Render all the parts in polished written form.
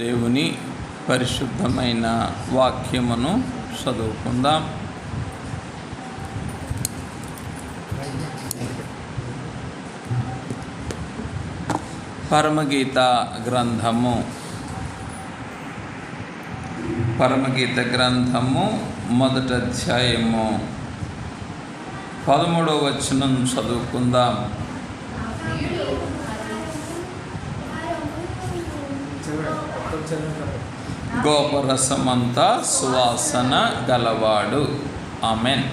దేవుని పరిశుద్ధమైన వాక్యమును చదువుకుందాం. పరమగీత గ్రంథము మొదటి అధ్యాయము 13వ వచనం చదువుకుందాం. గోపరసమంతా సువాసన గలవాడు. ఆమెన్.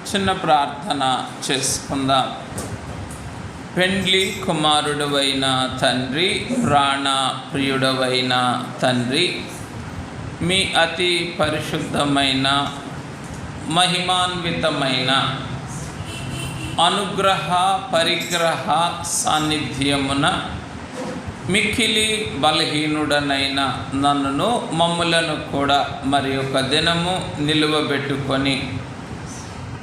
చిన్న ప్రార్థన చేసుకుందాం. పెండ్లి కుమారుడవైన తండ్రి, ప్రాణ ప్రియుడవైన తండ్రి, మీ అతి పరిశుద్ధమైన మహిమాన్వితమైన అనుగ్రహ పరిగ్రహ సాన్నిధ్యమున మిక్కిలి బలహీనుడనైన నన్నును మమ్ములను కూడా మరి ఒక దినము నిలువబెట్టుకొని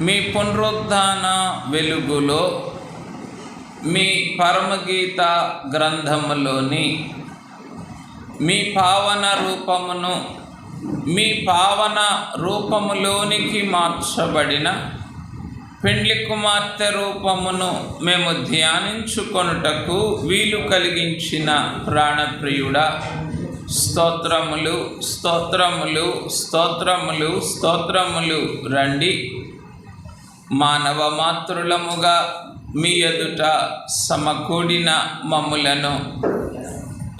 మీ పునరుద్ధాన వెలుగులో మీ పరమగీత గ్రంథములోని మీ పావన రూపములోనికి మార్చబడిన పెండ్లి కుమార్తె రూపమును మేము ధ్యానించుకొనుటకు వీలు కలిగించిన ప్రాణప్రియుడా, స్తోత్రములు స్తోత్రములు స్తోత్రములు స్తోత్రములు. రండి, మానవ మాతృలముగా మీ ఎదుట సమకూడిన మమ్ములను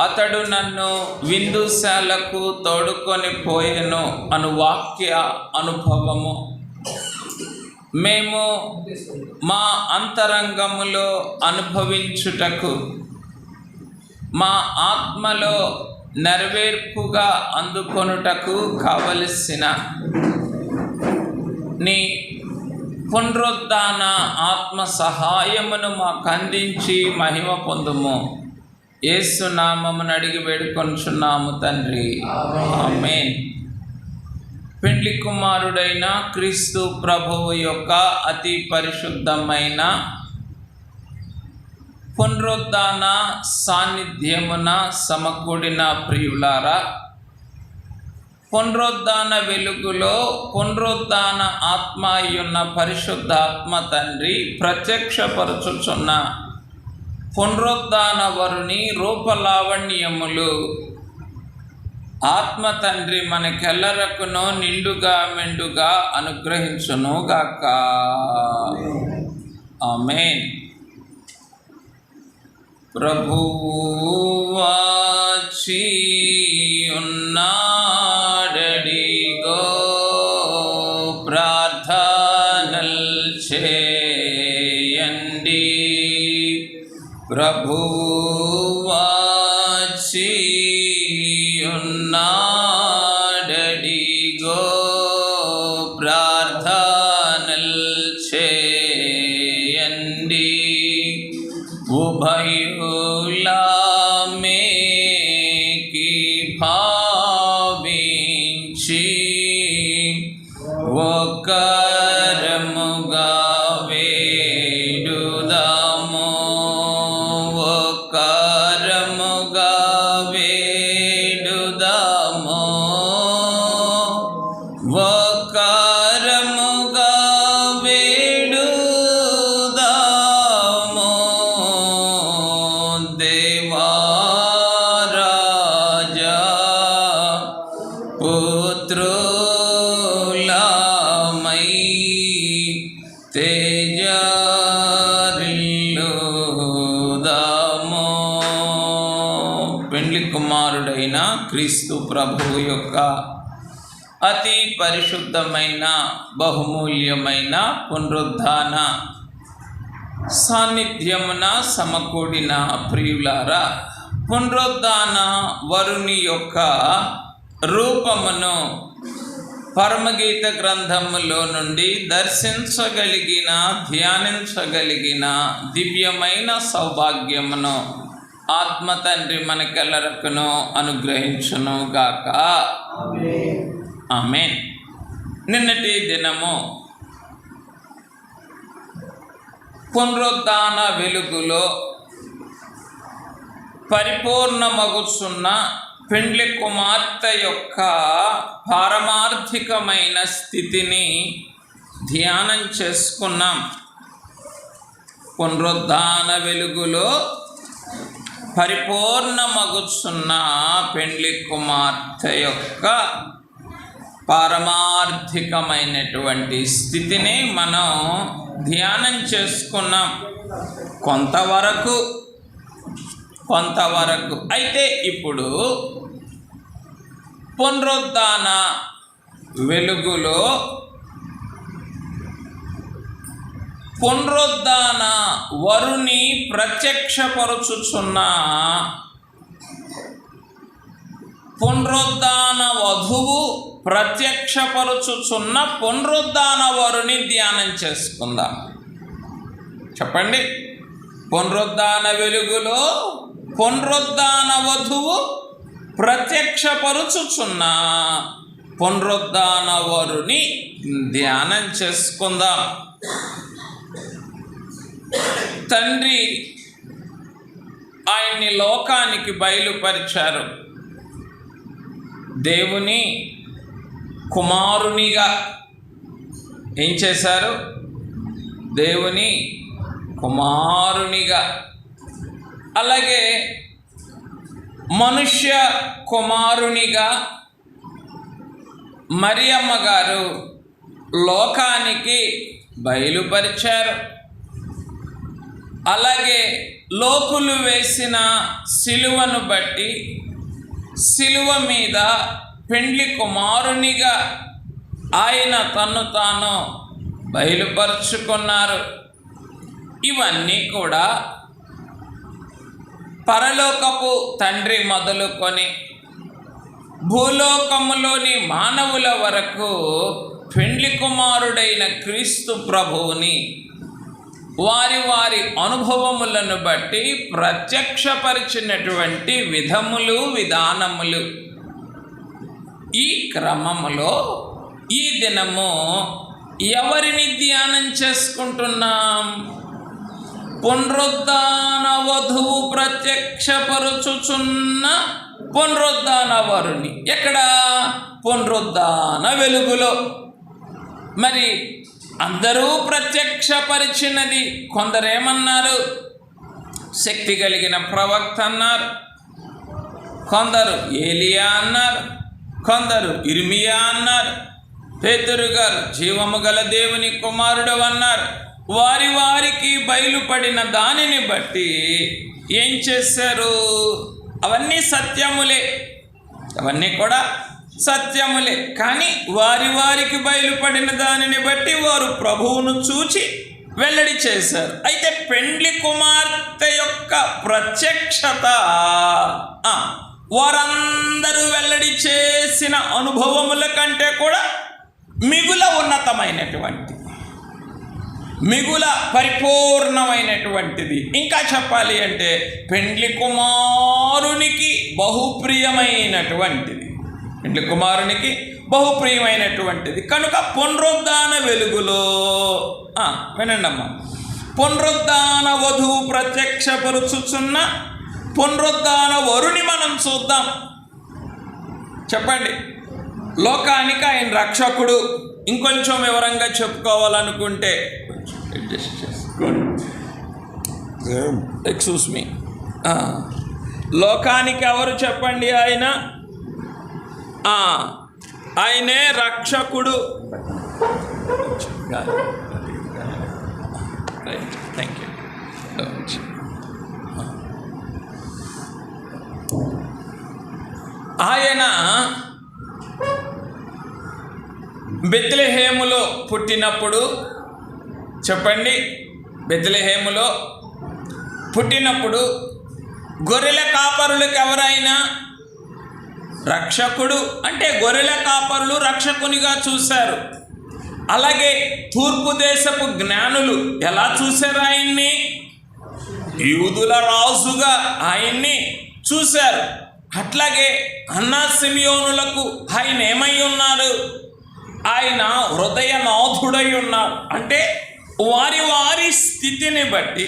అతడు నన్ను విందుశాలకు తోడుకొని పోయెను అను వాక్య అనుభవము మేము మా అంతరంగములో అనుభవించుటకు, మా ఆత్మలో నెరవేర్పుగా అందుకొనుటకు కావలసిన నీ పునరుద్ధాన ఆత్మ సహాయమును మాకు అందించి మహిమ పొందుము. యేసు నామమును అడిగి వేడుకొనుచున్నాము తండ్రి, ఆమేన్. పెండ్లి కుమారుడైన క్రీస్తు ప్రభువు యొక్క అతి పరిశుద్ధమైన పునరుద్ధాన సాన్నిధ్యమున సమకూడిన ప్రియులారా, పునరుద్ధాన వెలుగులో పునరుద్ధాన ఆత్మ అయ్యున్న పరిశుద్ధాత్మ తండ్రి ప్రత్యక్షపరచుచున్న పునరుద్ధాన వరుని రూపలావణ్యములు ఆత్మ తండ్రి మనకెల్లరకును నిండుగా మెండుగా అనుగ్రహించును గాక. ఆమేన్. ప్రభువు వాచి ఉన్నాడడిగో, ప్రార్థనల్ చేయండి. ప్రభువు వాచి ఉన్నాడడిగో, ప్రార్థనల్ చేయండి. ఉభయులామేకి భావించి ఒకరముగా వేడుదాము, ఒకరముగా వేడుదాము, ఒకరముగా వేడుదాము. దేవారాజా పుత్రులమై తేజరిల్లుదాము. పెండ్లి కుమారుడైన క్రీస్తు ప్రభువు యొక్క అతి పరిశుద్ధమైన బహుమూల్యమైన పునరుద్ధాన సాన్నిధ్యమున సమకూడిన ప్రియులారా, పునరుద్ధాన వరుని యొక్క రూపమును పరమగీత గ్రంథములో నుండి దర్శించగలిగిన, ధ్యానించగలిగిన దివ్యమైన సౌభాగ్యమును ఆత్మ తండ్రి మనకెల్లరకును అనుగ్రహించును గాక. ఆమేన్. నిన్నటి దినము పునరుద్ధాన వెలుగులో పరిపూర్ణమగుచున్న పెండ్లి కుమార్తె యొక్క పారమార్థికమైన స్థితిని ధ్యానం చేసుకున్నాం. పునరుద్ధాన వెలుగులో పరిపూర్ణమగుచున్న పెండ్లి కుమార్తె యొక్క పారమార్థికమైనటువంటి స్థితిని మనం ధ్యానం చేసుకున్నాం కొంతవరకు. అయితే ఇప్పుడు పునరుద్ధాన వెలుగులో పునరుద్ధాన వరుని ప్రత్యక్షపరుచుచున్న పునరుద్ధాన వధువు ప్రత్యక్షపరుచుచున్న పునరుద్ధాన వరుని ధ్యానం చేసుకుందాం. చెప్పండి. పునరుద్ధాన వెలుగులో పునరుద్ధాన వధువు ప్రత్యక్షపరుచుచున్న పునరుద్ధాన వరుని ధ్యానం చేసుకుందాం. తండ్రి ఆయన్ని లోకానికి బయలుపరిచారు. దేవుని కుమారునిగా ఏం చేశారు? దేవుని కుమారునిగా. అలాగే మనుష్య కుమారునిగా మరియమ్మ గారు లోకానికి బయలుపరిచారు. అలాగే లోకులు వేసిన సిలువను బట్టి సిలువ మీద పెండ్లి కుమారునిగా ఆయన తన్ను తాను బయలుపరుచుకున్నారు. ఇవన్నీ కూడా పరలోకపు తండ్రి మొదలుకొని భూలోకములోని మానవుల వరకు పెండ్లి కుమారుడైన క్రీస్తు ప్రభువుని వారి వారి అనుభవములను బట్టి ప్రత్యక్షపరిచినటువంటి విధానములు. ఈ క్రమములో ఈ దినము ఎవరిని ధ్యానం చేసుకుంటున్నాం? పునరుద్ధాన వధువు ప్రత్యక్షపరుచుచున్న పునరుద్ధాన వరుని. ఎక్కడ? పునరుద్ధాన వెలుగులో. మరి అందరూ ప్రత్యక్షపరిచినది. కొందరేమన్నారు? శక్తి కలిగిన ప్రవక్త అన్నారు, కొందరు ఏలియా అన్నారు, కొందరు ఇర్మియా అన్నారు, పేతురు గారు జీవము గల దేవుని కుమారుడు అన్నారు. వారి వారికి బయలుపడిన దానిని బట్టి ఏం చేశారు? అవన్నీ సత్యములే, అవన్నీ కూడా సత్యములే. కానీ వారి వారికి బయలుపడిన దానిని బట్టి వారు ప్రభువును చూచి వెల్లడి చేశారు. అయితే పెండ్లి కుమార్తె యొక్క ప్రత్యక్షత వారందరూ వెల్లడి చేసిన అనుభవముల కంటే కూడా మిగుల ఉన్నతమైనటువంటి, మిగుల పరిపూర్ణమైనటువంటిది. ఇంకా చెప్పాలి అంటే పెండ్లి కుమారునికి బహుప్రియమైనటువంటిది. పెండ్లి కుమారునికి బహుప్రియమైనటువంటిది కనుక పునరుద్ధాన వెలుగులో వినండమ్మా, పునరుద్ధాన వధువు ప్రత్యక్షపరుచుచున్న పునరుద్ధాన వరుని మనం చూద్దాం. చెప్పండి. లోకానికి ఆయన రక్షకుడు. ఇంకొంచెం వివరంగా చెప్పుకోవాలనుకుంటే అడ్జస్ట్ చేసుకోండి, ఎక్స్క్యూజ్ మీ. లోకానికి ఎవరు చెప్పండి? ఆయనే రక్షకుడు. Thank you. ఆయన బెత్లెహేములో పుట్టినప్పుడు, చెప్పండి, బెత్లెహేములో పుట్టినప్పుడు గొర్రెల కాపరులకు ఎవరైనా రక్షకుడు అంటే గొర్రెల కాపరులు రక్షకునిగా చూశారు. అలాగే తూర్పు దేశపు జ్ఞానులు ఎలా చూశారు? ఆయన్ని యూదుల రాజుగా ఆయన్ని చూశారు. అట్లాగే అన్నా సిమియోనులకు ఆయన ఏమై ఉన్నారు? ఆయన హృదయనాథుడై ఉన్నారు. అంటే వారి వారి స్థితిని బట్టి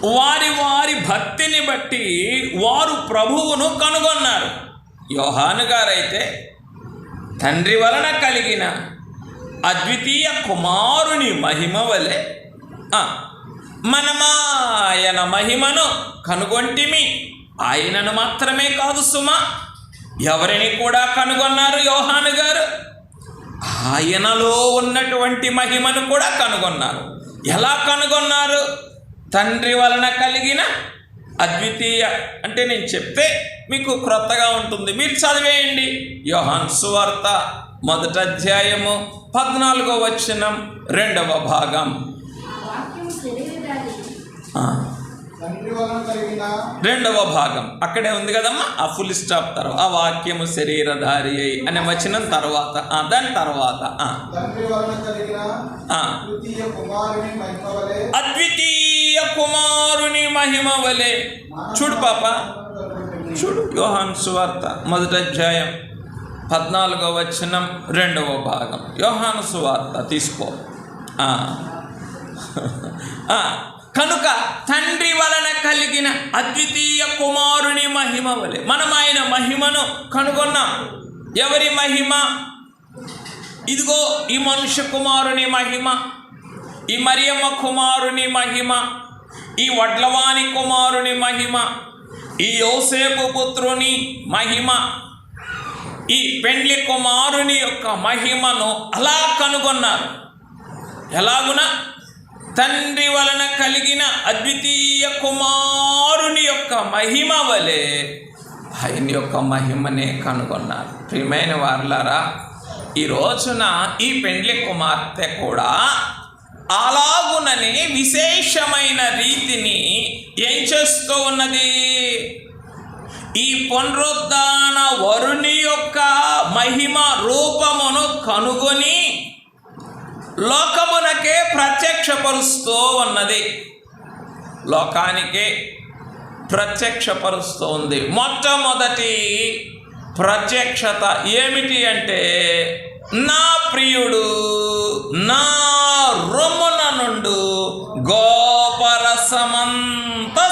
వారి వారి భక్తిని బట్టి వారు ప్రభువును కనుగొన్నారు. యోహాను గారైతే తండ్రి వలన కలిగిన అద్వితీయ కుమారుని మహిమ వలె మనమాయన మహిమను కనుగొంటిమి. ఆయనను మాత్రమే కాదు సుమా, ఎవరిని కూడా కనుగొన్నారు యోహాను గారు? ఆయనలో ఉన్నటువంటి మహిమను కూడా కనుగొన్నారు. ఎలా కనుగొన్నారు? తండ్రి వలన కలిగిన అద్వితీయ అంటే నేను చెప్తే మీకు క్రొత్తగా ఉంటుంది, మీరు చదివేయండి. యోహాను సువార్త 1వ అధ్యాయము 14వ వచనం 2వ భాగం. 2వ భాగం అక్కడే ఉంది కదమ్మా, ఆ ఫుల్ స్టాప్ తర్వాత ఆ వాక్యము శరీరధారి అయి అనే వచనం తర్వాత దాని తర్వాత అద్వితీయ కుమారుని మహిమ వలె. చూడు పాప, చూడు యోహాను సువార్త 1వ అధ్యాయం 14వ వచనం 2వ భాగం. యోహాను సువార్త తీసుకో. కనుక తండ్రి వలన కలిగిన అద్వితీయ కుమారుని మహిమ వలె మనం ఆయన మహిమను కనుగొన్నాం. ఎవరి మహిమ? ఇదిగో ఈ మనుష్య కుమారుని మహిమ, ఈ మరియమ్మ కుమారుని మహిమ, ఈ వడ్లవాని కుమారుని మహిమ, ఈ యోసేపు పుత్రుని మహిమ, ఈ పెండ్లి కుమారుని యొక్క మహిమను అలా కనుగొన్నారు. ఎలాగున? తండ్రి వలన కలిగిన అద్వితీయ కుమారుని యొక్క మహిమ వలె ఆయన యొక్క మహిమనే కనుగొన్నారు. ప్రియమైన వారలారా, ఈ రోజున ఈ పెండ్లి కుమార్తె కూడా అలాగుననే విశేషమైన రీతిని ఏం చేస్తూ ఉన్నది? ఈ పునరుద్ధాన వరుని యొక్క మహిమ రూపమును కనుగొని లోకమునకే ప్రత్యక్షపరుస్తూ ఉన్నది. లోకానికే ప్రత్యక్షపరుస్తూ ఉంది. మొట్టమొదటి ప్రత్యక్షత ఏమిటి అంటే, నా ప్రియుడు నా రొమ్మున నుండు గోపరసమంత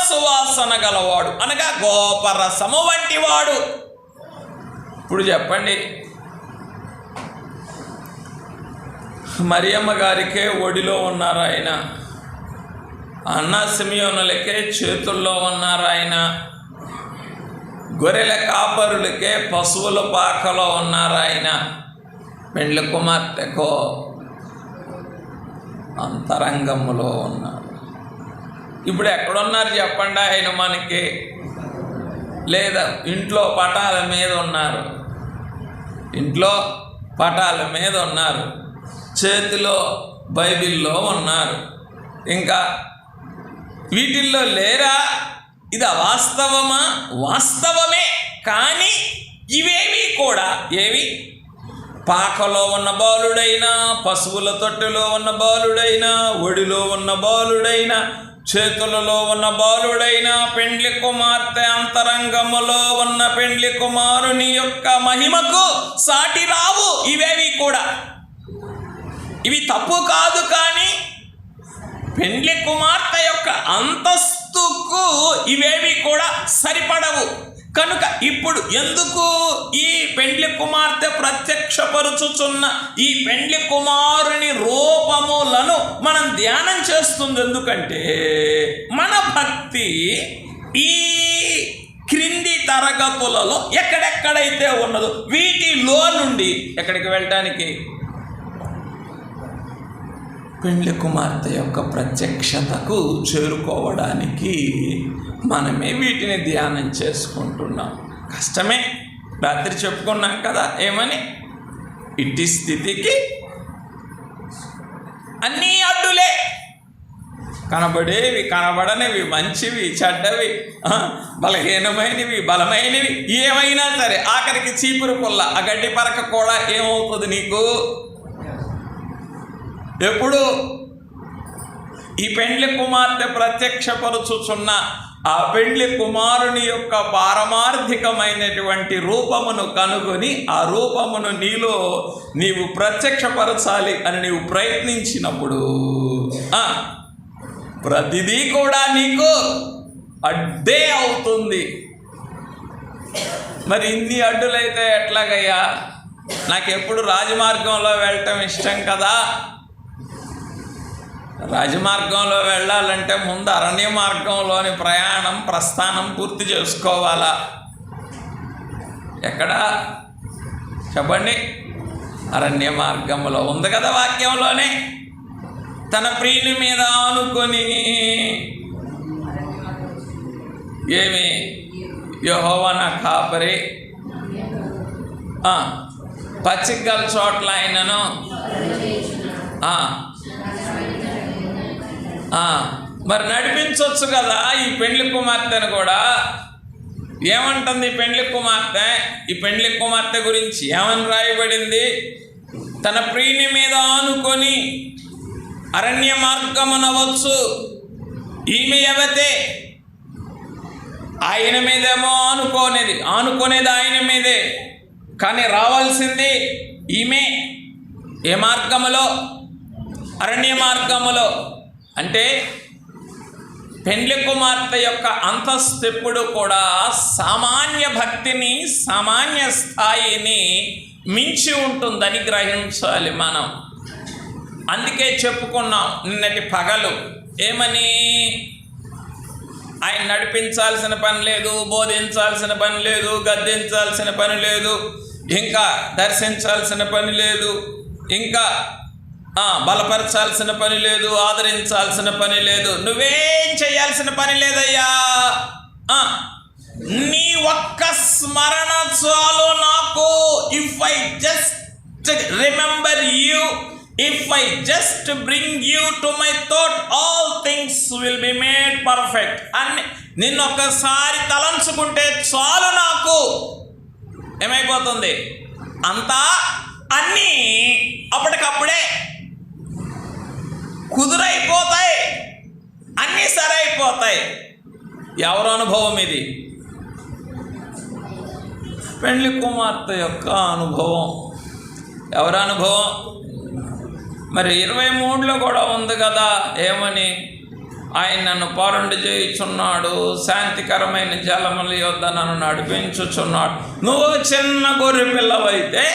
సువాసన గలవాడు, అనగా గోపరసము వంటి వాడు. ఇప్పుడు చెప్పండి, మరియమ్మ గారికే ఒడిలో ఉన్నారు ఆయన, అన్న సిమియోనులకే చేతుల్లో ఉన్నారు ఆయన, గొర్రెల కాపరులకే పశువుల పాకలో ఉన్నారు ఆయన, పెండ్లి కుమార్తెకో అంతరంగములో ఉన్నారు. ఇప్పుడు ఎక్కడున్నారు చెప్పండి ఆయన మనకి? లేదా ఇంట్లో పటాల మీద ఉన్నారు, ఇంట్లో పటాల మీద ఉన్నారు, చేతిలో బైబిల్లో ఉన్నారు, ఇంకా వీటిల్లో లేరా? ఇది అవాస్తవమా? వాస్తవమే. కానీ ఇవేవి కూడా ఏవి? పాకలో ఉన్న బాలుడైనా, పశువుల తొట్టులో ఉన్న బాలుడైనా, ఒడిలో ఉన్న బాలుడైనా, చేతులలో ఉన్న బాలుడైనా, పెండ్లి కుమార్తె అంతరంగములో ఉన్న పెండ్లి కుమారుని యొక్క మహిమకు సాటి రావు ఇవేవి కూడా. ఇవి తప్పు కాదు, కానీ పెండ్లి కుమార్తె యొక్క అంతస్తుకు ఇవేవి కూడా సరిపడవు. కనుక ఇప్పుడు ఎందుకు ఈ పెండ్లి కుమార్తె ప్రత్యక్షపరుచుచున్న ఈ పెండ్లి కుమారుని రూపములను మనం ధ్యానం చేస్తుంది? ఎందుకంటే మన భక్తి ఈ క్రింది తరగతులలో ఎక్కడెక్కడైతే ఉన్నదో వీటిలో నుండి ఎక్కడికి వెళ్ళటానికి? పెండ్లి కుమార్తె యొక్క ప్రత్యక్షతకు చేరుకోవడానికి మనమే వీటిని ధ్యానం చేసుకుంటున్నాం. కష్టమే. రాత్రి చెప్పుకున్నాం కదా, ఏమని? ఇట్టి స్థితికి అన్నీ అడ్డులే, కనబడేవి కనబడనివి, మంచివి చెడ్డవి, బలహీనమైనవి బలమైనవి, ఏమైనా సరే ఆఖరికి చీపురు పుల్ల, ఆ గడ్డి పరక కూడా ఏమవుతుంది నీకు? ఎప్పుడు ఈ పెండ్లి కుమార్తె ప్రత్యక్షపరుచుచున్న ఆ పెండ్లి కుమారుని యొక్క పారమార్థికమైనటువంటి రూపమును కనుగొని ఆ రూపమును నీవు ప్రత్యక్షపరచాలి అని నీవు ప్రయత్నించినప్పుడు ప్రతిదీ కూడా నీకు అడ్డే అవుతుంది. మరి ఇన్ని అడ్డులైతే ఎట్లాగయ్యా? నాకు ఎప్పుడు రాజమార్గంలో వెళ్ళటం ఇష్టం కదా. రాజమార్గంలో వెళ్ళాలంటే ముందు అరణ్య మార్గంలోని ప్రస్థానం పూర్తి చేసుకోవాలా. ఎక్కడ చెప్పండి? అరణ్య మార్గంలో ఉంది కదా వాక్యంలోనే. తన ప్రియుని మీద ఆనుకొని ఏమి యెహోవా నా కాపరి, పచ్చికల చోట్ల ఆయనను మరి నడిపించవచ్చు కదా. ఈ పెండ్లి కుమార్తెను కూడా ఏమంటుంది పెండ్లి కుమార్తె? ఈ పెండ్లి కుమార్తె గురించి ఏమని రాయబడింది? తన ప్రియుని మీద ఆనుకొని అరణ్య మార్గమునవచ్చు. ఈమె ఎవతే? ఆయన మీదేమో ఆనుకునేది ఆయన మీదే, కానీ రావాల్సింది ఈమె. ఏ మార్గములో? అరణ్య మార్గములో. అంటే పెండ్లి కుమార్తె యొక్క అంతస్తు ఎప్పుడు కూడా సామాన్య భక్తిని, సామాన్య స్థాయిని మించి ఉంటుందని గ్రహించాలి మనం. అందుకే చెప్పుకున్నాం నిన్నటి పగలు ఏమని? ఆయన నడిపించాల్సిన పని లేదు, బోధించాల్సిన పని లేదు, గద్దించాల్సిన పని లేదు, ఇంకా దర్శించాల్సిన పని లేదు, ఇంకా బలపరచాల్సిన పని లేదు, ఆదరించాల్సిన పని లేదు, నువ్వేం చేయాల్సిన పని లేదయ్యా. నీ ఒక్క స్మరణ చాలు నాకు. If I just remember you, if I just bring you to my thought, all things will be made perfect అని నిన్నొక్కసారి తలంచుకుంటే చాలు నాకు. ఏమైపోతుంది? అంతా అన్నీ అప్పటికప్పుడే కుదురైపోతాయి, అన్నీ సరైపోతాయి. ఎవరి అనుభవం ఇది? పెండ్లి కుమార్తె యొక్క అనుభవం. ఎవరి అనుభవం? మరి 23లో కూడా ఉంది కదా, ఏమని? ఆయన నన్ను పారుండి చేయుచున్నాడు, శాంతికరమైన జలముల యొద్ద నన్ను నడిపించుచున్నాడు. నువ్వు చిన్న గొర్రె పిల్లవైతే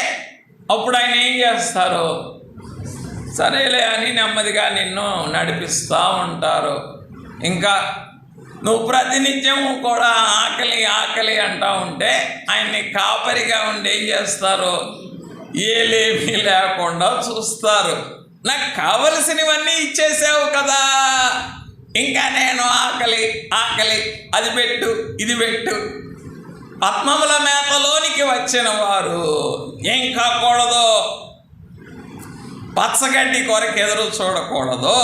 అప్పుడు ఆయన ఏం చేస్తారు? సరేలే అని నెమ్మదిగా నిన్ను నడిపిస్తూ ఉంటారు. ఇంకా నువ్వు ప్రతినిత్యం కూడా ఆకలి ఆకలి అంటూ ఉంటే ఆయన్ని కాపరిగా ఉండి ఏం చేస్తారు? ఏలేమీ లేకుండా చూస్తారు. నాకు కావలసినవన్నీ ఇచ్చేసావు కదా, ఇంకా నేను ఆకలి ఆకలి అది పెట్టు ఇది పెట్టు. పద్మముల మేతలోనికి వచ్చిన వారు ఏం కాకూడదు? పచ్చగడ్డి కొరకు ఎదురు చూడకూడదు.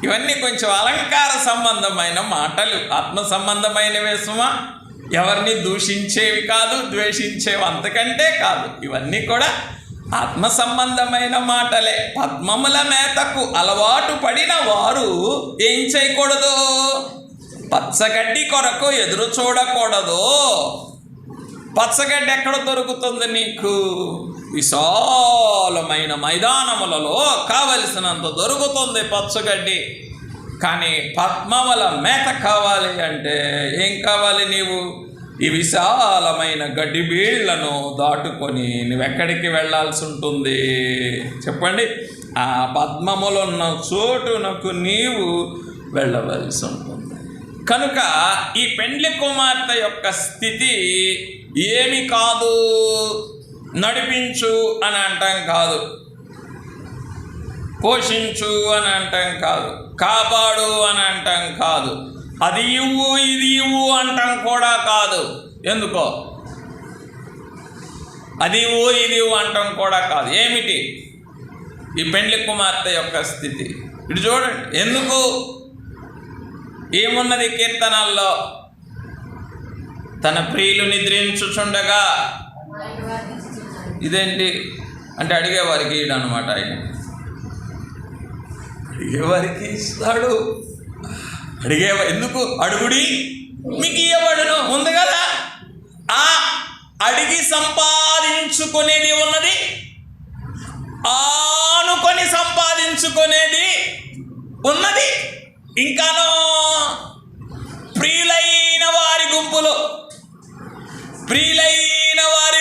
ఇవన్నీ కొంచెం అలంకార సంబంధమైన మాటలు, ఆత్మ సంబంధమైనవే సుమా. ఎవరిని దూషించేవి కాదు, ద్వేషించేవి అంతకంటే కాదు. ఇవన్నీ కూడా ఆత్మ సంబంధమైన మాటలే. పద్మముల మేతకు అలవాటు పడిన వారు ఏం చేయకూడదు? పచ్చగడ్డి కొరకు ఎదురు చూడకూడదు. పచ్చగడ్డి ఎక్కడ దొరుకుతుంది నీకు? విశాలమైన మైదానములలో కావలసినంత దొరుకుతుంది పచ్చగడ్డి. కానీ పద్మముల మేత కావాలి అంటే ఏం కావాలి? నీవు ఈ విశాలమైన గడ్డి బీళ్లను దాటుకొని నువ్వెక్కడికి వెళ్ళాల్సి ఉంటుంది చెప్పండి? ఆ పద్మములున్న చోటునకు నీవు వెళ్ళవలసి ఉంటుంది. కనుక ఈ పెండ్లి కుమార్తె యొక్క స్థితి ఏమి కాదు, నడిపించు అని అంటాం కాదు, పోషించు అని అంటాం కాదు, కాపాడు అని అంటాం కాదు, అది ఇవ్వు ఇది ఇవ్వు అంటాం కూడా కాదు. ఎందుకో? అది ఇవ్వు ఇది ఇవ్వు అంటాం కూడా కాదు. ఏమిటి ఈ పెండ్లి కుమార్తె యొక్క స్థితి? ఇటు చూడండి. ఎందుకు? ఏమున్నది కీర్తనల్లో? తన ప్రియులు నిద్రించుచుండగా, ఇదేంటి అంటే అడిగేవారికి ఇడు అనమాట. ఆయన అడిగేవారికి ఇస్తాడు. ఎందుకు? అడుగుడి మీకు ఇవ్వబడును ఉంది కదా. ఆ అడిగి సంపాదించుకునేది ఉన్నది, ఆనుకొని సంపాదించుకునేది ఉన్నది. ఇంకానో ప్రియులైన వారి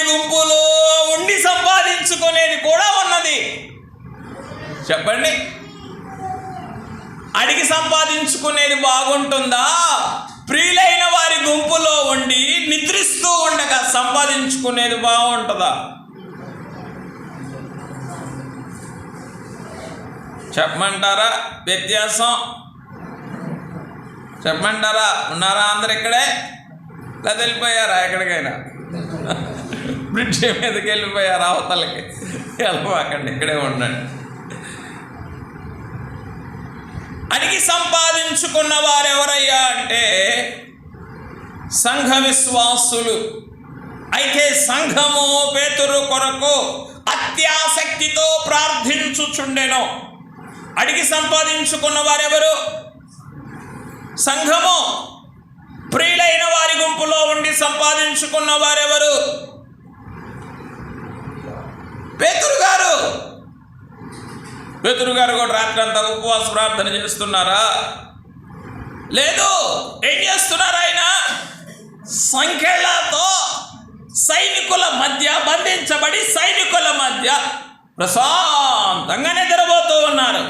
గుంపులో ఉండి సంపాదించుకునేది కూడా ఉన్నది. చెప్పండి, అడిగి సంపాదించుకునేది బాగుంటుందా? ప్రియులైన వారి గుంపులో ఉండి నిద్రిస్తూ ఉండగా సంపాదించుకునేది బాగుంటుందా? చెప్పమంటారా వ్యత్యాసం? చెప్పమంటారా? ఉన్నారా అందరు ఇక్కడే? లేదా వెళ్ళిపోయారా ఎక్కడికైనా? బ్రిడ్జ్ మీదకి వెళ్ళిపోయారు అవతలకి? వెళ్ళమాకండి, ఇక్కడే ఉండండి. అడిగి సంపాదించుకున్న వారెవరయ్యా అంటే సంఘ విశ్వాసులు. అయితే సంఘము పేతురు కొరకు అత్యాసక్తితో ప్రార్థించుచుండెను. అడిగి సంపాదించుకున్న వారెవరు? సంఘము. ప్రియులైన వారి గుంపులో ఉండి సంపాదించుకున్న వారెవరు? పేతురు గారు. పేతురు గారు కూడా రాత్రంతా ఉపవాస ప్రార్థన చేస్తున్నారా? లేదు. ఏం చేస్తున్నారు ఆయన? సంఖ్యలతో సైనికుల మధ్య బంధించబడి సైనికుల మధ్య ప్రశాంతంగా నిద్రపోతూ ఉన్నారు.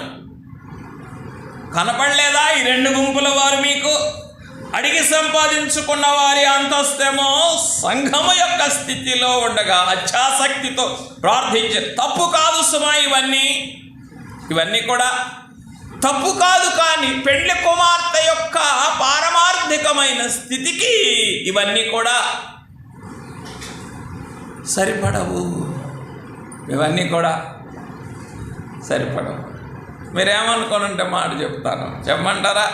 కనపడలేదా ఈ రెండు గుంపుల వారు మీకు? అడిగి సంపాదించుకున్న వారి అంతస్తేమో సంఘము యొక్క స్థితిలో ఉండగా అత్యాసక్తితో ప్రార్థించే. తప్పు కాదు సుమా, ఇవన్నీ కూడా తప్పు కాదు. కానీ పెండ్లి కుమార్తె యొక్క పారమార్థికమైన స్థితికి ఇవన్నీ కూడా సరిపడవు. ఇవన్నీ కూడా సరిపడవు. మీరేమనుకోనంటే మాట చెప్తాను, చెప్పమంటారా?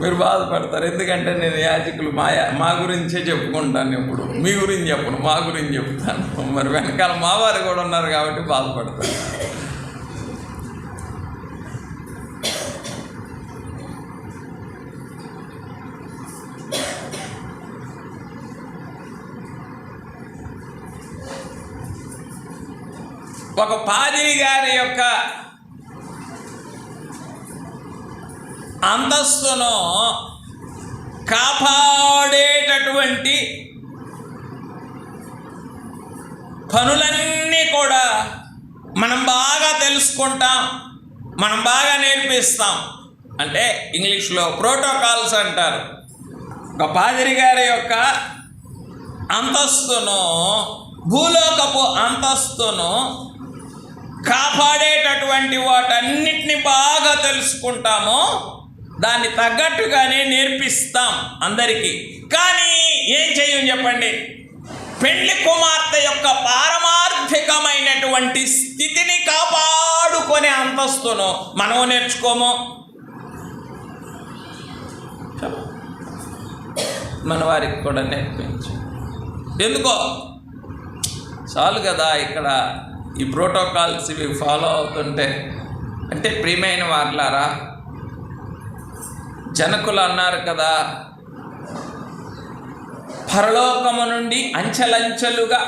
మీరు బాధపడతారు. ఎందుకంటే నేను యాజకులు మా గురించే చెప్పుకుంటాను. ఎప్పుడు మీ గురించి చెప్పను, మా గురించి చెప్తాను. మరి వెనకాల మా వారు కూడా ఉన్నారు కాబట్టి బాధపడతారు. ఒక పాదిరి గారి యొక్క అంతస్తును కాపాడేటటువంటి పనులన్నీ కూడా మనం బాగా తెలుసుకుంటాం, మనం బాగా నేర్పిస్తాం. అంటే ఇంగ్లీష్లో ప్రోటోకాల్స్ అంటారు. ఒక పాదిరి గారి యొక్క అంతస్తును, భూలోకపు అంతస్తును కాపాడేటటువంటి వాటన్నిటిని బాగా తెలుసుకుంటాము, దాన్ని తగ్గట్టుగానే నేర్పిస్తాం అందరికీ. కానీ ఏం చెయ్యం చెప్పండి? పెండ్లి కుమార్తె యొక్క పారమార్థికమైనటువంటి స్థితిని కాపాడుకునే అంతస్తును మనం నేర్చుకోము. మన వారికి కూడా నేర్పించు. ఎందుకో చాలు కదా. ఇక్కడ ఈ ప్రోటోకాల్స్ ఇవి ఫాలో అవుతుంటే, అంటే ప్రియమైన వార్లారా, జనకులు అన్నారు కదా, పరలోకము నుండి అంచెలంచెలుగా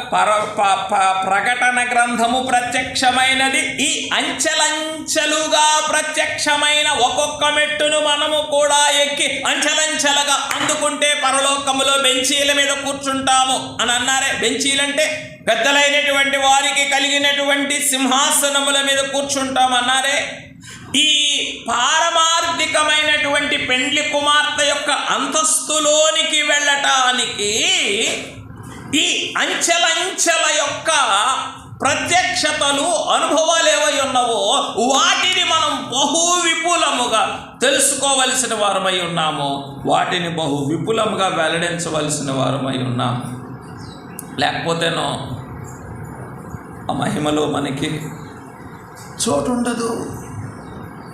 ప్రకటన గ్రంథము ప్రత్యక్షమైనది. ఈ అంచెలంచెలుగా ప్రత్యక్షమైన ఒక్కొక్క మెట్టును మనము కూడా ఎక్కి అంచెలంచెలుగా అందుకుంటే పరలోకములో బెంచీల మీద కూర్చుంటాము అని అన్నారే. బెంచీలంటే పెద్దలైనటువంటి వారికి కలిగినటువంటి సింహాసనముల మీద కూర్చుంటామన్నారే. ఈ పారమార్థికమైనటువంటి పెండ్లి కుమార్తె యొక్క అంతస్తులోనికి వెళ్ళటానికి ఈ అంచెలంచెల యొక్క ప్రత్యక్షతలు, అనుభవాలు ఏవై ఉన్నవో వాటిని మనం బహు విపులముగా తెలుసుకోవలసిన వారమై ఉన్నాము. వాటిని బహు విపులముగా వెల్లడించవలసిన వారమై ఉన్నాము. లేకపోతేనో ఆ మహిమలో మనకి చోటు ఉండదు.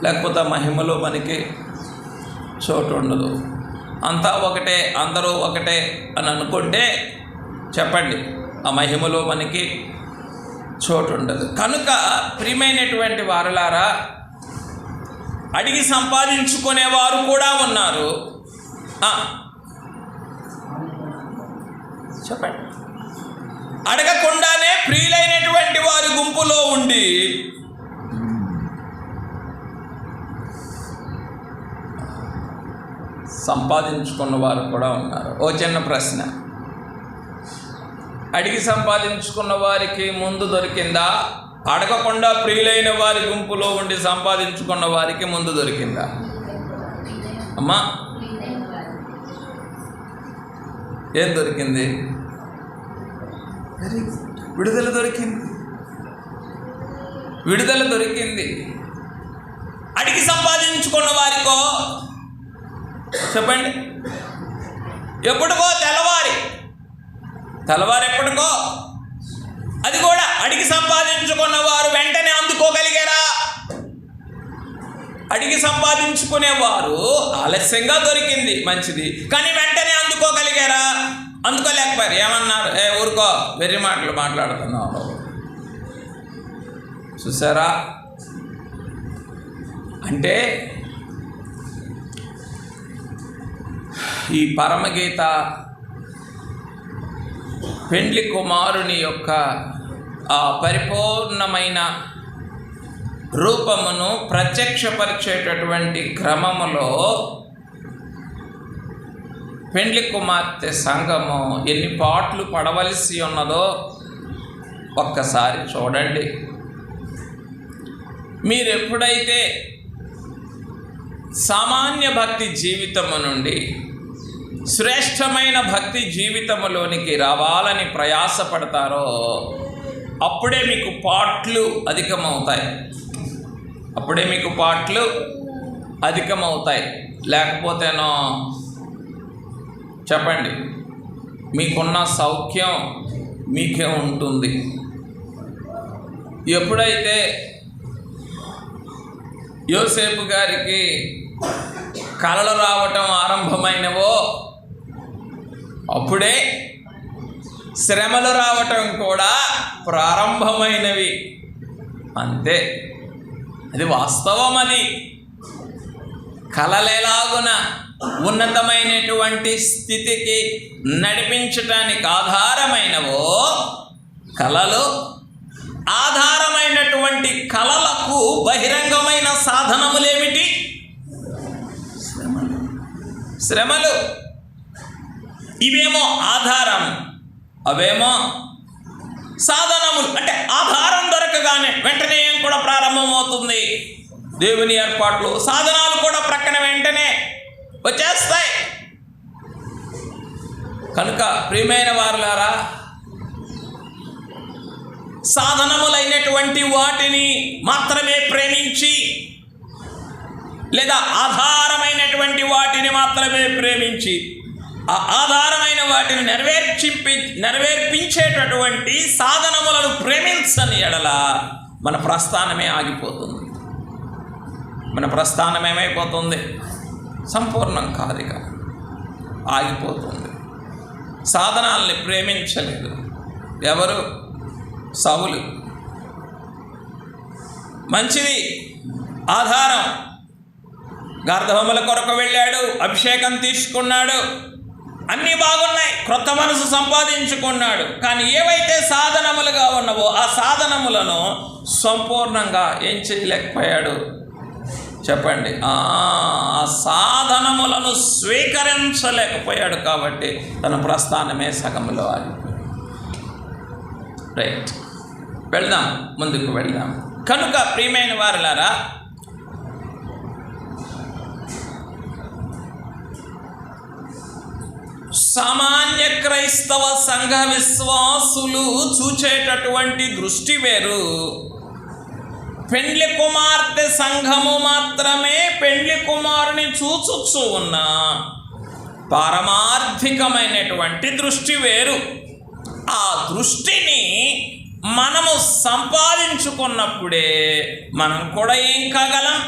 లేకపోతే ఆ మహిమలో మనకి చోటు ఉండదు. అంతా ఒకటే, అందరూ ఒకటే అని అనుకుంటే చెప్పండి, ఆ మహిమలో మనకి చోటు ఉండదు. కనుక ప్రియమైనటువంటి వారులారా, అడిగి సంపాదించుకునేవారు కూడా ఉన్నారు. చెప్పండి. అడగకుండానే ప్రియులైనటువంటి వారి గుంపులో ఉండి సంపాదించుకున్న వారు కూడా ఉన్నారు. ఓ చిన్న ప్రశ్న, అడిగి సంపాదించుకున్న వారికి ముందు దొరికిందా, అడగకుండా ప్రియులైన వారి గుంపులో ఉండి సంపాదించుకున్న వారికి ముందు దొరికిందా? అమ్మా ఏం దొరికింది? విడుదల దొరికింది, విడుదల దొరికింది. అడిగి సంపాదించుకున్న వారికో చెప్పండి, ఎప్పటికో తెల్లవారు ఎప్పటికో, అది కూడా అడిగి సంపాదించుకున్న వారు వెంటనే అందుకోగలిగారా? అడిగి సంపాదించుకునేవారు ఆలస్యంగా దొరికింది మంచిది, కానీ వెంటనే అందుకోగలిగారా? అందుకోలేకపోయారు. ఏమన్నారు? ఊరుకో, వెర్రి మాటలు మాట్లాడుతున్నావు. చూసారా? అంటే ఈ పరమగీత పెండ్లి కుమారుని యొక్క ఆ పరిపూర్ణమైన రూపమును ప్రత్యక్షపరిచేటటువంటి క్రమములో పెండ్లి కుమార్తె సంఘము ఎన్ని పాట్లు పడవలసి ఉన్నదో ఒక్కసారి చూడండి. మీరు ఎప్పుడైతే సామాన్య భక్తి జీవితము నుండి శ్రేష్టమైన భక్తి జీవితములోనికి రావాలని ప్రయాసపడతారో అప్పుడే మీకు పాట్లు అధికమవుతాయి. అప్పుడే మీకు పాట్లు అధికమవుతాయి. లేకపోతేనో చెప్పండి, మీకున్న సౌఖ్యం మీకే ఉంటుంది. ఎప్పుడైతే యోసేపు గారికి కలలు రావటం ఆరంభమైనవో అప్పుడే శ్రమలు రావటం కూడా ప్రారంభమైనవి. అంతే, అది వాస్తవమని. కలలేలాగున ఉన్నతమైనటువంటి స్థితికి నడిపించటానికి ఆధారమైనవో కలలు, ఆధారమైనటువంటి కలలకు బహిరంగమైన సాధనములేమిటి? శ్రమలు. ఇవేమో ఆధారం, అవేమో సాధనములు. అంటే ఆధారం దొరకగానే వెంటనే ఏం కూడా ప్రారంభమవుతుంది? దేవుని ఏర్పాట్లు, సాధనాలు కూడా ప్రక్కన వెంటనే వచ్చేస్తాయి. కనుక ప్రియమైన వారులారా, సాధనములైనటువంటి వాటిని మాత్రమే ప్రేమించి, లేదా ఆధారమైనటువంటి వాటిని మాత్రమే ప్రేమించి, ఆ ఆధారమైన వాటిని నెరవేర్పించేటటువంటి సాధనములను ప్రేమించని ఎడల మన ప్రస్థానమే ఆగిపోతుంది. మన ప్రస్థానం ఏమైపోతుంది? సంపూర్ణం కాదుగా, ఆగిపోతుంది. సాధనాల్ని ప్రేమించలేదు ఎవరు? సౌలు. మంచిది, ఆధారం. గార్ధహోమల కొరకు వెళ్ళాడు, అభిషేకం తీసుకున్నాడు, అన్నీ బాగున్నాయి, క్రొత్త మనసు సంపాదించుకున్నాడు. కానీ ఏవైతే సాధనములుగా ఉన్నవో ఆ సాధనములను సంపూర్ణంగా ఏం చేయలేకపోయాడు? చెప్పండి. ఆ సాధనములను స్వీకరించలేకపోయాడు. కాబట్టి తన ప్రస్థానమే సగంలో ఆగిపోయాడు. రైట్, వెళ్దాం, ముందుకు వెళ్దాం. కనుక ప్రియమైన వారులారా, సామాన్య క్రైస్తవ సంఘ విశ్వాసులు చూచేటటువంటి దృష్టి వేరు. పెండ్లి కుమార్తె సంఘము మాత్రమే పెండ్లి కుమారుని చూచుచూ ఉన్న పారమార్థికమైనటువంటి దృష్టి వేరు. ఆ దృష్టిని మనము సంపాదించుకున్నప్పుడే మనం కూడా ఏం కాగలం?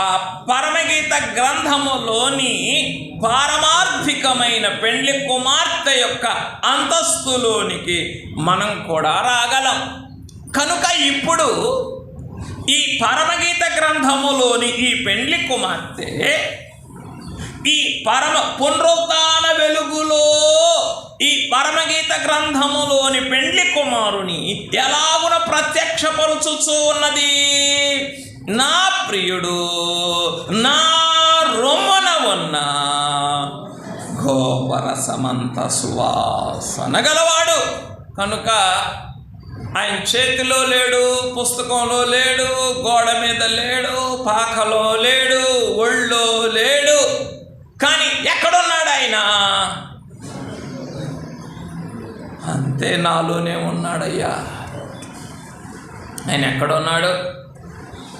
ఆ పరమగీత గ్రంథములోని పారమార్థికమైన పెండ్లి కుమార్తె యొక్క అంతస్తులోనికి మనం కూడా రాగలం. కనుక ఇప్పుడు ఈ పరమగీత గ్రంథములోని ఈ పెండ్లి కుమార్తె ఈ పునరుత్థాన వెలుగులో ఈ పరమగీత గ్రంథములోని పెండ్లి కుమారుని ఎలాగున ప్రత్యక్షపరుచుచూ ఉన్నది? నా ప్రియుడు, నా రొమ్మున ఉన్న గోపరసమంత సువాసన గలవాడు. కనుక ఆయన చేతిలో లేడు, పుస్తకంలో లేడు, గోడ మీద లేడు, పాకలో లేడు, ఒళ్ళో లేడు. కానీ ఎక్కడున్నాడు ఆయన? అంతే, నాలోనే ఉన్నాడయ్యా. ఆయన ఎక్కడున్నాడు?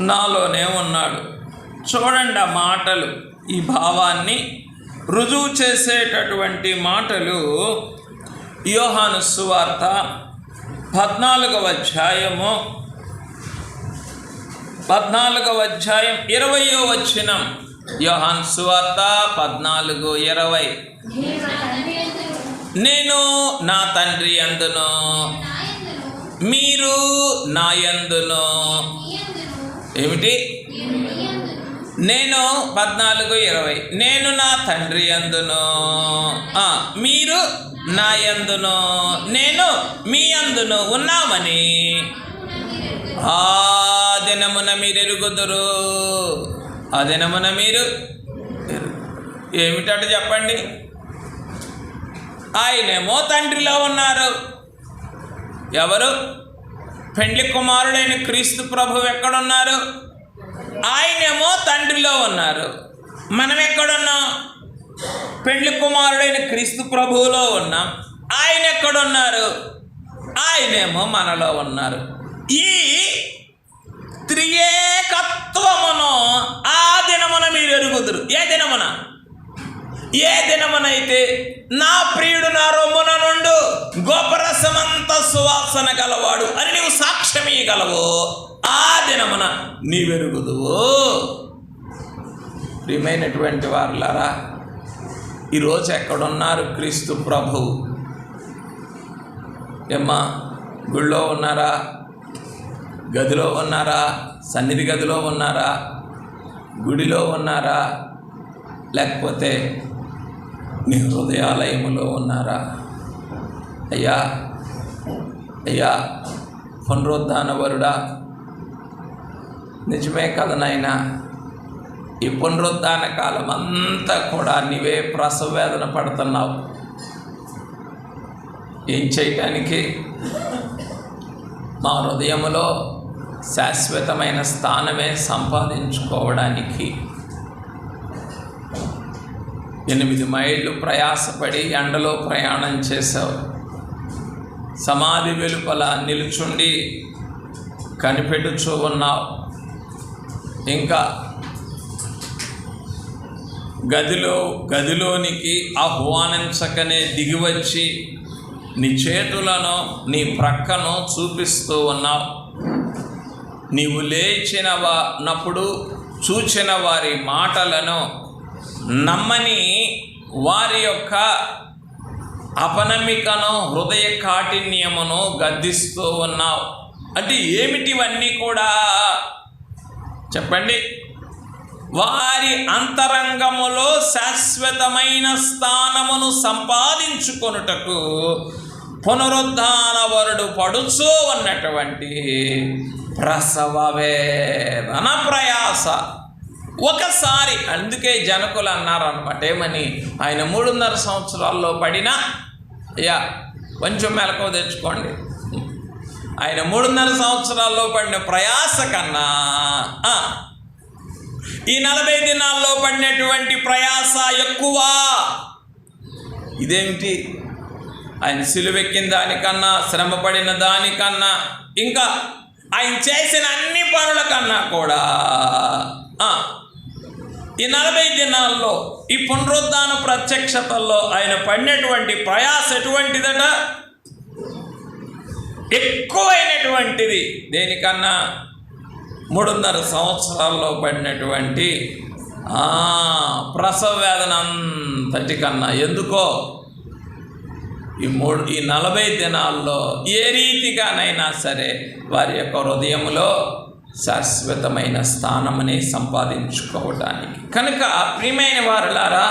నాలోనే ఉన్నాడు. చూడండి ఆ మాటలు, ఈ భావాన్ని రుజువు చేసేటటువంటి మాటలు. యోహాను సువార్త 14వ అధ్యాయం 20వ వచనం. యోహాను సువార్త 14:20. నేను నా తండ్రి యందును, మీరు నా యందును. ఏమిటి? నేను 14:20. నేను నా తండ్రి యందును, మీరు నా యందును, నేను మీ యందును ఉన్నామని ఆ దినమున మీరు ఎరుగుదురు. ఆ దినమున మీరు ఏమిటట చెప్పండి? ఆయనేమో తండ్రిలో ఉన్నారు. ఎవరు? పెండ్లి కుమారుడైన క్రీస్తు ప్రభువు ఎక్కడున్నారు? ఆయనేమో తండ్రిలో ఉన్నారు. మనం ఎక్కడున్నాం? పెండ్లి కుమారుడైన క్రీస్తు ప్రభువులో ఉన్నాం. ఆయన ఎక్కడున్నారు? ఆయనేమో మనలో ఉన్నారు. ఈ త్రియేకత్వమును ఆ దినమున మీరు ఎరుగుదురు. ఏ దినమున? ఏ దినమునైతే నా ప్రియుడు నా రొమ్మున నుండు గోపరసమంత సువాసన గలవాడు అని నీవు సాక్ష్యం ఇయ్యగలవు, ఆ దినమున నీవెరుగుదువు. ప్రియమైనటువంటి వారులారా, ఈరోజు ఎక్కడున్నారు క్రీస్తు ప్రభువు? ఏమ్మా, గుళ్ళో ఉన్నారా? గదిలో ఉన్నారా? సన్నిధి గదిలో ఉన్నారా? గుడిలో ఉన్నారా? లేకపోతే నీ హృదయాలయములో ఉన్నారా? అయ్యా అయ్యా పునరుద్ధాన వరుడా, నిజమే కదా నాయనా, ఈ పునరుద్ధాన కాలం అంతా కూడా నీవే ప్రసవ వేదన పడుతున్నావు. ఏం చేయటానికి? మా హృదయములో శాశ్వతమైన స్థానమే సంపాదించుకోవడానికి. 8 మైళ్ళు ప్రయాసపడి ఎండలో ప్రయాణం చేశావు. సమాధి వెలుపల నిలుచుండి కనిపెట్టుచూ ఉన్నావు. ఇంకా గదిలోనికి ఆహ్వానించకనే దిగివచ్చి నీ చేతులను నీ ప్రక్కను చూపిస్తూ ఉన్నావు. నీవు లేచినప్పుడు చూచిన వారి మాటలను నమ్మని వారి యొక్క అపనమ్మికను, హృదయ కాఠిన్యమును గద్దిస్తూ ఉన్నావు. అంటే ఏమిటివన్నీ కూడా చెప్పండి? వారి అంతరంగములో శాశ్వతమైన స్థానమును సంపాదించుకొనుటకు పునరుద్ధాన వరుడు పడుచూ ఉన్నటువంటి ప్రసవ వేదన ప్రయాస. ఒకసారి అందుకే జనకులు అన్నారన్నమాట, ఏమని? ఆయన 3.5 సంవత్సరాల్లో పడిన, అయ్యా కొంచెం మెలకువ తెచ్చుకోండి, ఆయన 3.5 సంవత్సరాల్లో పడిన ప్రయాస కన్నా ఈ 40 దినాల్లో పడినటువంటి ప్రయాస ఎక్కువ. ఇదేమిటి? ఆయన సిలువెక్కిన దానికన్నా, శ్రమ పడిన దానికన్నా, ఇంకా ఆయన చేసిన అన్ని పనుల కన్నా కూడా ఈ 40 దినాల్లో ఈ పునరుద్ధాన ప్రత్యక్షతల్లో ఆయన పడినటువంటి ప్రయాస ఎటువంటిదట? ఎక్కువైనటువంటిది. దేనికన్నా? 3.5 సంవత్సరాల్లో పడినటువంటి ప్రసవ వేదన అంతటికన్నా. ఎందుకో ఈ 40 దినాల్లో ఏ రీతిగానైనా సరే వారి యొక్క హృదయంలో శాశ్వతమైన స్థానమని సంపాదించుకోవడానికి. కనుక ప్రియమైన వారులారా,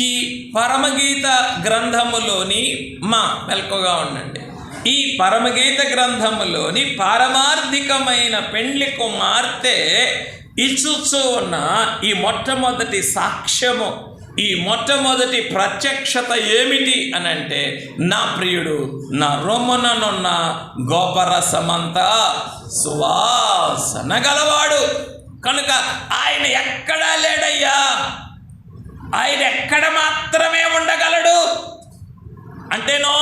ఈ పరమగీత గ్రంథములోని మెలకుగా ఉండండి. ఈ పరమగీత గ్రంథములోని పారమార్థికమైన పెండ్లి కుమార్తె ఇచ్చుచూ ఉన్న ఈ మొట్టమొదటి సాక్ష్యము, ఈ మొట్టమొదటి ప్రత్యక్షత ఏమిటి అని అంటే, నా ప్రియుడు నా రొమ్ముననున్న గోపరసమంతా సువాసన గలవాడు. కనుక ఆయన ఎక్కడా లేడయ్యా, ఆయన ఎక్కడ మాత్రమే ఉండగలడు అంటేనో,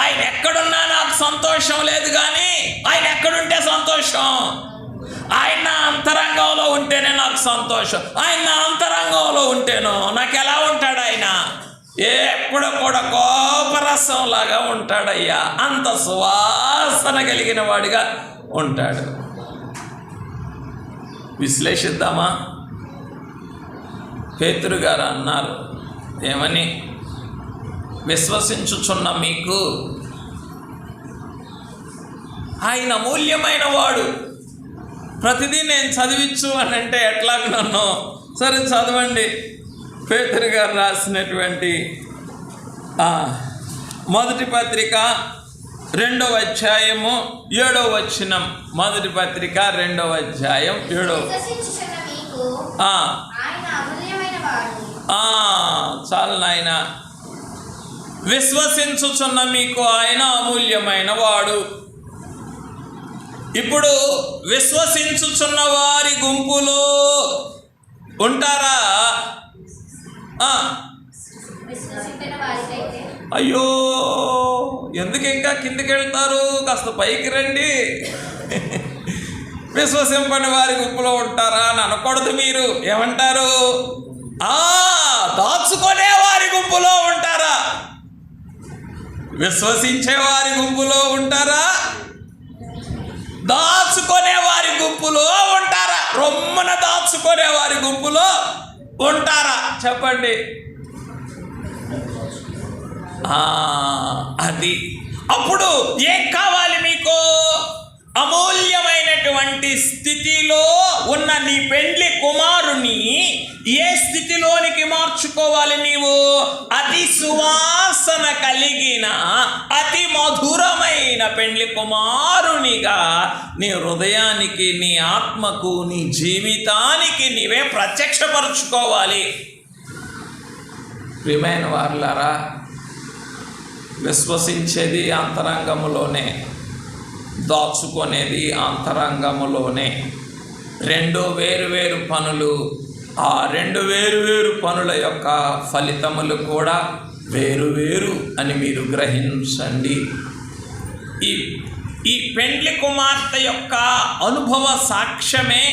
ఆయన ఎక్కడున్నా నాకు సంతోషం లేదు, కానీ ఆయన ఎక్కడుంటే సంతోషం. ఆయన నా అంతరంగంలో ఉంటేనే నాకు సంతోషం. ఆయన నా అంతరంగంలో ఉంటేనో నాకు ఎలా ఉంటాడు ఆయన? ఎప్పుడు కూడా కోపరసంలాగా ఉంటాడయ్యా, అంత సువాసన కలిగిన వాడిగా ఉంటాడు. విశ్లేషిద్దామా? పేతురు గారు అన్నారు ఏమని? విశ్వసించుచున్న మీకు ఆయన అమూల్యమైన వాడు. ప్రతిదీ నేను చదివించు అని అంటే ఎట్లాగ నన్ను, సరే చదవండి. పేతురు గారు రాసినటువంటి మొదటి పత్రిక 2వ అధ్యాయము 7వ వచనం. మొదటి పత్రిక 2వ అధ్యాయం 7వ. చాలు నాయన. విశ్వసించుచున్న మీకు ఆయన అమూల్యమైన వాడు. ఇప్పుడు విశ్వసించుచున్న వారి గుంపులో ఉంటారా? అయ్యో, ఎందుకు ఇంకా కిందికి వెళ్తారు? కాస్త పైకి రండి. విశ్వసింపని వారి గుంపులో ఉంటారా అని అనకూడదు. మీరు ఏమంటారు? దాచుకునే వారి గుంపులో ఉంటారా? విశ్వసించే వారి గుంపులో ఉంటారా? దాచుకునే వారి గుంపులో ఉంటారా? రొమ్మున దాచుకునే వారి గుంపులో ఉంటారా? చెప్పండి. అది అప్పుడు ఏం కావాలి మీకు? అమూల్యమైనటువంటి స్థితిలో ఉన్న నీ పెండ్లి కుమారుని ఏ స్థితిలోనికి మార్చుకోవాలి నీవు? అతి సువాసన కలిగిన అతి మధురమైన పెండ్లి కుమారునిగా నీ హృదయానికి, నీ ఆత్మకు, నీ జీవితానికి నీవే ప్రత్యక్షపరుచుకోవాలి. ప్రియమైన వారులారా, విశ్వసించేది అంతరంగములోనే, దాచుకునేది అంతరంగములోనే. రెండు వేరు పనులు. ఆ రెండు వేరు పనుల యొక్క ఫలితములు కూడా వేరు అని మీరు గ్రహించండి. ఈ పెండ్లి కుమార్తె యొక్క అనుభవ సాక్ష్యమే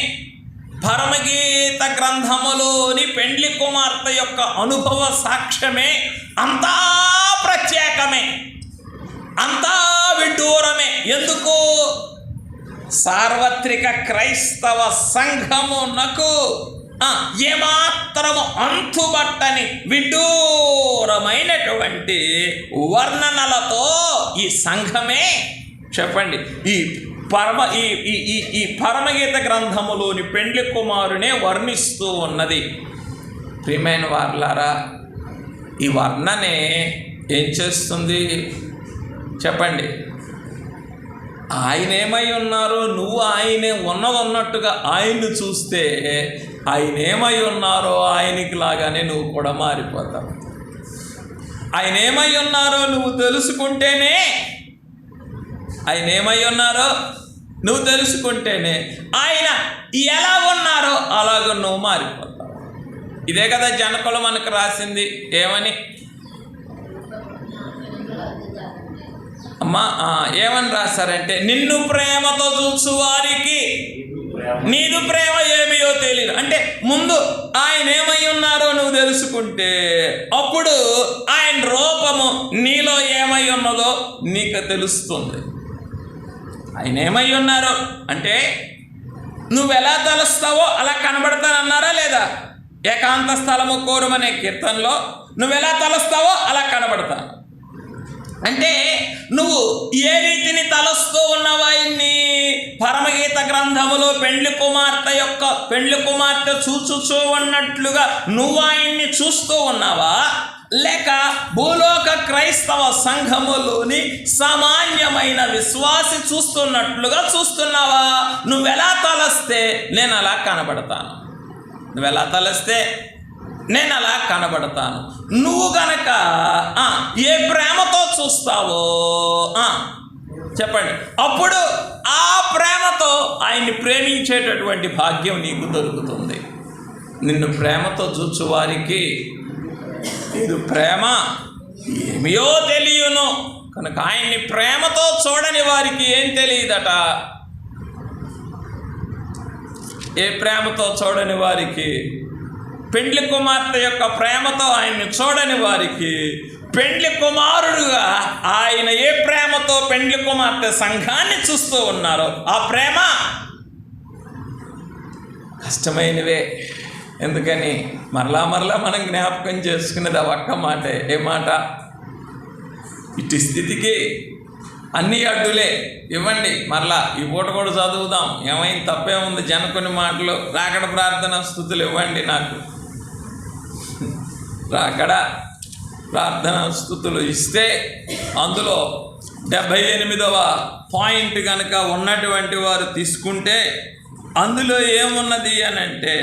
పరమగీత గ్రంథములోని పెండ్లి కుమార్తె యొక్క అనుభవ సాక్ష్యమే అంతా ప్రత్యేకమే, అంతా విడ్డూరమే. ఎందుకు? సార్వత్రిక క్రైస్తవ సంఘమునకు ఏమాత్రము అంతుబట్టని విడ్డూరమైనటువంటి వర్ణనలతో ఈ సంఘమే, చెప్పండి, ఈ పరమగీత గ్రంథములోని పెండ్లి కుమారునే వర్ణిస్తూ ఉన్నది. ప్రియమైన వారులారా, ఈ వర్ణనే ఏం చేస్తుంది చెప్పండి? ఆయన ఏమై ఉన్నారో నువ్వు ఆయనే ఉన్నట్టుగా ఆయన్ని చూస్తే, ఆయన ఏమై ఉన్నారో ఆయనకి లాగానే నువ్వు కూడా మారిపోతావు. ఆయన ఏమై ఉన్నారో నువ్వు తెలుసుకుంటేనే, ఆయన ఏమై ఉన్నారో నువ్వు తెలుసుకుంటేనే ఆయన ఎలా ఉన్నారో అలాగ నువ్వు మారిపోతావు. ఇదే కదా జనకులు మనకు రాసింది. ఏమని? అమ్మా ఏమని రాశారంటే, నిన్ను ప్రేమతో చూసు వారికి నీదు ప్రేమ ఏమియో తెలియదు. అంటే ముందు ఆయన ఏమై ఉన్నారో నువ్వు తెలుసుకుంటే, అప్పుడు ఆయన రూపము నీలో ఏమై ఉన్నదో నీకు తెలుస్తుంది. ఆయన ఏమై ఉన్నారో అంటే నువ్వు ఎలా తలుస్తావో అలా కనబడతానన్నారా లేదా? ఏకాంత స్థలము కోరుమనే కీర్తనలో నువ్వు ఎలా తలుస్తావో అలా కనబడతాను అంటే, నువ్వు ఏ రీతిని తలస్తూ ఉన్నావు ఆయన్ని? పరమగీత గ్రంథములో పెండ్లి కుమార్తె చూచుచూ ఉన్నట్లుగా నువ్వు ఆయన్ని చూస్తూ ఉన్నావా? లేక భూలోక క్రైస్తవ సంఘములోని సామాన్యమైన విశ్వాసి చూస్తున్నట్లుగా చూస్తున్నావా? నువ్వెలా తలస్తే నేను అలా కనబడతాను, నువ్వెలా తలస్తే నేను అలా కనబడతాను. నువ్వు గనక ఏ ప్రేమతో చూస్తావో చెప్పండి, అప్పుడు ఆ ప్రేమతో ఆయన్ని ప్రేమించేటటువంటి భాగ్యం నీకు దొరుకుతుంది. నిన్ను ప్రేమతో చూచు వారికి ఇది ప్రేమ ఏమియో తెలియను కనుక ఆయన్ని ప్రేమతో చూడని వారికి ఏం తెలియదట. ఏ ప్రేమతో చూడని వారికి, పెండ్లి కుమార్తె యొక్క ప్రేమతో ఆయన్ని చూడని వారికి, పెండ్లి కుమారుడుగా ఆయన ఏ ప్రేమతో పెండ్లి కుమార్తె సంఘాన్ని చూస్తూ ఉన్నారో ఆ ప్రేమ కష్టమైనవే. ఎందుకని మరలా మనం జ్ఞాపకం చేసుకునేది ఆ ఒక్క మాటే. ఏ మాట? ఇటు స్థితికి అన్ని అడ్డులే. ఇవ్వండి, మరలా ఈ పూట కూడా చదువుదాం. ఏమైంది, తప్పేముంది? జనకుని మాటలు, రాకడ ప్రార్థన స్తుతులు ఇవ్వండి నాకు. రాకడ ప్రార్థన స్తుతులు ఇస్తే అందులో 78వ పాయింట్ కనుక ఉన్నటువంటి వారు తీసుకుంటే అందులో ఏమున్నది అని అంటే,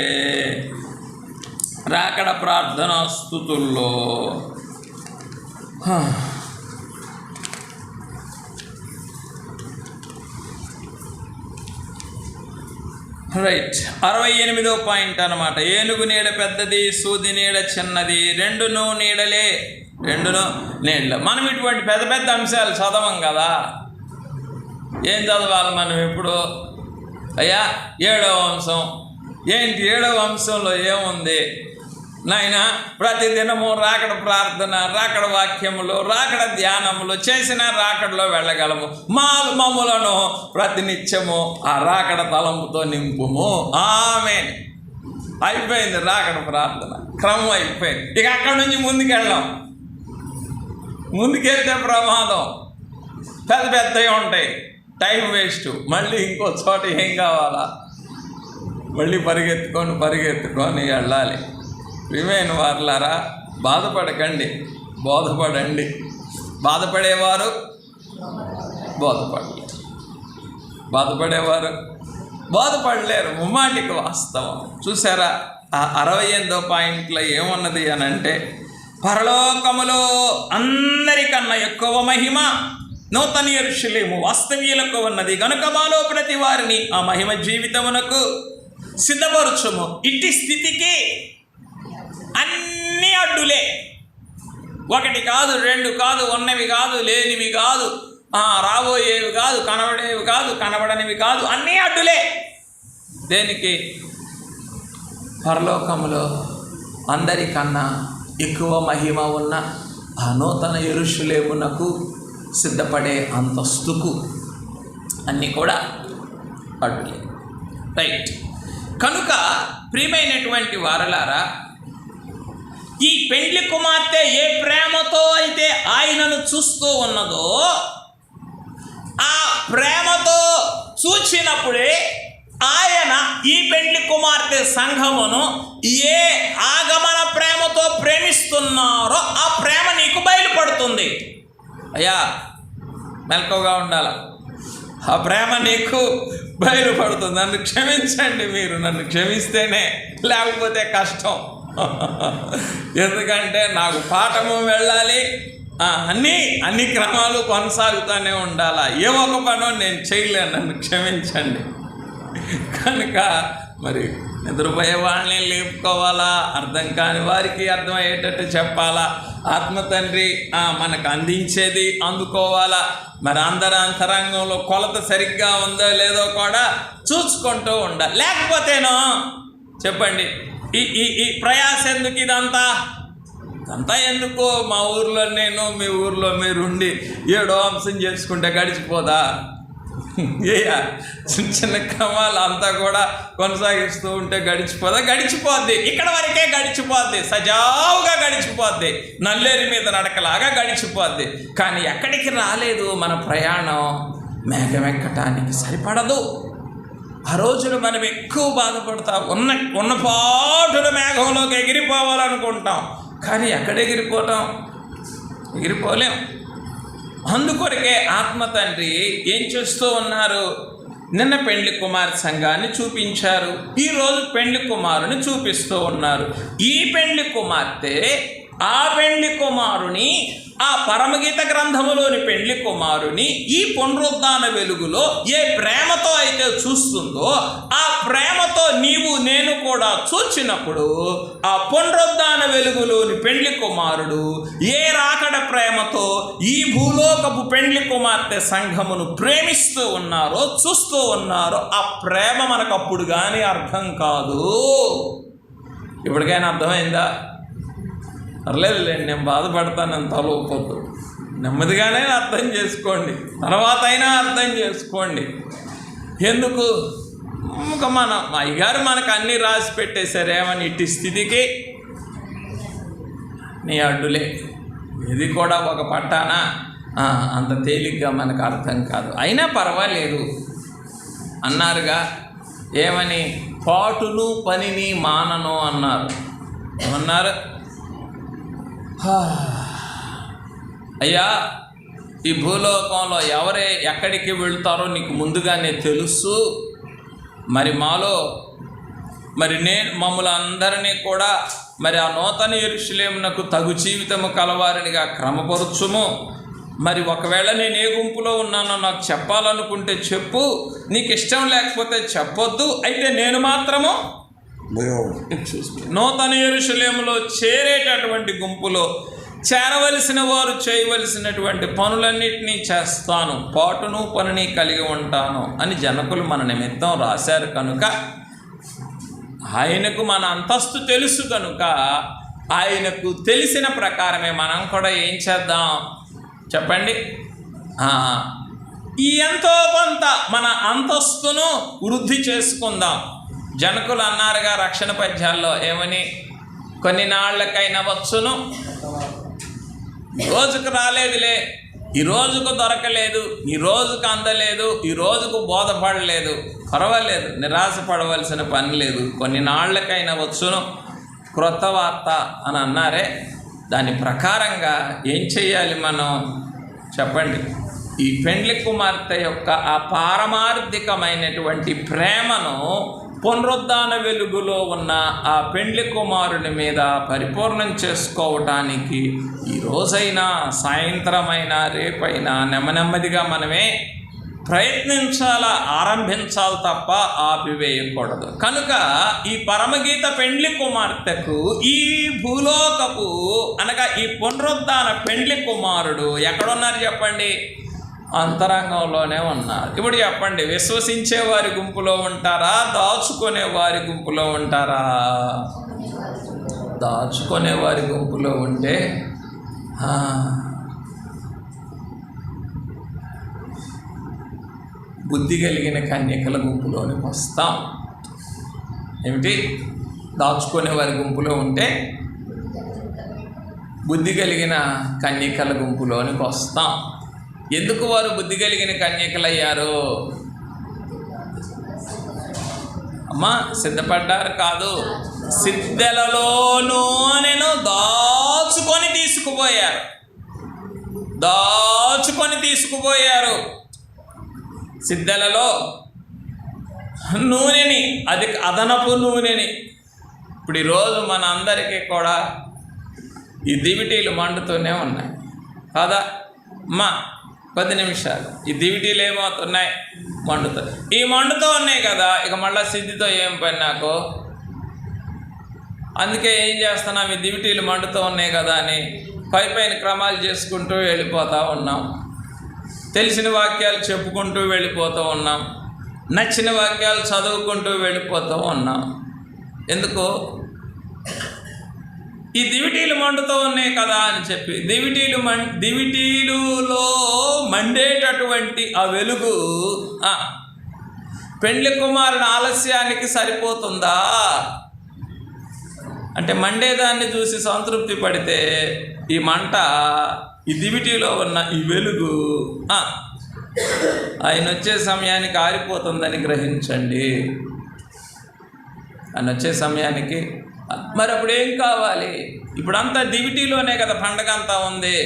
రాకడ ప్రార్థన స్తుతుల్లో రైట్ 68వ పాయింట్ అన్నమాట. ఏనుగు నీడ పెద్దది, సూది నీడ చిన్నది, రెండును నీడలే, రెండును నీడలే. మనం ఇటువంటి పెద్ద పెద్ద అంశాలు చదవం కదా. ఏం చదవాలి మనం ఇప్పుడు? అయ్యా 7వ అంశం ఏంటి? 7వ అంశంలో ఏముంది నాయన? ప్రతిదినము రాకడ ప్రార్థన, రాకడ వాక్యములు, రాకడ ధ్యానములు చేసిన రాకడలో వెళ్ళగలము. మమ్ములను ప్రతినిత్యము ఆ రాకడ తలంపుతో నింపుము. ఆమేన్. అయిపోయింది రాకడ ప్రార్థన, క్రమం అయిపోయింది. ఇక అక్కడి నుంచి ముందుకెళ్ళాం. ముందుకెళ్తే ప్రమాదం, పెద్ద పెద్దవి ఉంటాయి, టైం వేస్ట్. మళ్ళీ ఇంకో చోట ఏం కావాలా? మళ్ళీ పరిగెత్తుకొని వెళ్ళాలి. ప్రియమైన వారులారా, బాధపడకండి, బోధపడండి. బాధపడేవారు బాధపడేవారు బాధపడలేరు. ముమ్మాటికి వాస్తవం. చూసారా ఆ 68వ పాయింట్లో ఏమున్నది అని అంటే, పరలోకములో అందరికన్నా ఎక్కువ మహిమ నూతన యెరూషలేము వాస్తవ్యులకు ఉన్నది గనుక మాలో ప్రతి వారిని ఆ మహిమ జీవితమునకు సిద్ధపరచుము. ఇట్టి స్థితికి అన్ని అడ్డులే. ఒకటి కాదు, రెండు కాదు, ఉన్నవి కాదు, లేనివి కాదు, రాబోయేవి కాదు, కనబడేవి కాదు, కనబడనివి కాదు, అన్నీ అడ్డులే. దేనికి? పరలోకములో అందరికన్నా ఎక్కువ మహిమ ఉన్న ఆ నూతన యెరూషలేమునకు సిద్ధపడే అంతస్తుకు అన్నీ కూడా అడ్డులే. రైట్. కనుక ప్రియమైనటువంటి వారలారా, ఈ పెండ్లి కుమార్తె ఏ ప్రేమతో అయితే ఆయనను చూస్తూ ఉన్నదో ఆ ప్రేమతో చూచినప్పుడే ఆయన ఈ పెండ్లి కుమార్తె సంఘమును ఏ ఆగమన ప్రేమతో ప్రేమిస్తున్నారో ఆ ప్రేమ నీకు బయలుపడుతుంది. అయ్యా మెలకువగా ఉండాల, ఆ ప్రేమ నీకు బయలుపడుతుంది. నన్ను క్షమించండి, మీరు నన్ను క్షమిస్తేనే, లేకపోతే కష్టం. ఎందుకంటే నాకు పాఠము వెళ్ళాలి, అన్ని క్రమాలు కొనసాగుతూనే ఉండాలా. ఏ ఒక పనో నేను చేయలేను, నన్ను క్షమించండి. కనుక మరి నిద్రపోయే వాళ్ళని లేపుకోవాలా, అర్థం కాని వారికి అర్థమయ్యేటట్టు చెప్పాలా, ఆత్మ తండ్రి మనకు అందించేది అందుకోవాలా. మరి అందరి అంతరంగంలో కొలత సరిగ్గా ఉందో లేదో కూడా చూసుకుంటూ ఉండాలి. లేకపోతేనో చెప్పండి, ఈ ప్రయాస ఎందుకు? ఇదంతా ఎందుకు? మా ఊర్లో నేను, మీ ఊర్లో మీరుండి 7వ అంశం చేసుకుంటే గడిచిపోదా? చిన్న చిన్న క్రమాలు అంతా కూడా కొనసాగిస్తూ ఉంటే గడిచిపోద్ది. ఇక్కడ వరకే గడిచిపోద్ది, సజావుగా గడిచిపోద్ది, నల్లేరు మీద నడకలాగా గడిచిపోద్ది. కానీ ఎక్కడికి రాలేదు మన ప్రయాణం. మేఘం ఎక్కటానికి సరిపడదు. ఆ రోజులు మనం ఎక్కువ బాధపడతాం. ఉన్న పాటున మేఘంలోకి ఎగిరిపోవాలనుకుంటాం. కానీ ఎక్కడ ఎగిరిపోవటం? ఎగిరిపోలేం. అందుకొరకే ఆత్మ తండ్రి ఏం చేస్తూ ఉన్నారు? నిన్న పెండ్లి కుమార్ సంఘాన్ని చూపించారు, ఈరోజు పెండ్లి కుమారుని చూపిస్తూ ఉన్నారు. ఈ పెండ్లి కుమార్తె ఆ పెండ్లి కుమారుని, ఆ పరమగీత గ్రంథములోని పెండ్లి కుమారుని ఈ పునరుద్ధాన వెలుగులో ఏ ప్రేమతో అయితే చూస్తుందో, ఆ ప్రేమతో నీవు నేను కూడా చూచినప్పుడు ఆ పునరుద్ధాన వెలుగులోని పెండ్లి కుమారుడు ఏ రాకడ ప్రేమతో ఈ భూలోకపు పెండ్లి కుమార్తె సంఘమును ప్రేమిస్తూ ఉన్నారో, చూస్తూ ఉన్నారో, ఆ ప్రేమ మనకు అప్పుడు కానీ అర్థం కాదు. ఇప్పటికైనా అర్థమైందా? పర్లేదులేండి, నేను బాధపడతానని తలవపోతు, నెమ్మదిగానే అర్థం చేసుకోండి, తర్వాత అయినా అర్థం చేసుకోండి. ఎందుకు? ఇంకా మన అయ్యగారు మనకు అన్నీ రాసి పెట్టేశారేమని ఇట్టి స్థితికి నీ అడ్డులే. ఇది కూడా ఒక పట్టానా? అంత తేలిగ్గా మనకు అర్థం కాదు. అయినా పర్వాలేదు అన్నారుగా. ఏమని? పాటును పనిని మానను అన్నారు. ఏమన్నారు? అయ్యా, ఈ భూలోకంలో ఎవరే ఎక్కడికి వెళ్తారో నీకు ముందుగానే తెలుసు. మరి మాలో మమ్మల్ని అందరినీ కూడా మరి ఆ నూతన యెరూషలేమునకు తగు జీవితము కలవారినిగా క్రమపరచుము. మరి ఒకవేళ నేను ఏ గుంపులో ఉన్నానో నాకు చెప్పాలనుకుంటే చెప్పు, నీకు ఇష్టం లేకపోతే చెప్పొద్దు. అయితే నేను మాత్రము నూతన యెరూషలేములో చేరేటటువంటి గుంపులో చేరవలసిన వారు చేయవలసినటువంటి పనులన్నిటినీ చేస్తాను, పాటును పనిని కలిగి ఉంటాను అని జనకులు మన నిమిత్తం రాశారు. కనుక ఆయనకు మన అంతస్తు తెలుసు కనుక ఆయనకు తెలిసిన ప్రకారమే మనం కూడా ఏం చేద్దాం చెప్పండి? ఈ ఎంతో కొంత మన అంతస్తును వృద్ధి చేసుకుందాం. జనకులు అన్నారుగా రక్షణ పద్యాల్లో ఏమని? కొన్ని నాళ్ళకైనా వచ్చును, ఈ రోజుకు రాలేదులే, ఈ రోజుకు దొరకలేదు, ఈ రోజుకు అందలేదు, ఈ రోజుకు బోధపడలేదు, పర్వాలేదు, నిరాశపడవలసిన పని లేదు, కొన్ని నాళ్ళకైనా వచ్చును క్రొత్త వార్త అని అన్నారే. దాని ప్రకారంగా ఏం చేయాలి మనం చెప్పండి? ఈ పెండ్లి కుమార్తె యొక్క ఆ పారమార్థికమైనటువంటి ప్రేమను పునరుద్ధాన వెలుగులో ఉన్న ఆ పెండ్లి కుమారుని మీద పరిపూర్ణం చేసుకోవటానికి ఈ రోజైనా, సాయంత్రమైనా, రేపైనా నెమ్మదిగా మనమే ప్రయత్నించాలా, ఆరంభించాలి తప్ప ఆపివేయకూడదు. కనుక ఈ పరమగీత పెండ్లి కుమార్తెకు ఈ భూలోకపు అనగా ఈ పునరుద్ధాన పెండ్లి కుమారుడు ఎక్కడున్నారు చెప్పండి? అంతరంగంలోనే ఉన్నారు. ఇప్పుడు చెప్పండి, విశ్వసించే వారి గుంపులో ఉంటారా, దాచుకునే వారి గుంపులో ఉంటారా? దాచుకునే వారి గుంపులో ఉంటే బుద్ధి కలిగిన కన్యకల గుంపులోనికి వస్తాం. ఏమిటి? దాచుకునే వారి గుంపులో ఉంటే బుద్ధి కలిగిన కన్యకల గుంపులోనికి వస్తాం. ఎందుకు వారు బుద్ధి కలిగిన కన్యకలయ్యారు? అమ్మా, సిద్ధపడ్డారు కాదు, సిద్ధెలలో నూనెను దాచుకొని తీసుకుపోయారు. సిద్ధెలలో నూనెని, అది అదనపు నూనెని. ఇప్పుడు ఈరోజు మన అందరికీ కూడా ఈ దివిటీలు మండుతూనే ఉన్నాయి కాదా అమ్మా? 10 నిమిషాలు ఈ దివిటీలు ఏమవుతున్నాయి? మండుతాయి. ఈ మండుతూ ఉన్నాయి కదా, ఇక మళ్ళీ సిద్ధితో ఏం పని నాకు? అందుకే ఏం చేస్తున్నాం? ఈ దివిటీలు మండుతూ ఉన్నాయి కదా అని పైన క్రమాలు చేసుకుంటూ వెళ్ళిపోతూ ఉన్నాం. తెలిసిన వాక్యాలు చెప్పుకుంటూ వెళ్ళిపోతూ ఉన్నాం. నచ్చిన వాక్యాలు చదువుకుంటూ వెళ్ళిపోతూ ఉన్నాం. ఎందుకు? ఈ దివిటీలు మండుతూ ఉన్నాయి కదా అని చెప్పి దివిటీలులో మండేటటువంటి ఆ వెలుగు పెండ్లి కుమారుని ఆలస్యానికి సరిపోతుందా? అంటే మండేదాన్ని చూసి సంతృప్తి పడితే ఈ మంట, ఈ దివిటీలో ఉన్న ఈ వెలుగు ఆయన వచ్చే సమయానికి ఆరిపోతుందని గ్రహించండి. ఆయన వచ్చే సమయానికి మరి అప్పుడు ఏం కావాలి? ఇప్పుడంతా దివిటీలోనే కదా పండగ అంతా ఉంది.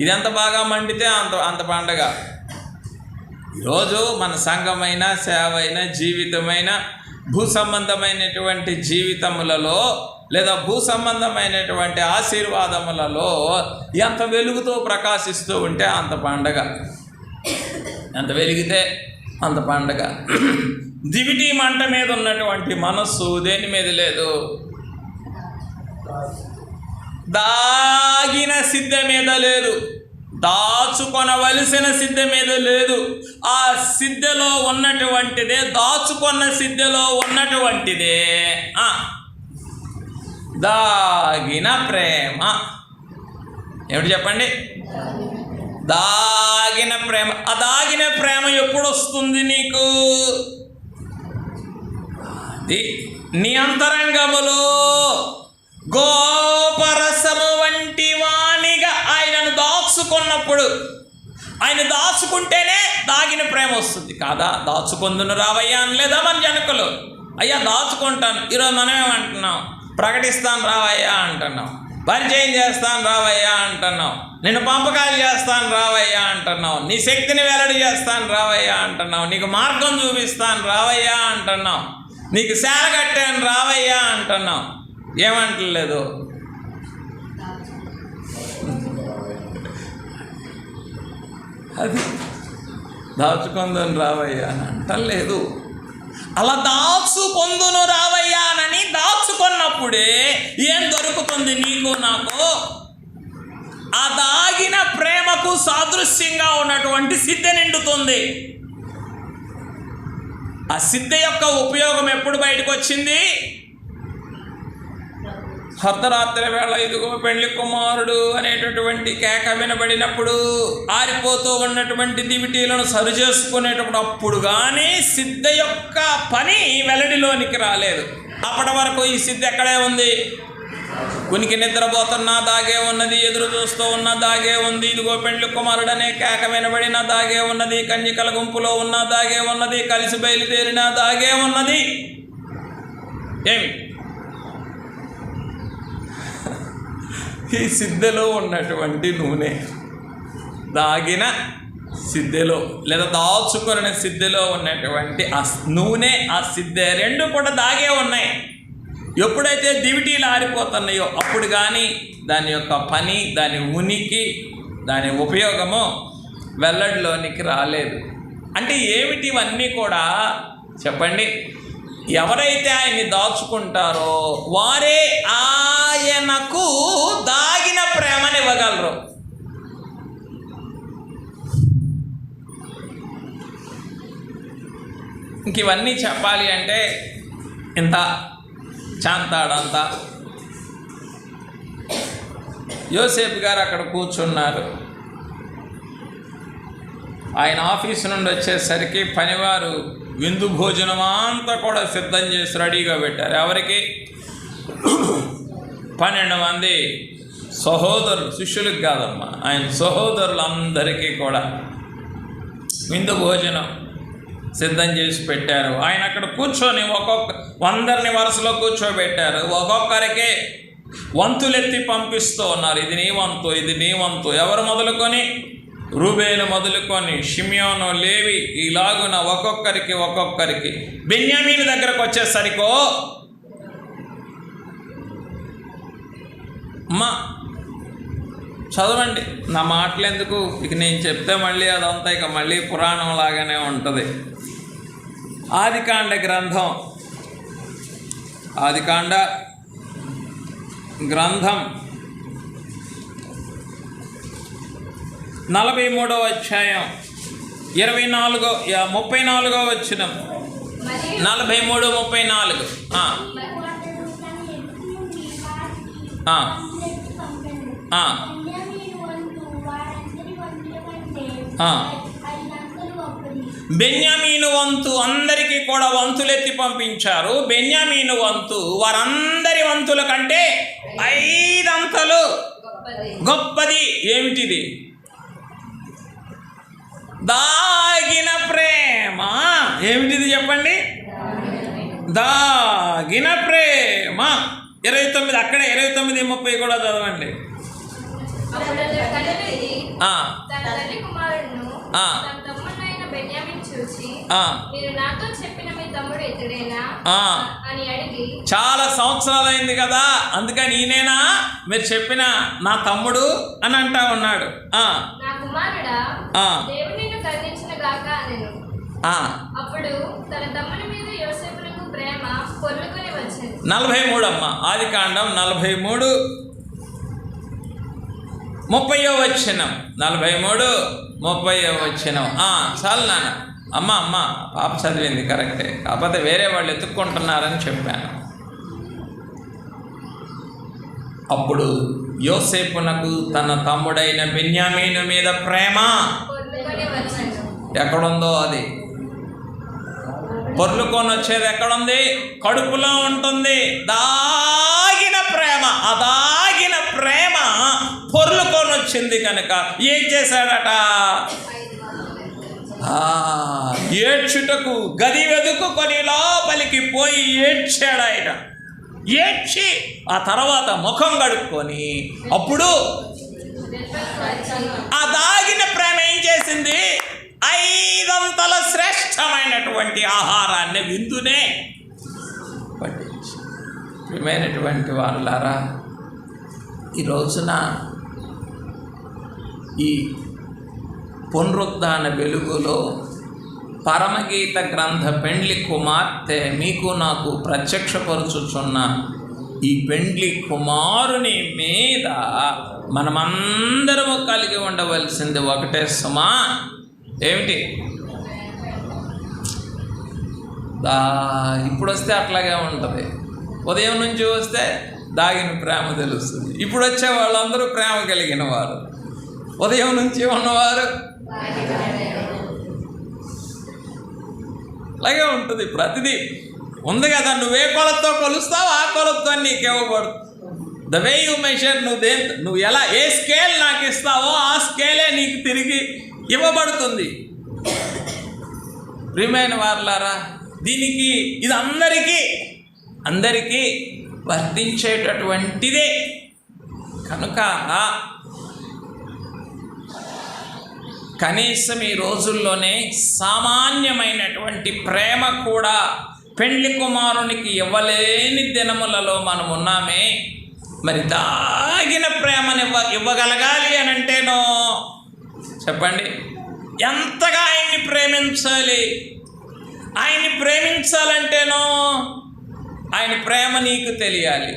ఇది ఎంత బాగా మండితే అంత పండగ. ఈరోజు మన సంఘమైన, సేవ అయిన, జీవితమైన, భూ సంబంధమైనటువంటి జీవితములలో లేదా భూ సంబంధమైనటువంటి ఆశీర్వాదములలో ఎంత వెలుగుతో ప్రకాశిస్తూ ఉంటే అంత పండగ. ఎంత వెలిగితే అంత పండగ. దివిటి మంట మీద ఉన్నటువంటి మనస్సు దేని మీద లేదు? దాగిన సిద్ధ మీద లేదు, దాచుకొనవలసిన సిద్ధ మీద లేదు. ఆ సిద్ధలో ఉన్నటువంటిదే, దాచుకున్న సిద్ధలో ఉన్నటువంటిదే దాగిన ప్రేమ. ఏమిటి చెప్పండి? దాగిన ప్రేమ. ఆ దాగిన ప్రేమ ఎప్పుడు వస్తుంది నీకు? అది నీ అంతరంగములో గోపరసము వంటి వాణిగా ఆయనను దాచుకున్నప్పుడు, ఆయన దాచుకుంటేనే దాగిన ప్రేమ వస్తుంది కాదా? దాచుకొందును రావయ్యా అని లేదా మన జనకులు? అయ్యా దాచుకుంటాను. ఈరోజు మనమేమంటున్నాం? ప్రకటిస్తాను రావయ్యా అంటున్నాం, పరిచయం చేస్తాను రావయ్యా అంటున్నాం, నిన్ను పంపకాలు చేస్తాను రావయ్యా అంటున్నావు, నీ శక్తిని వెల్లడి చేస్తాను రావయ్యా అంటున్నావు, నీకు మార్గం చూపిస్తాను రావయ్యా అంటున్నావు, నీకు సేల కట్టాను రావయ్యా అంటున్నావు. ఏమంటలేదు? అది దాచుకొందును రావయ్యా అని అంటలేదు. అలా దాచుకొందును రావయ్యానని దాచుకున్నప్పుడే ఏం దొరుకుతుంది నీకు నాకు? ఆ దాగిన ప్రేమకు సాదృశ్యంగా ఉన్నటువంటి సిద్ధ నిండుతుంది. ఆ సిద్ధ యొక్క ఉపయోగం ఎప్పుడు బయటకు వచ్చింది? అర్ధరాత్రి వేళ ఇదిగో పెళ్లి కుమారుడు అనేటటువంటి కేక వినబడినప్పుడు, ఆరిపోతూ ఉన్నటువంటి దివిటీలను సరి చేసుకునేటప్పుడు, అప్పుడు కానీ సిద్ధ యొక్క పని వెల్లడిలోనికి రాలేదు. అప్పటి వరకు ఈ సిద్ధ ఎక్కడే ఉంది? కునికి నిద్రపోతున్నా దాగే ఉన్నది, ఎదురు చూస్తూ ఉన్నా దాగే ఉంది. ఇదిగో పెళ్లి కుమారుడు అనే కేక వినబడినా దాగే ఉన్నది, కన్యకల గుంపులో ఉన్నా దాగే ఉన్నది, కలిసి బయలుదేరినా దాగే ఉన్నది. ఏమి? ఈ సిద్ధలో ఉన్నటువంటి నూనె, దాగిన సిద్ధలో లేదా దాచుకున్న సిద్ధలో ఉన్నటువంటి ఆ నూనె, ఆ సిద్ధ రెండు కూడా దాగే ఉన్నాయి. ఎప్పుడైతే దివిటీలు ఆరిపోతున్నాయో అప్పుడు కానీ దాని యొక్క పని, దాని ఉనికి, దాని ఉపయోగము వెల్లడిలోనికి రాలేదు. అంటే ఏమిటి ఇవన్నీ కూడా చెప్పండి? ఎవరైతే ఆయన్ని దాచుకుంటారో వారే ఆయనకు దాగిన ప్రేమని ఇవ్వగలరు. ఇంక ఇవన్నీ చెప్పాలి అంటే ఇంత చాంతాడంతా. యోసేపు గారు అక్కడ కూర్చున్నారు. ఆయన ఆఫీసు నుండి వచ్చేసరికి పనివారు విందు భోజనం అంతా కూడా సిద్ధం చేసి రెడీగా పెట్టారు. ఎవరికి? 12 మంది సహోదరులు, శిష్యులకు కాదమ్మా, ఆయన సహోదరులందరికీ కూడా విందు భోజనం సిద్ధం చేసి పెట్టారు. ఆయన అక్కడ కూర్చొని అందరిని వరుసలో కూర్చోబెట్టారు. ఒక్కొక్కరికి వంతులెత్తి పంపిస్తూ ఉన్నారు. ఇది నీ వంతు, ఇది నీ వంతు. ఎవరు మొదలుకొని? రూబేలు మొదలుకొని షిమ్యోను, లేవి, ఇలాగున ఒక్కొక్కరికి. బెన్యామీను దగ్గరకు వచ్చేసరికో అమ్మా చదవండి, నా మాటలు ఎందుకు, ఇక నేను చెప్తే మళ్ళీ అదంతా ఇక మళ్ళీ పురాణం లాగానే ఉంటుంది. ఆదికాండ గ్రంథం 43వ అధ్యాయం 34వ వచనం. 43:34. బెన్యామీను వంతు అందరికీ కూడా వంతులెత్తి పంపించారు. బెన్యామీను వంతు వారందరి వంతుల కంటే 5 అంతలు గొప్పది. ఏమిటిది? దాగిన ప్రేమ. ఏమిటిది చెప్పండి? దాగిన ప్రేమ. 29 అక్కడే 29:30 కూడా చదవండి. అప్పుడు అతడు కనిపెట్టి ఆ, తన తల్లి కుమారుడును ఆ. తన తమ్ముడైన బెన్యామీను చూచి, ఆ, మీరు నాతో చెప్పిన మీ తమ్ముడు ఇతడేనా ఆ. అని అడిగి, చాలా సంవత్సరాలైంది కదా, అందుకని ఈయనేనా మీరు చెప్పిన నా తమ్ముడు అని అంటా ఉన్నాడు. నా కుమారుడా, ఆ. దేవుడు నిన్ను కరుణించిన గాక అనెను. అప్పుడు తన తమ్ముని మీద యోసేపునకు ప్రేమ పొర్లుకొని వచ్చింది. 43 అమ్మ, ఆదికాండం 43 30వ వచనం. 43 30వ వచనం. చాలు నాన్న. అమ్మ పాప చదివింది కరెక్టే, కాకపోతే వేరే వాళ్ళు ఎత్తుక్కుంటున్నారని చెప్పాను. అప్పుడు యోసేపునకు తన తమ్ముడైన బెన్యామీను మీద ప్రేమ పొర్లుకొని వచ్చింది. ఎక్కడుందో అది పొర్లుకొని వచ్చేది ఎక్కడుంది? కడుపులో ఉంటుంది. దాగిన ప్రేమ, ఆ దాగిన ప్రేమ పొర్లుకొని వచ్చింది కనుక ఏం చేశాడట? ఏడ్చుటకు గది వెదుకుకొని లోపలికి పోయి ఏడ్చాడు ఆయన. ఏడ్చి ఆ తర్వాత ముఖం కడుక్కొని అప్పుడు ఆ దాగిన ప్రేమ ఏం చేసింది? 5 అంతల శ్రేష్టమైనటువంటి ఆహారాన్ని విందునే పట్టించి. ప్రియమైనటువంటి వాళ్ళారా, ఈ రోజున ఈ పునరుద్ధాన వెలుగులో పరమగీత గ్రంథ పెండ్లి కుమార్తె మీకు నాకు ప్రత్యక్షపరుచుచున్న ఈ పెండ్లి కుమారుని మీద మనమందరము కలిగి ఉండవలసింది ఒకటే సుమా. ఏమిటి? ఇప్పుడు వస్తే అట్లాగే ఉంటుంది. ఉదయం నుంచి వస్తే దాగిన ప్రేమ తెలుస్తుంది. ఇప్పుడు వచ్చే వాళ్ళందరూ ప్రేమ కలిగిన వారు. ఉదయం నుంచి ఉన్నవారు అలాగే ఉంటుంది. ప్రతిదీ ఉంది కదా, నువ్వే కొలతో కొలుస్తావు ఆ కొలతో నీకు ఇవ్వబడుతుంది. ద వే యూ మెషర్, నువ్వు ఎలా ఏ స్కేల్ నాకు ఇస్తావో ఆ స్కేలే నీకు తిరిగి ఇవ్వబడుతుంది. ప్రియమైన వారులారా, దీనికి ఇది అందరికీ వర్తించేటటువంటిదే కనుక కనీసం ఈ రోజుల్లోనే సామాన్యమైనటువంటి ప్రేమ కూడా పెండ్లి కుమారునికి ఇవ్వలేని దినములలో మనం ఉన్నామే. మరి దాగిన ప్రేమను ఇవ్వగలగాలి అని అంటేనో చెప్పండి, ఎంతగా ఆయన్ని ప్రేమించాలి? ఆయన్ని ప్రేమించాలంటేనో ఆయన ప్రేమ నీకు తెలియాలి.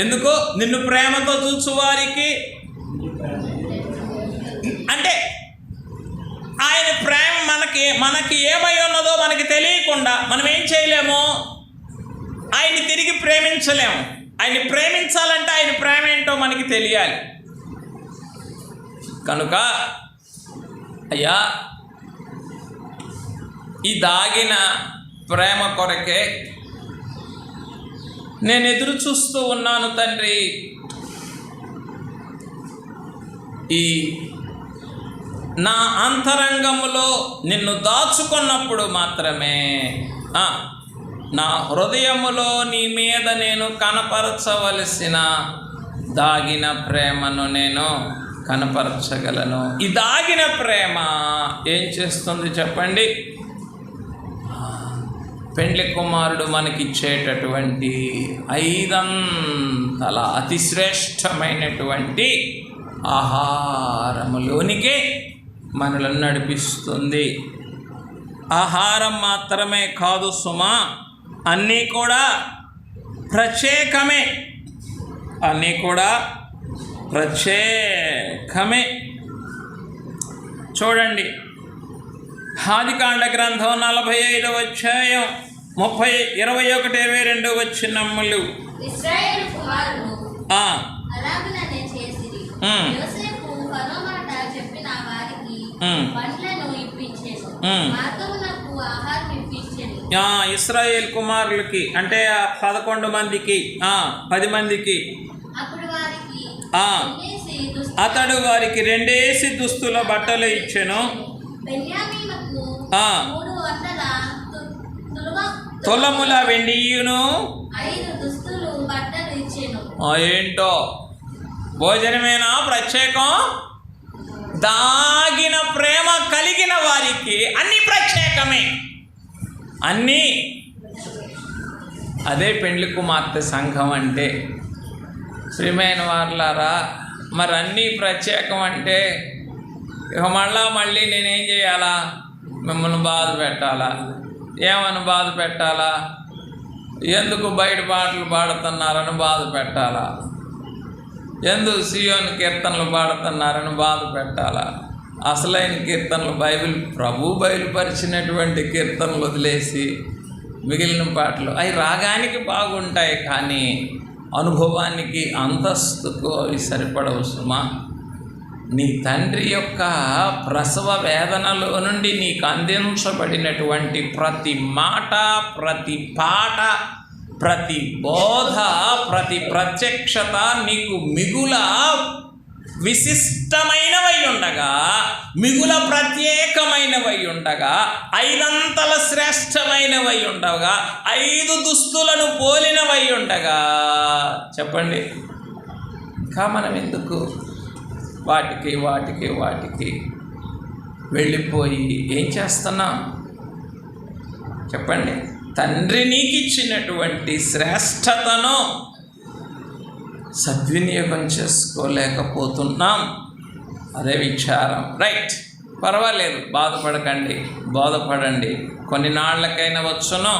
ఎందుకో నిన్ను ప్రేమతో చూచువారికి, అంటే ఆయన ప్రేమ మనకి ఏమై ఉన్నదో మనకి తెలియకుండా మనం ఏం చేయలేము, ఆయన్ని తిరిగి ప్రేమించలేము. ఆయన్ని ప్రేమించాలంటే ఆయన ప్రేమ ఏంటో మనకి తెలియాలి. కనుక అయ్యా, ఈ దాగిన ప్రేమ కొరకే నేను ఎదురు చూస్తూ ఉన్నాను తండ్రి. ఈ నా అంతరంగములో నిన్ను దాచుకున్నప్పుడు మాత్రమే నా హృదయములో నీ మీద నేను కనపరచవలసిన దాగిన ప్రేమను నేను కనపరచగలను. ఈ దాగిన ప్రేమ ఏం చేస్తుంది చెప్పండి? పెండ్లి కుమారుడు మనకిచ్చేటటువంటి 5 అంతల అతిశ్రేష్టమైనటువంటి ఆహారములోనికే మనలను నడిపిస్తుంది. ఆహారం మాత్రమే కాదు సుమా, అన్నీ కూడా ప్రత్యేకమే. చూడండి, ఆదికాండ గ్రంథం 45వ అధ్యాయం 21-22 వచనములు. ఇశ్రాయేలు కుమారులు అలాగుననే చేసిరి. యోసేపు ఫరో మాట చెప్పిన వారికి పండ్లను ఇప్పించెను, మార్గమునకు ఆహారం ఇప్పించెను. ఇశ్రాయేల్ కుమారులకి అంటే 11 మందికి 10 మందికి అతడు వారికి 2 దుస్తుల బట్టలు ఇచ్చెను. తులముల వెండియును 5 దుస్తులు బట్టలు ఇచ్చెను. ఏంటో భోజనమేనా ప్రత్యేకం? దాగిన ప్రేమ కలిగిన వారికి అన్ని ప్రత్యేకమే, అన్నీ. అదే పెండ్లి కుమార్తె సంఘం అంటే. ప్రియమైన వారులారా, మరి అన్నీ ప్రత్యేకం అంటే ఇక మళ్ళీ నేనేం చేయాలా? మిమ్మల్ని బాధ పెట్టాలా? ఏమని బాధ పెట్టాలా? ఎందుకు బయట పాటలు పాడుతున్నారని బాధ పెట్టాలా? ఎందుకు సియోను కీర్తనలు పాడుతున్నారని బాధ పెట్టాలా? అసలైన కీర్తనలు ప్రభు బయలుపరిచినటువంటి కీర్తనలు వదిలేసి మిగిలిన పాటలు అవి రాగానికి బాగుంటాయి, కానీ అనుభవానికి అంతస్తుకు అవి సరిపడవు సుమా. నీ తండ్రి యొక్క ప్రసవ వేదనలో నుండి నీకు అందించబడినటువంటి ప్రతి మాట, ప్రతి పాట, ప్రతి బోధ, ప్రతి ప్రత్యక్షత నీకు మిగుల విశిష్టమైనవై ఉండగా, మిగుల ప్రత్యేకమైనవై ఉండగా, 5 అంతల శ్రేష్టమైనవై ఉండగా, 5 దుస్తులను పోలినవై ఉండగా, చెప్పండి ఇంకా మనం ఎందుకు వాటికి వెళ్ళిపోయి ఏం చేస్తున్నాం? చెప్పండి. తండ్రి నీకు ఇచ్చినటువంటి శ్రేష్టతను సద్వినియోగం చేసుకోలేకపోతున్నాం. అదే విచారం. రైట్, పర్వాలేదు, బాధపడకండి, బోధపడండి. కొన్ని నాళ్ళకైనా వచ్చును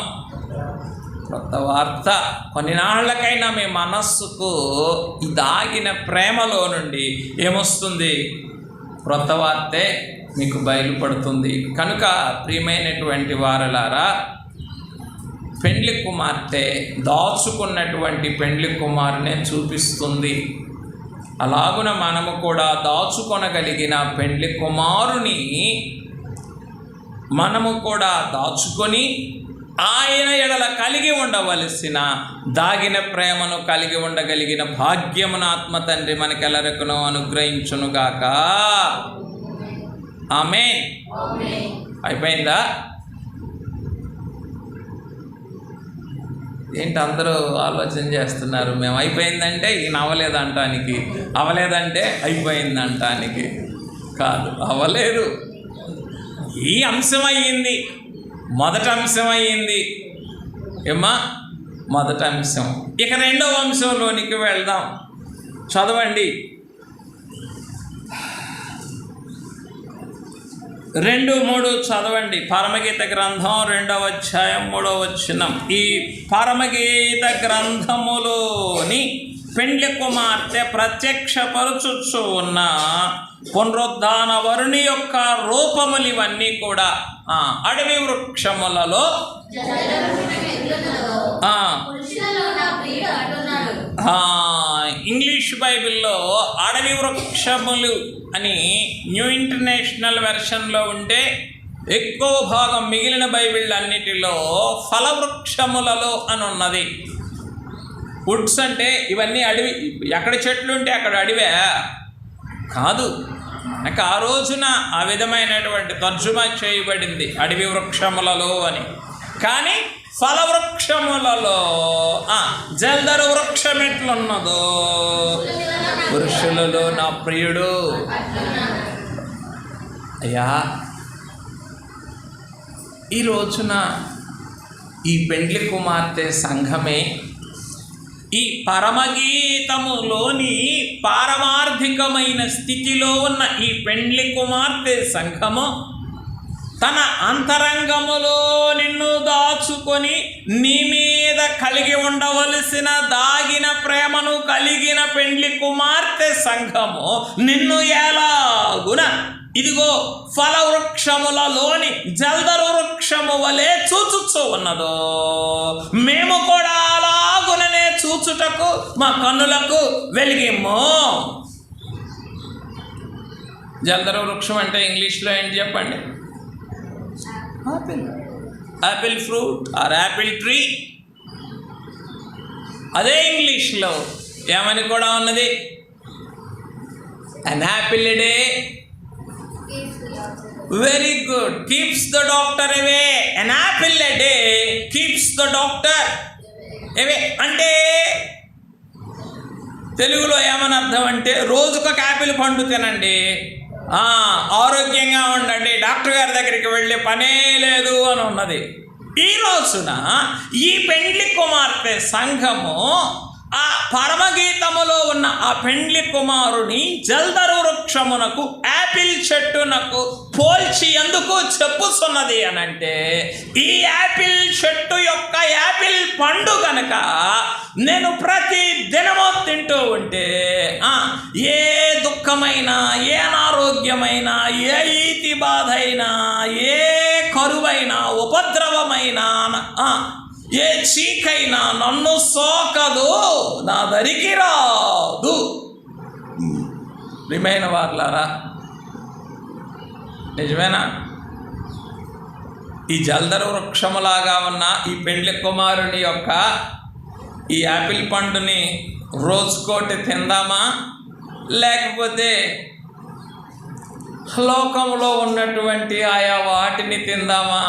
కొత్త వార్త. కొన్ని నాళ్ళకైనా మీ మనస్సుకు ఈ దాగిన ప్రేమలో నుండి ఏమొస్తుంది? క్రొత్త వార్తే మీకు బయలుపడుతుంది. కనుక ప్రియమైనటువంటి వారలారా, పెండ్లి కుమార్తె దాచుకున్నటువంటి పెండ్లి కుమారునే చూపిస్తుంది. అలాగున మనము కూడా దాచుకొనగలిగిన పెండ్లి కుమారుని మనము కూడా దాచుకొని ఆయన ఎడల కలిగి ఉండవలసిన దాగిన ప్రేమను కలిగి ఉండగలిగిన భాగ్యమును ఆత్మ తండ్రి మనకెల్లరికును అనుగ్రహించునుగాక. ఆమేన్. అయిపోయిందా? ఏంటి అందరూ ఆలోచన చేస్తున్నారు? మేము అయిపోయిందంటే ఈయన అవ్వలేదంటానికి, అవలేదంటే అయిపోయిందంటానికి కాదు. అవ్వలేదు. ఈ అంశం అయ్యింది, మొదటి అంశం అయ్యింది ఏమ్మా, మొదటి అంశం. ఇక రెండవ అంశంలోనికి వెళ్దాం. చదవండి. 2-3 చదవండి. పరమగీత గ్రంథం 2వ అధ్యాయం 3వ వచనం. ఈ పరమగీత గ్రంథములోని పెండ్లి కుమార్తె ప్రత్యక్షపరుచుచు ఉన్న పునరుద్ధాన వరుని యొక్క రూపములు ఇవన్నీ కూడా అడవి వృక్షములలో ఇంగ్లీష్ బైబిల్లో అడవి వృక్షములు అని న్యూ ఇంటర్నేషనల్ వెర్షన్లో ఉంటే, ఎక్కువ భాగం మిగిలిన బైబిల్ అన్నిటిలో ఫలవృక్షములలో అని ఉన్నది. వుడ్స్ అంటే ఇవన్నీ అడవి, ఎక్కడ చెట్లు ఉంటే అక్కడ అడవే కాదు. నాకు ఆ రోజున ఆ విధమైనటువంటి తర్జుమా చేయబడింది అడవి వృక్షములలో అని. కానీ ఫలవృక్షములలో జల్దరు వృక్షం ఎట్లున్నదో పురుషులలో నా ప్రియుడు. అయ్యా, ఈ రోజున ఈ పెండ్లి కుమార్తె సంఘమే ఈ పరమగీతములోని పారమార్థికమైన స్థితిలో ఉన్న ఈ పెండ్లి కుమార్తె సంఘము తన అంతరంగములో నిన్ను దాచుకొని నీ మీద కలిగి ఉండవలసిన దాగిన ప్రేమను కలిగిన పెండ్లి కుమార్తె సంఘము నిన్ను ఎలాగున ఇదిగో ఫలవృక్షములలోని జల్దరు వృక్షము వలె చూచుచూ ఉన్నదో, మేము కూడా అలాగుననే చూచుటకు మా కన్నులకు వెలిగిమ్ము. జల్దరు వృక్షం అంటే ఇంగ్లీష్లో ఏంటి చెప్పండి? Apple fruit or Apple tree. అదే ఇంగ్లీష్లో ఏమని కూడా ఉన్నది? an apple a day, very good, keeps the doctor away. an apple a day keeps the doctor away. అంటే తెలుగులో ఏమని అర్థం అంటే రోజుకొక యాపిల్ పండు తినండి, ఆరోగ్యంగా ఉండండి, డాక్టర్ గారి దగ్గరికి వెళ్ళే పనే లేదు అని ఉన్నది. ఈ రోజున ఈ పెండ్లి కుమార్తె సంఘము ఆ పరమగీతములో ఉన్న ఆ పెండ్లి కుమారుని జల్దరు వృక్షమునకు యాపిల్ చెట్టునకు పోల్చి ఎందుకు చెప్పుతున్నది అనంటే, ఈ యాపిల్ చెట్టు యొక్క యాపిల్ పండు గనక నేను ప్రతి దినము తింటూ ఉంటే ఏ దుఃఖమైనా, ఏ అనారోగ్యమైనా, ఏ ఈతి బాధ అయినా, ఏ కరువైనా, ఉపద్రవమైనా, ఏ చీకైనా నన్ను సోకదు, నా దరికి రాదు. ప్రియమైన వారులారా, నిజమేనా? ఈ జల్దరు వృక్షములాగా ఉన్న ఈ పెండ్లి కుమారుని యొక్క ఈ యాపిల్ పండుని రోజుకోటి తిందామా, లేకపోతే లోకంలో ఉన్నటువంటి ఆయా వాటిని తిందామా?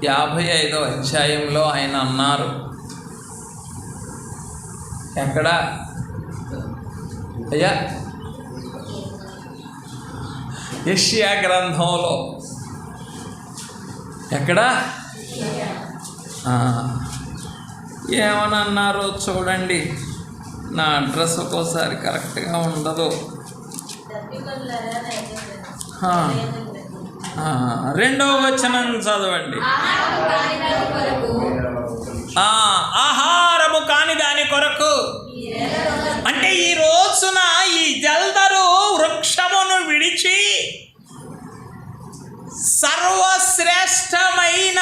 యాభై 55వ అధ్యాయంలో ఆయన అన్నారు, ఎక్కడ అయ్యా? యెషయా గ్రంథంలో ఎక్కడ ఏమని అన్నారో చూడండి. నా అడ్రస్ ఒక్కోసారి కరెక్ట్గా ఉండదు. 2వ వచనం చదవండి. ఆహారము కాని దాని కొరకు. అంటే ఈ రోజున ఈ జల్దరు వృక్షమును విడిచి సర్వశ్రేష్టమైన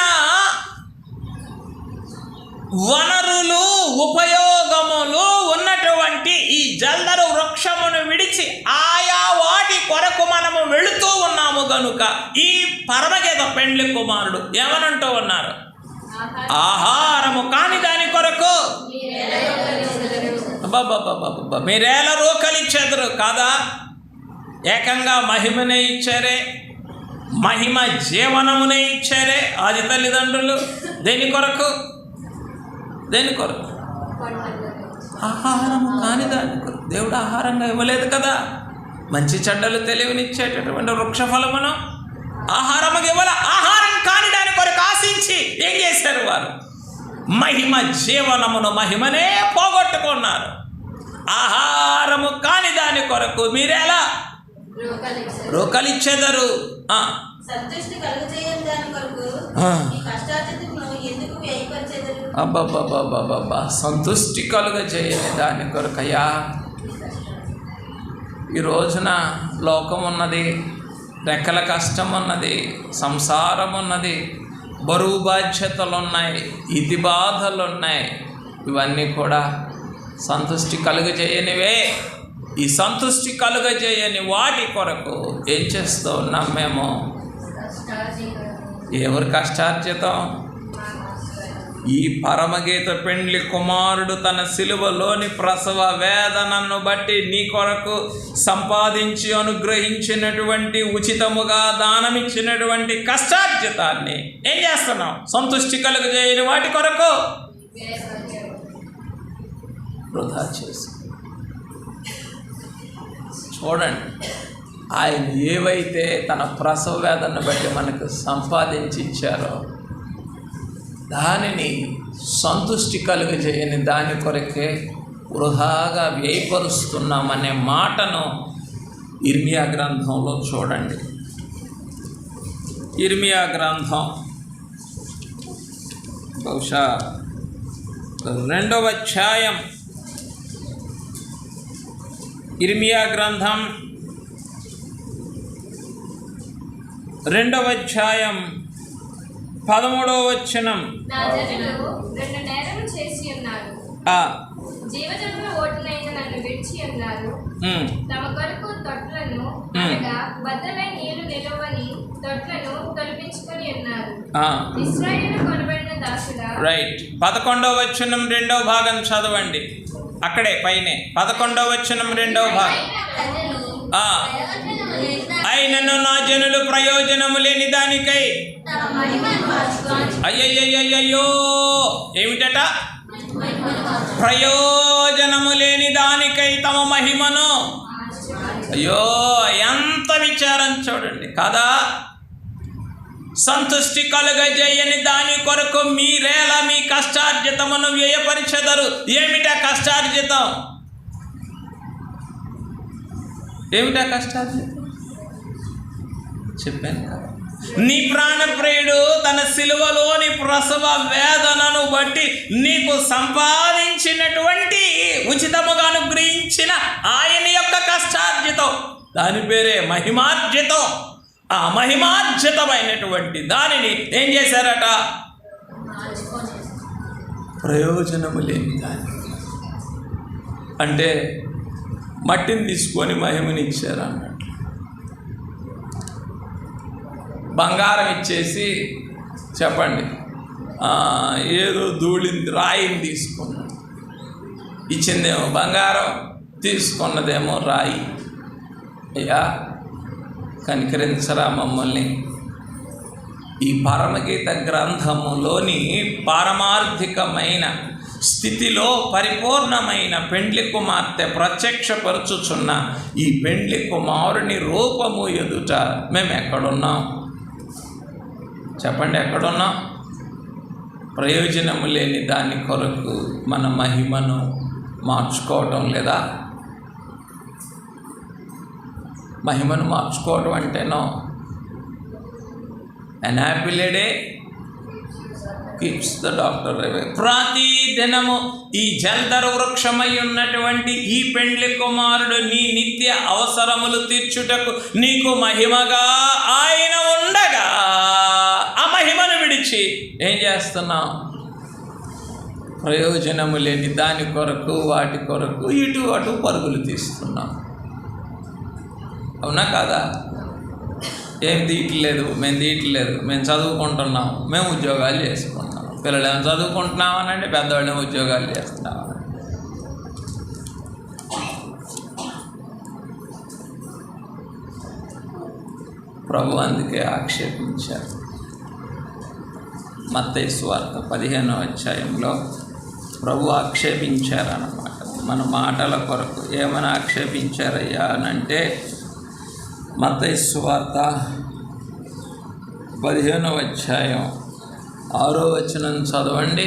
వనరులు, ఉపయోగములు ఉన్నటువంటి ఈ జల్దరు వృక్షమును విడిచి ఆయా వాటి కొరకు మనము వెళుతూ ఉన్నాము గనుక ఈ పరమగీత పెండ్లి కుమారుడు ఏమనంటూ ఉన్నారు? ఆహారము కాని దాని కొరకు మీరేలా రోకలిచ్చేదరు కాదా? ఏకంగా మహిమనే ఇచ్చారే, మహిమ జీవనమునే ఇచ్చారే ఆది తల్లిదండ్రులు. దేని కొరకు? దేని కొరకు? ఆహారము కాని దాని కొరకు. దేవుడు ఆహారంగా ఇవ్వలేదు కదా. మంచి చెడ్డలు తెలివినిచ్చేటటువంటి వృక్షఫలమును ఆహారముగా ఇవ్వాల. ఆహారం కాని దాని కొరకు ఆశించి ఏం చేశారు వారు? మహిమ జీవనమును, మహిమనే పోగొట్టుకున్నారు. ఆహారము కాని దాని కొరకు మీరెలా రోకలిచ్చేదరు? అబ్బబ్బబ్బబ్బబ్బా, సంతుష్టి కలుగ చేయని దాని కొరకయ్యా. ఈ రోజున లోకం ఉన్నది, రెక్కల కష్టం ఉన్నది, సంసారం ఉన్నది, బరువు బాధ్యతలు ఉన్నాయి, ఇతి బాధలు ఉన్నాయి. ఇవన్నీ కూడా సంతుష్టి కలుగజేయనివే. ఈ సంతుష్టి కలుగజేయని వాటి కొరకు ఏం చేస్తూ ఉన్నాం మేము? ఎవరి కష్టార్జితం? ఈ పరమగీత పెండ్లి కుమారుడు తన సిలువలోని ప్రసవ వేదనను బట్టి నీ కొరకు సంపాదించి అనుగ్రహించినటువంటి, ఉచితముగా దానమిచ్చినటువంటి కష్టార్జితాన్ని ఏం చేస్తున్నాం? సంతుష్టి కలుగజేయని వాటి కొరకు వృధా చేసి. చూడండి, ఆయన ఏవైతే తన ప్రసవ వేదనను బట్టి మనకు సంపాదించి ఇచ్చారో దానిని సంతుష్టి కలుగజేయని దాని కొరకే వృధాగా వ్యయపరుస్తున్నామనే మాటను ఇర్మియా గ్రంథంలో చూడండి. ఇర్మియా గ్రంథం బహుశా 2వ అధ్యాయం. ఇర్మియా గ్రంథం 2వ అధ్యాయం 13వ వచనం. నా జనులు 2 నేరములు చేసి ఉన్నారు. జీవజలముల ఓటునైన నన్ను విడిచి ఉన్నారు. తమ కొరకు తొట్లను, అనగా బద్దలై నీళ్లు నిలవని తొట్లను తొలగించుకొని ఉన్నారు. ఇశ్రాయేలు కొనబడిన దాసుడా. రైట్. 11వ వచనం 2వ భాగం చదవండి. అక్కడే పైనే 11వ వచనం 2వ భాగం. అయినను నా జనులు ప్రయోజనము లేని దానికై అయ్యయ్యో ఏమిటట? ప్రయోజనము లేని దానికై తమ మహిమను. అయ్యో ఎంత విచారం చూడండి కదా. సంతుష్టి కలుగజేయని దాని కొరకు మీరేలా మీ కష్టార్జితమును వ్యయపరిచెదరు. ఏమిటా కష్టార్జితం? ఏమిటా కష్టార్జితం? చెప్పాను కదా. నీ ప్రాణప్రియుడు తన సిలువలోని ప్రసవ వేదనను బట్టి నీకు సంపాదించినటువంటి ఉచితముగా అనుగ్రహించిన ఆయన యొక్క కష్టార్జితం, దాని పేరే మహిమార్జితం. ఆ మహిమార్జితమైనటువంటి దానిని ఏం చేశారట? ప్రయోజనము లేని దాని అంటే మట్టిని తీసుకొని మహిమనిచ్చారు అన్నట్టు. బంగారం ఇచ్చేసి చెప్పండి, ఏదో ధూళిని రాయిని తీసుకున్నాడు. ఇచ్చిందేమో బంగారం, తీసుకున్నదేమో రాయి. అయ్యా కనికరించరా మమ్మల్ని. ఈ పరమగీత గ్రంథములోని పారమార్థికమైన స్థితిలో పరిపూర్ణమైన పెండ్లి కుమార్తె ప్రత్యక్షపరుచుచున్న ఈ పెండ్లి కుమారుని రూపము ఎదుట మేము ఎక్కడున్నాం? చెప్పండి, ఎక్కడున్నాం? ప్రయోజనము లేని దాని కొరకు మన మహిమను మార్చుకోవటం లేదా? మహిమను మార్చుకోవడం అంటేనో an apple a day keeps the doctor away. ప్రతి దినము ఈ జల్దరు వృక్షమై ఉన్నటువంటి ఈ పెండ్లి కుమారుడు నీ నిత్య అవసరములు తీర్చుటకు నీకు మహిమగా ఆయన ఉండగా ఆ మహిమను విడిచి ఏం చేస్తున్నావు? ప్రయోజనము లేని దాని కొరకు వాటి కొరకు ఇటు అటు పరుగులు తీస్తున్నాం. అవునా కాదా? ఏం తీయట్లేదు, మేము చదువుకుంటున్నాం, మేము ఉద్యోగాలు చేసుకుంటున్నాం. పిల్లలు ఏమో చదువుకుంటున్నామనండి, పెద్దవాళ్ళు ఏమో ఉద్యోగాలు చేస్తున్నామని. ప్రభు అందుకే ఆక్షేపించారు. మత్తయి సువార్త 15వ అధ్యాయంలో ప్రభు ఆక్షేపించారన్నమాట. మన మాటల కొరకు ఏమైనా ఆక్షేపించారయ్యా అని అంటే, మత్తయి సువార్త 15వ అధ్యాయం 6వ వచనం చదవండి.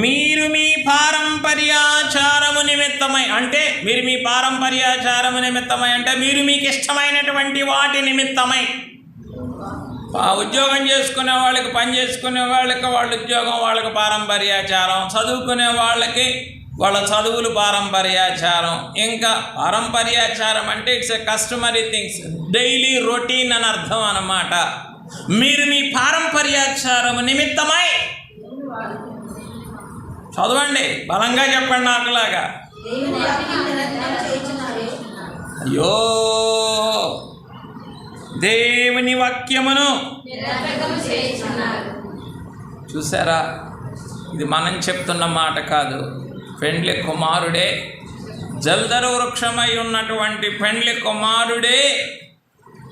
మీరు మీ పారంపర్యాచారము నిమిత్తమై అంటే మీరు మీ పారంపర్యాచారము నిమిత్తమై అంటే మీరు మీకు ఇష్టమైనటువంటి వాటి నిమిత్తమై, ఉద్యోగం చేసుకునే వాళ్ళకి, పని చేసుకునే వాళ్ళకి వాళ్ళ ఉద్యోగం, వాళ్ళకి పారంపర్యాచారం, చదువుకునే వాళ్ళకి వాళ్ళ చదువులు పారంపర్యాచారం. ఇంకా పారంపర్యాచారం అంటే it's a customary things, daily routine అని అర్థం అన్నమాట. మీరు మీ పారంపర్యాచారము నిమిత్తమై చదవండి, బలంగా చెప్పండి నాకులాగా. అయ్యో దేవుని వాక్యమును చూసారా? ఇది మనం చెప్తున్న మాట కాదు. పెండ్లి కుమారుడే, జల్దరు వృక్షమై ఉన్నటువంటి పెండ్లి కుమారుడే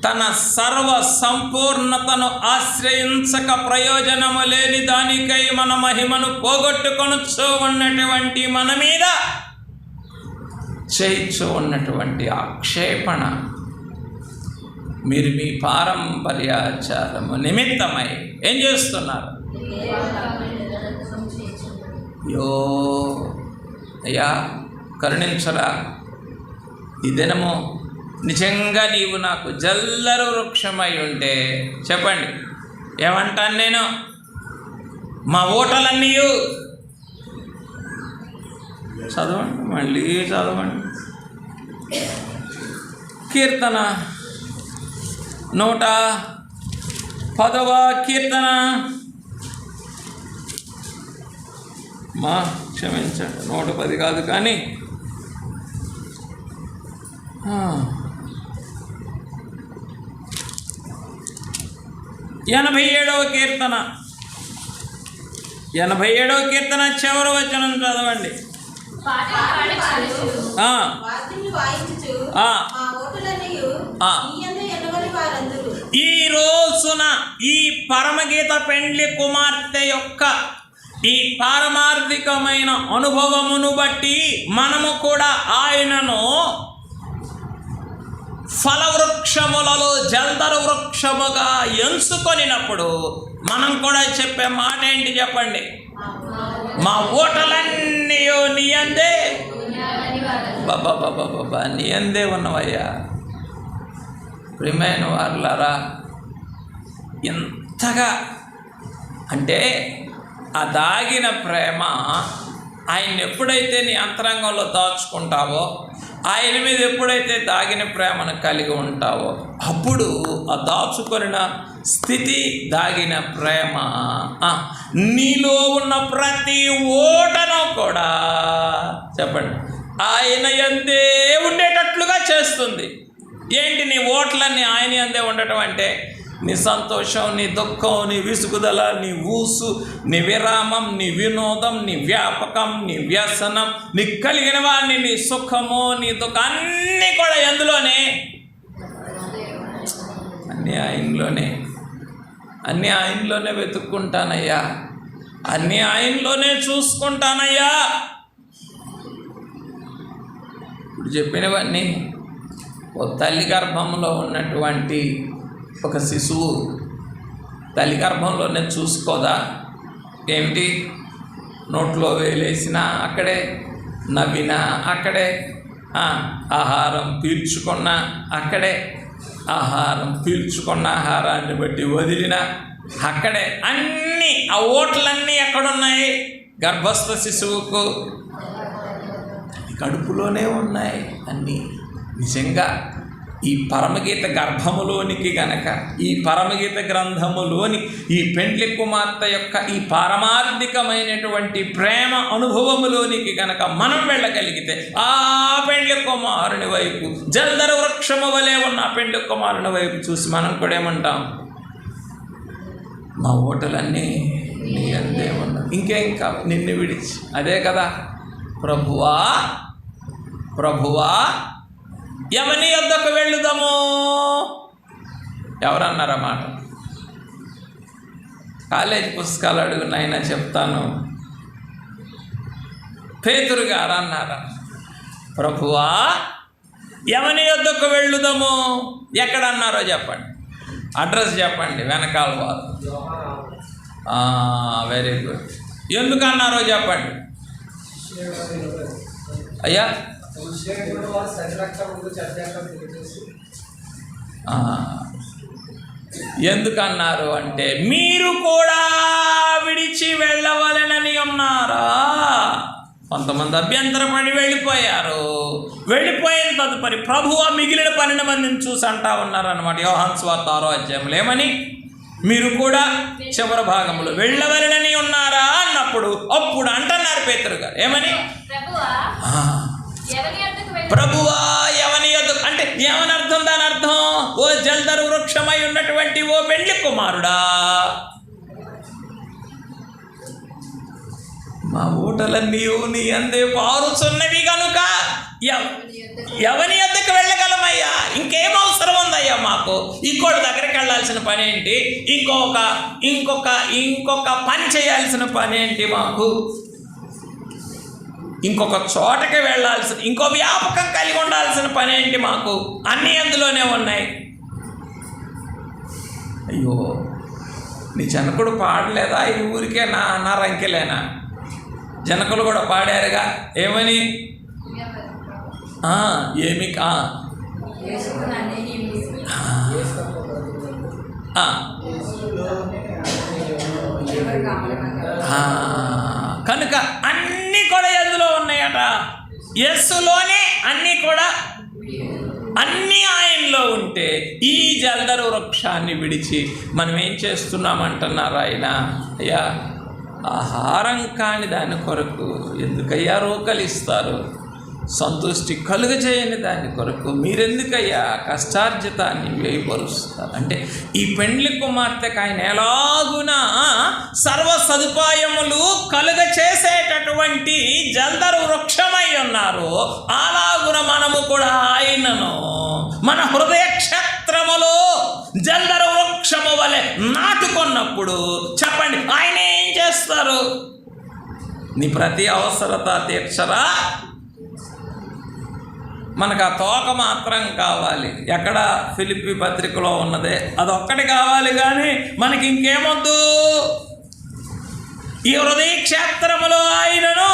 తన సర్వ సంపూర్ణతను ఆశ్రయించక ప్రయోజనము లేని దానికై మన మహిమను పోగొట్టుకొనుచూ ఉన్నటువంటి మన మీద చేయిచూ ఉన్నటువంటి ఆక్షేపణ, మీరు మీ పారంపర్యాచారము నిమిత్తమై ఏం చేస్తున్నారు? యో అయ్యా కరుణించరా. ఈ దినము నిజంగా నీవు నాకు జల్లరు వృక్షమై ఉంటే చెప్పండి, ఏమంటాను నేను? మా ఓటలన్నీ చదవండి, మళ్ళీ చదవండి. కీర్తన 110వ కీర్తన, క్షమించండి 110 కాదు కానీ 87వ కీర్తన, 87వ కీర్తన చివరి వచనం చదవండి. పాటలు పాడుచు ఆ, వాద్యములు వాయించుచు ఆ. మా ఓటులన్నయు ఆ. నీ యందు ఎన్నగని వారందరూ ఈ రోజున ఈ పరమగీత పెండ్లి కుమార్తె యొక్క ఈ పారమార్థికమైన అనుభవమును బట్టి మనము కూడా ఆయనను ఫలవృక్షములలో జల్దర వృక్షముగా ఎంచుకొనినప్పుడు మనం కూడా చెప్పే మాట ఏంటి చెప్పండి? మా ఓటలన్నీ నీ అందే బాబా నీ అందే ఉన్నవయ్యా. ప్రియమైన వారులారా, ఎంతగా అంటే ఆ దాగిన ప్రేమ ఆయన ఎప్పుడైతే నీ అంతరంగంలో దాచుకుంటావో, ఆయన మీద ఎప్పుడైతే దాగిన ప్రేమను కలిగి ఉంటావో, అప్పుడు ఆ దాచుకొనిన స్థితి దాగిన ప్రేమ నీలో ఉన్న ప్రతి ఓటను కూడా చెప్పండి ఆయన యందే ఉండేటట్లుగా చేస్తుంది. ఏంటి నీ ఓట్లన్నీ ఆయన యందే ఉండటం అంటే? నీ సంతోషం, నీ దుఃఖం, నీ విసుగుదల, నీ ఊసు, నీ విరామం, నీ వినోదం, నీ వ్యాపకం, నీ వ్యసనం, నీ కలిగిన వాడిని, నీ సుఖము, నీ దుఃఖం అన్నీ కూడా ఎందులోనే? అన్నీ ఆయనలోనే. అన్నీ ఆయనలోనే వెతుక్కుంటానయ్యా, అన్నీ ఆయనలోనే చూసుకుంటానయ్యా. ఇప్పుడు చెప్పినవన్నీ ఓ తల్లి గర్భంలో ఉన్నటువంటి ఒక శిశువు తల్లి గర్భంలోనే చూసుకోదా? ఏమిటి? నోట్లో వేలేసినా అక్కడే, నవ్వినా అక్కడే, ఆహారం పీల్చుకున్నా అక్కడే, ఆహారం పీల్చుకున్న ఆహారాన్ని బట్టి వదిలిన అక్కడే. అన్నీ ఆ ఓట్లన్నీ ఎక్కడున్నాయి? గర్భస్థ శిశువుకు కడుపులోనే ఉన్నాయి అన్నీ. నిజంగా ఈ పరమగీత గర్భములోనికి గనక, ఈ పరమగీత గ్రంథములోని ఈ పెండ్లి కుమార్తె యొక్క ఈ పారమార్థికమైనటువంటి ప్రేమ అనుభవములోనికి గనక మనం వెళ్ళగలిగితే, ఆ పెండ్లి కుమారుని వైపు, జల్దర వృక్షము వలె ఉన్న ఆ పెండ్లి కుమారుని వైపు చూసి మనం కూడా ఏమంటాం? మా ఓటలన్నీ నీ అందే ఉన్నాయి. ఇంకేం కాదు నిన్ను విడిచి. అదే కదా, ప్రభువా ప్రభువా ఎవని యొద్దకు వెళ్ళుదాము? ఎవరన్నారా మాట? కాలేజీ పుస్తకాలు అడుగునైనా చెప్తాను. పేతురు గారు అన్నారా, ప్రభువా ఎవని యొద్దకు వెళ్ళుదాము? ఎక్కడన్నారో చెప్పండి, అడ్రస్ చెప్పండి, వెనకాల వారు. Very good. ఎందుకన్నారో చెప్పండి అయ్యా. ఎందుకన్నారు అంటే, మీరు కూడా విడిచి వెళ్ళవలెనని ఉన్నారా? కొంతమంది అభ్యంతరపడి వెళ్ళిపోయారు. వెళ్ళిపోయిన తదుపరి ప్రభువు మిగిలిన 12 మందిని చూసి అంటా ఉన్నారన్నమాట. యోహాను సువార్త 6వ అధ్యాయంలో ఏమని? మీరు కూడా చివరి భాగంలో వెళ్ళవలెనని ఉన్నారా అన్నప్పుడు అప్పుడు అంటున్నారు పేతురు గారు ఏమని? ప్రభువా ఎవని యొద్దకు అంటే ఏమని అర్థం? దాని అర్థం, ఓ జల్దరు వృక్షమై ఉన్నటువంటి ఓ పెండ్లి కుమారుడా, మా ఊటలన్నీ నీ అందే పారుచున్నవి కనుక ఎవని యొద్దకు వెళ్ళగలమయ్యా? ఇంకేం అవసరం ఉందయ్యా మాకు? ఇంకోటి దగ్గరికి వెళ్ళాల్సిన పని ఏంటి? ఇంకొక పని చేయాల్సిన పని ఏంటి మాకు? ఇంకొక చోటకి వెళ్ళాల్సిన, ఇంకో వ్యాపకం కలిగి ఉండాల్సిన పని ఏంటి మాకు? అన్నీ అందులోనే ఉన్నాయి. అయ్యో, నీ జనకుడు పాడలేదా? ఈ ఊరికే నా రంకెలేనా? జనకులు కూడా పాడారుగా. ఏమని? ఏమి కనుక అన్నీ కూడా ఎందులో ఉన్నాయట? యేసులోనే అన్నీ కూడా, అన్నీ ఆయనలో ఉంటే ఈ జల్దరు వృక్షాన్ని విడిచి మనం ఏం చేస్తున్నామంటున్నారు ఆయన? అయ్యా, ఆహారం కాని దాని కొరకు ఎందుకయ్యా రోకలిస్తారు? సంతృష్టి కలుగజేయని దాని కొరకు మీరెందుకయ్యా కష్టార్జితాన్ని వ్యయపరుస్తారు? అంటే ఈ పెండ్లి కుమార్తెకు ఆయన ఎలాగున సర్వ సదుపాయములు కలుగ చేసేటటువంటి జల్దరు వృక్షమై ఉన్నారు. అలాగున మనము కూడా ఆయనను మన హృదయ క్షేత్రములో జల్దరు వృక్షము వలె నాటుకున్నప్పుడు చెప్పండి, ఆయన ఏం చేస్తారు? నీ ప్రతి అవసరత తీర్చరా? మనకు ఆ తోక మాత్రం కావాలి. ఎక్కడ? ఫిలిప్పీ పత్రికలో ఉన్నదే, అదొక్కటి కావాలి. కానీ మనకి ఇంకేమొద్దు. ఈ హృదయ క్షేత్రములో ఆయనను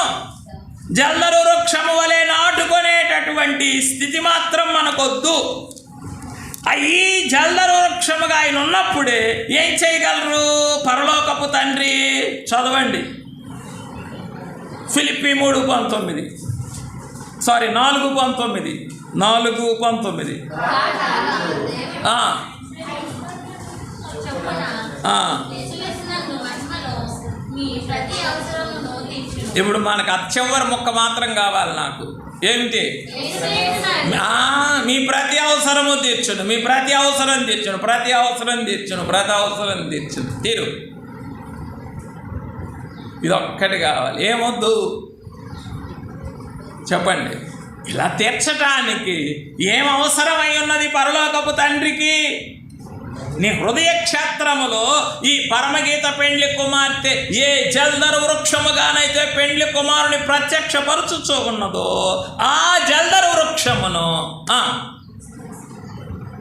జల్దరు వృక్షము వలె నాటుకునేటటువంటి స్థితి మాత్రం మనకొద్దు. ఈ జల్దరు వృక్షముగా ఆయన ఉన్నప్పుడే ఏం చేయగలరు పరలోకపు తండ్రి? చదవండి, ఫిలిప్పీ 3:19, 4:19, 4:19. ఇప్పుడు మనకు చివరి ముక్క మాత్రం కావాలి. నాకు ఏమిటి? మీ ప్రతి అవసరము తీర్చును, మీ ప్రతి అవసరం తీర్చును, ప్రతి అవసరం తీర్చును, ప్రతి అవసరం తీర్చును. తీరు ఇదొక్కటి కావాలి. ఏమొద్దు చెప్పండి. ఇలా తీర్చటానికి ఏం అవసరమై ఉన్నది పరలోకపు తండ్రికి? నీ హృదయ క్షేత్రములో ఈ పరమగీత పెండ్లి కుమార్తె ఏ జల్దరు వృక్షముగానైతే పెండ్లి కుమారుని ప్రత్యక్షపరచుచూ ఉన్నదో ఆ జల్దరు వృక్షమును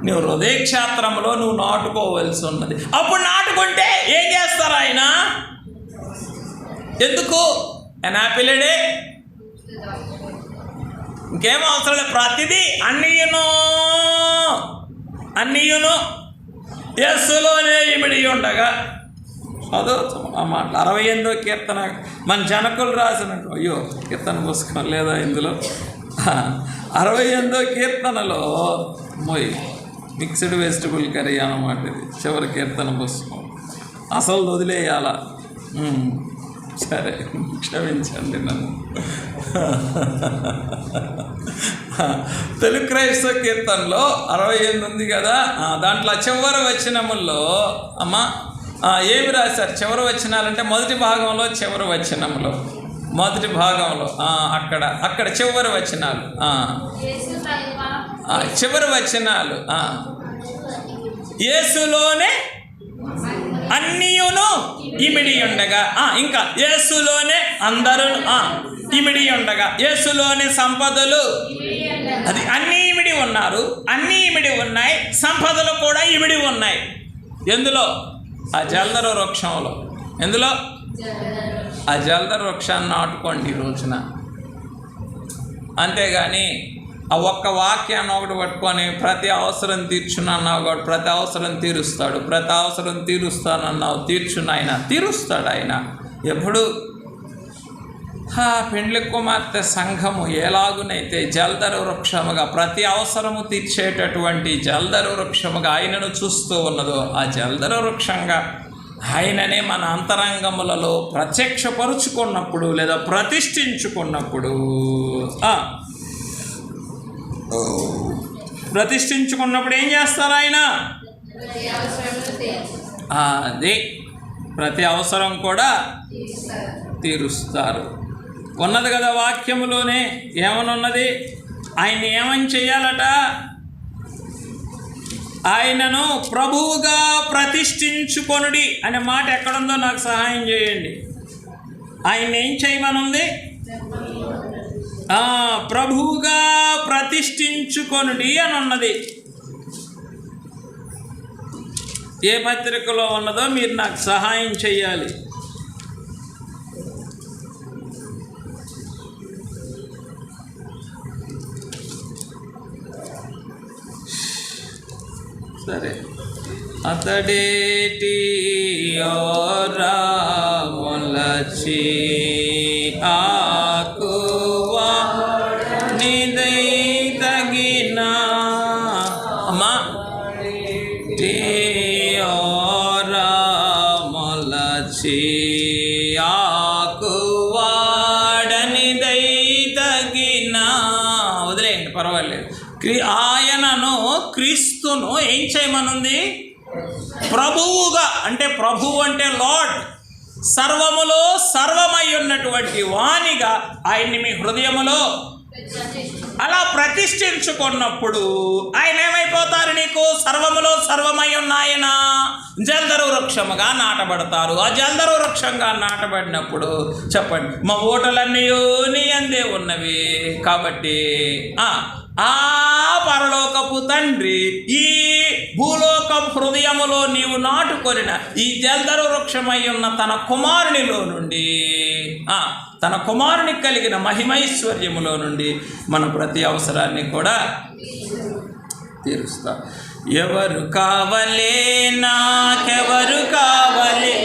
నువ్వు హృదయ క్షేత్రములో నువ్వు నాటుకోవలసి ఉన్నది. అప్పుడు నాటుకుంటే ఏం చేస్తారు ఆయన? ఎందుకు ఎనాపిలడే? ఇంకేం అవసరం లేదు. ప్రతిదీ అన్నీయును యేసులోనే ఇమిడి ఉండగా చదువుతాం ఆ మాట. 68వ కీర్తన మన జనకులు రాసినట్టు, అయ్యో కీర్తన పుస్తకం లేదా ఇందులో? 68వ కీర్తనలో మిక్స్డ్ వెజిటబుల్ కర్రీ అన్నమాట. ఇది చివరి కీర్తన పుస్తకం. అసలు వదిలేయాలా? సరే, క్షమించండి నన్ను. తెలుగు క్రైస్తవ కీర్తనలో 68 ఉంది కదా, దాంట్లో చివరి వచనముల్లో అమ్మ ఏమి రాశారు? చివరి వచనాలంటే మొదటి భాగంలో చివరి వచనంలో అక్కడ చివరి వచనాలు చివరి వచనాలు యేసులోనే అన్నీయును ఇమిడి ఉండగా, ఇంకా యేసులోనే అందరూ ఇమిడి ఉండగా, యేసులోని సంపదలు, అది అన్నీ ఇమిడి ఉన్నారు, అన్నీ ఇమిడి ఉన్నాయి, సంపదలు కూడా ఇమిడి ఉన్నాయి. ఎందులో? ఆ జల్దరు వృక్షంలో. ఎందులో? ఆ జల్దరు వృక్షాన్ని నాటుకోండి ఈ రోజున. అంతేగాని ఆ ఒక్క వాక్యాన్ని ఒకటి పట్టుకొని ప్రతి అవసరం తీర్చునన్నావు కాబట్టి ప్రతి అవసరం తీరుస్తాడు, ప్రతి అవసరం తీరుస్తానన్నావు తీర్చునాయన, తీరుస్తాడు ఆయన. ఎప్పుడు? పెండ్లి కుమార్తె సంఘము ఎలాగునైతే జల్దరు వృక్షముగా ప్రతి అవసరము తీర్చేటటువంటి జల్దరు వృక్షముగా ఆయనను చూస్తూ ఉన్నదో ఆ జల్దరు వృక్షంగా ఆయననే మన అంతరంగములలో ప్రత్యక్షపరుచుకున్నప్పుడు లేదా ప్రతిష్ఠించుకున్నప్పుడు ఏం చేస్తారు ఆయన? అదే ప్రతి అవసరం కూడా తీరుస్తారు. ఉన్నది కదా వాక్యములోనే. ఏమనున్నది? ఆయన ఏమని చెయ్యాలట? ఆయనను ప్రభువుగా ప్రతిష్ఠించుకొనుడి అనే మాట ఎక్కడుందో నాకు సహాయం చేయండి. ఆయన ఏం చేయమనుంది? ప్రభువుగా ప్రతిష్ఠించుకొనుడి అని ఉన్నది. ఏ పత్రికలో ఉన్నదో మీరు నాకు సహాయం చేయాలి. సరే, అతడేటి మొలచి ఆకువా నిదై తగిన అమ్మా మొలచి ఆకువాడనిదై తగిన ఆయనను క్రీస్తును ఏం చేయమనుంది? ప్రభువుగా, అంటే ప్రభువు అంటే లార్డ్, సర్వములో సర్వమై ఉన్నటువంటి వానిగా ఆయన్ని మీ హృదయములో అలా ప్రతిష్ఠించుకున్నప్పుడు ఆయన ఏమైపోతారు? నీకు సర్వములో సర్వమై ఉన్న ఆయన జల్దరు వృక్షముగా నాటబడతారు. ఆ జల్దరు వృక్షంగా నాటబడినప్పుడు చెప్పండి, మా ఓటలన్నీ నీ అందే ఉన్నవి కాబట్టి ఆ పరలోకపు తండ్రి ఈ భూలోక హృదయములో నీవు నాటుకొనిన ఈ జల్దరు వృక్షమై ఉన్న తన కుమారునిలో నుండి తన కుమారునికి కలిగిన మహిమైశ్వర్యములో నుండి మన ప్రతి అవసరాన్ని కూడా తీరుస్తా. ఎవరు కావలే నాకెవరు కావలే,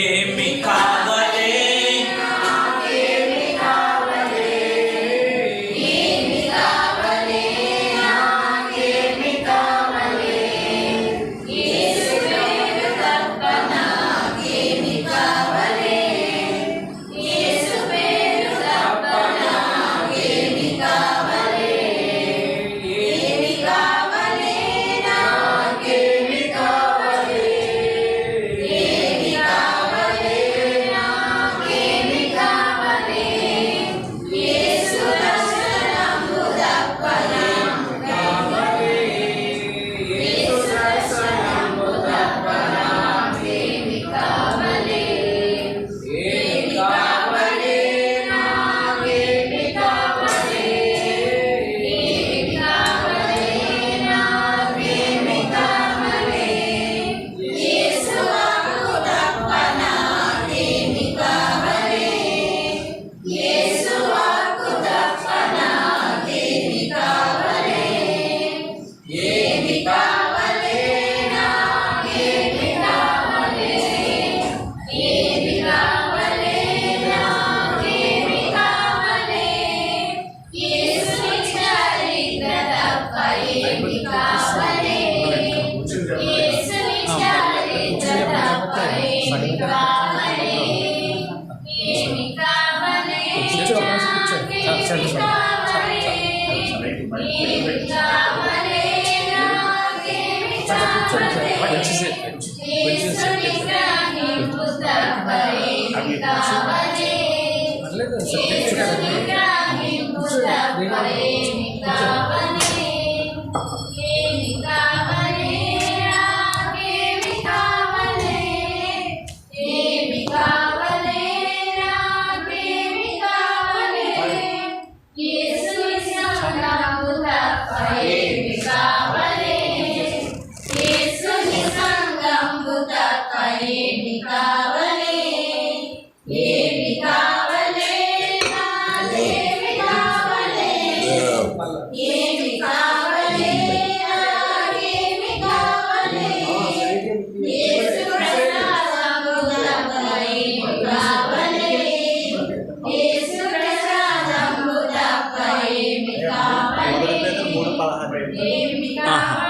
ఏమి కావలే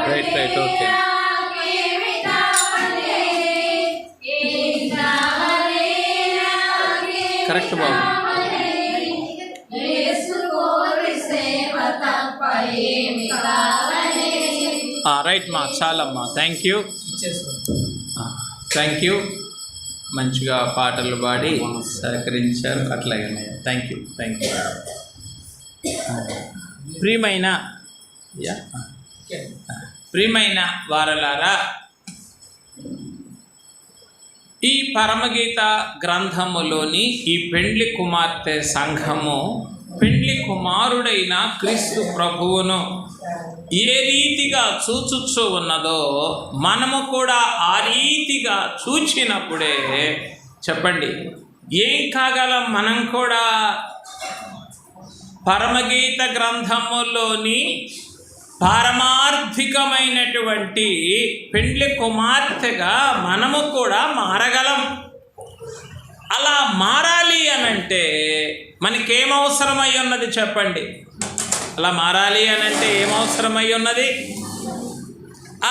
రైట్ ఓకే. కరెక్ట్ బాబు. రైట్ మా, చాలమ్మా, థ్యాంక్ యూ. మంచిగా పాటలు పాడి సహకరించారు. అట్లాగే థ్యాంక్ యూ. ప్రియమైన వారలారా, ఈ పరమగీత గ్రంథములోని ఈ పెండ్లి కుమార్తె సంఘము పెండ్లి కుమారుడైన క్రీస్తు ప్రభువును ఏ రీతిగా చూచుచూ ఉన్నదో మనము కూడా ఆ రీతిగా చూచినప్పుడే చెప్పండి ఏం కాగలం మనం కూడా. పరమగీత గ్రంథములోని పారమార్థికమైనటువంటి పెండ్లి కుమార్తెగా మనము కూడా మారగలం. అలా మారాలి అనంటే మనకేం అవసరమై ఉన్నది చెప్పండి? అలా మారాలి అని అంటే ఏమవసరమై ఉన్నది?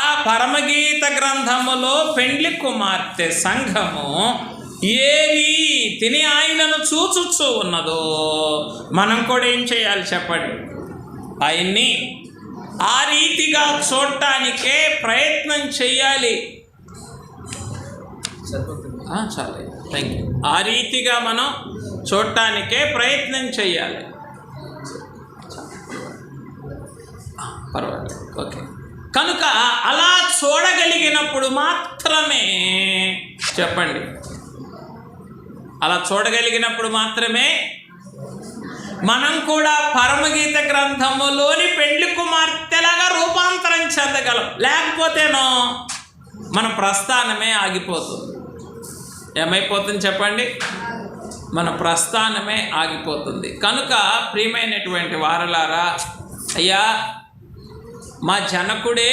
ఆ పరమగీత గ్రంథములో పెండ్లి కుమార్తె సంఘము ఏ రీతిని ఆయనను చూచుచూ ఉన్నదో మనం కూడా ఏం చేయాలి చెప్పండి? ఆయన్ని ఆ రీతిగా చూడటానికే ప్రయత్నం చేయాలి. చాలే, థ్యాంక్ యూ. ఆ రీతిగా మనం చూడటానికే ప్రయత్నం చేయాలి. పర్వాలేదు, ఓకే. కనుక అలా చూడగలిగినప్పుడు మాత్రమే చెప్పండి, అలా చూడగలిగినప్పుడు మాత్రమే మనం కూడా పరమగీత గ్రంథములోని పెండ్లి కుమార్తెలాగా రూపాంతరం చెందగలం. లేకపోతేనో మన ప్రస్థానమే ఆగిపోతుంది. ఏమైపోతుంది చెప్పండి? మన ప్రస్థానమే ఆగిపోతుంది. కనుక ప్రియమైనటువంటి వారలారా, అయ్యా మా జనకుడే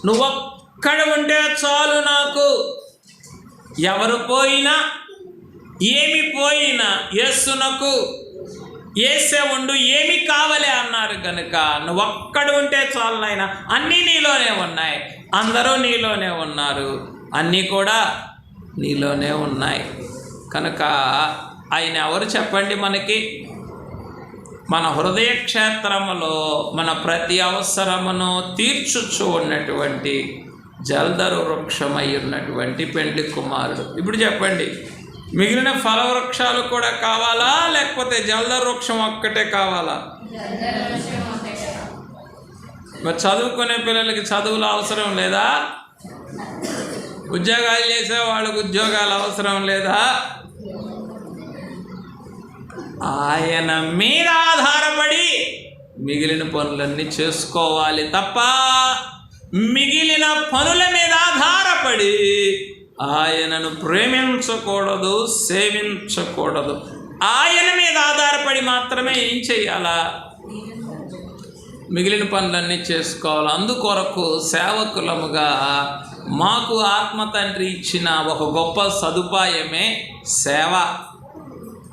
నువ్వొక్కడ ఉంటే చాలు, నాకు ఎవరు పోయినా ఏమి పోయినా యేసునకు యేసే ఉండు, ఏమి కావాలి అన్నారు. కనుక నువ్వొక్కడ ఉంటే చాలు నాయనా, అన్నీ నీలోనే ఉన్నాయి, అందరూ నీలోనే ఉన్నారు, అన్నీ కూడా నీలోనే ఉన్నాయి. కనుక ఆయన ఎవరు చెప్పండి? మనకి మన హృదయ క్షేత్రములో మన ప్రతి అవసరమును తీర్చుచూ ఉన్నటువంటి జల్దరు వృక్షమై ఉన్నటువంటి పెండ్లి కుమారుడు. ఇప్పుడు చెప్పండి, మిగిలిన ఫలవృక్షాలు కూడా కావాలా, లేకపోతే జల్దరు వృక్షం ఒక్కటే కావాలా? మరి చదువుకునే పిల్లలకి చదువులు అవసరం లేదా? ఉద్యోగాలు చేసే వాళ్ళకు ఉద్యోగాలు అవసరం లేదా? ఆయన మీద ఆధారపడి మిగిలిన పనులన్నీ చేసుకోవాలి తప్ప మిగిలిన పనుల మీద ఆధారపడి ఆయనను ప్రేమించకూడదు, సేవించకూడదు. ఆయన మీద ఆధారపడి మాత్రమే ఏం చెయ్యాలా? మిగిలిన పనులన్నీ చేసుకోవాలి. అందుకొరకు సేవకులముగా మాకు ఆత్మ తండ్రి ఇచ్చిన ఒక గొప్ప సదుపాయమే సేవ.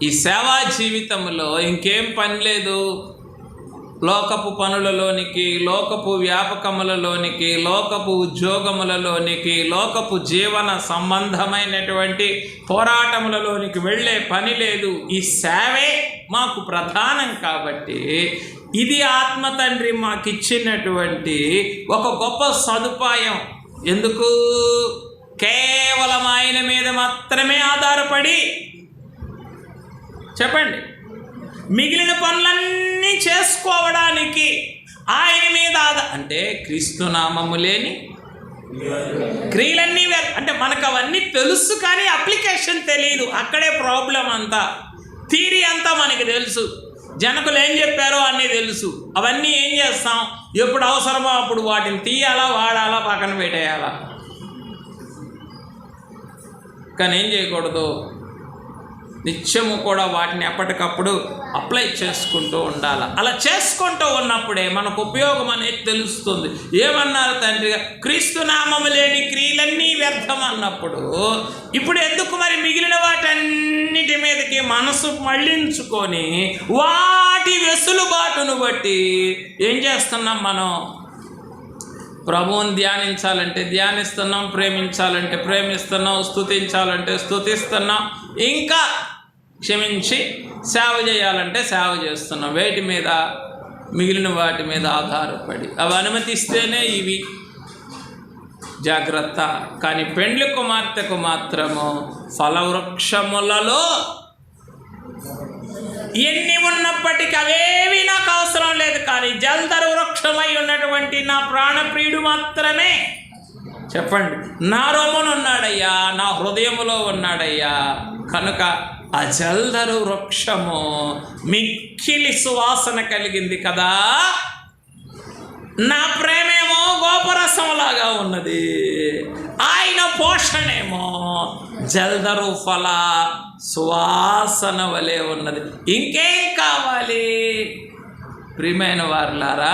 ఈ సేవా జీవితంలో ఇంకేం పని లేదు. లోకపు పనులలోనికి, లోకపు వ్యాపకములలోనికి, లోకపు ఉద్యోగములలోనికి, లోకపు జీవన సంబంధమైనటువంటి పోరాటములలోనికి వెళ్ళే పని లేదు. ఈ సేవే మాకు ప్రధానం. కాబట్టి ఇది ఆత్మ తండ్రి మాకు ఇచ్చినటువంటి ఒక గొప్ప సదుపాయం. ఎందుకు? కేవలం ఆయన మీద మాత్రమే ఆధారపడి చెప్పండి, మిగిలిన పనులన్నీ చేసుకోవడానికి ఆయన మీద అంటే క్రీస్తు నామము లేని క్రియలన్నీ అంటే మనకు అవన్నీ తెలుసు, కానీ అప్లికేషన్ తెలియదు. అక్కడే ప్రాబ్లం అంతా. థియరీ అంతా మనకి తెలుసు, జనకులు ఏం చెప్పారో అన్నీ తెలుసు. అవన్నీ ఏం చేస్తాం? ఎప్పుడు అవసరమో అప్పుడు వాటిని తీయాలా, వాడాలా, పక్కన పెట్టేయాలా. కానీ ఏం చేయకూడదు? నిత్యము కూడా వాటిని ఎప్పటికప్పుడు అప్లై చేసుకుంటూ ఉండాలి. అలా చేసుకుంటూ ఉన్నప్పుడే మనకు ఉపయోగం అనేది తెలుస్తుంది. ఏమన్నారు తండ్రి? క్రీస్తు నామము లేని క్రియలన్నీ వ్యర్థం అన్నప్పుడు ఇప్పుడు ఎందుకు మరి మిగిలిన వాటన్నిటి మీదకి మనసు మళ్ళించుకొని వాటి వెసులుబాటును బట్టి ఏం చేస్తున్నాం? మనం ప్రభువుని ధ్యానించాలంటే ధ్యానిస్తున్నాం, ప్రేమించాలంటే ప్రేమిస్తున్నాం, స్తుతించాలంటే స్తుతిస్తున్నాం, ఇంకా క్షమించి సేవ చేయాలంటే సేవ చేస్తున్నాం. వేటి మీద? మిగిలిన వాటి మీద ఆధారపడి. అవి అనుమతిస్తేనే ఇవి జాగ్రత్త. కానీ పెండ్లి కుమార్తెకు మాత్రము ఫలవృక్షములలో ఎన్ని ఉన్నప్పటికీ అవేవి నాకు అవసరం లేదు, కానీ జల్దరు వృక్షమై ఉన్నటువంటి నా ప్రాణప్రియుడు మాత్రమే చెప్పండి నా రోమను ఉన్నాడయ్యా, నా హృదయములో ఉన్నాడయ్యా. కనుక ఆ జల్దరు వృక్షము మిక్కిలి సువాసన కలిగింది కదా, నా ప్రేమేమో గోపరసంలాగా ఉన్నది, ఆయన పోషణేమో జల్దరు ఫల సువాసన వలె ఉన్నది. ఇంకేం కావాలి? ప్రియమైన వారులారా,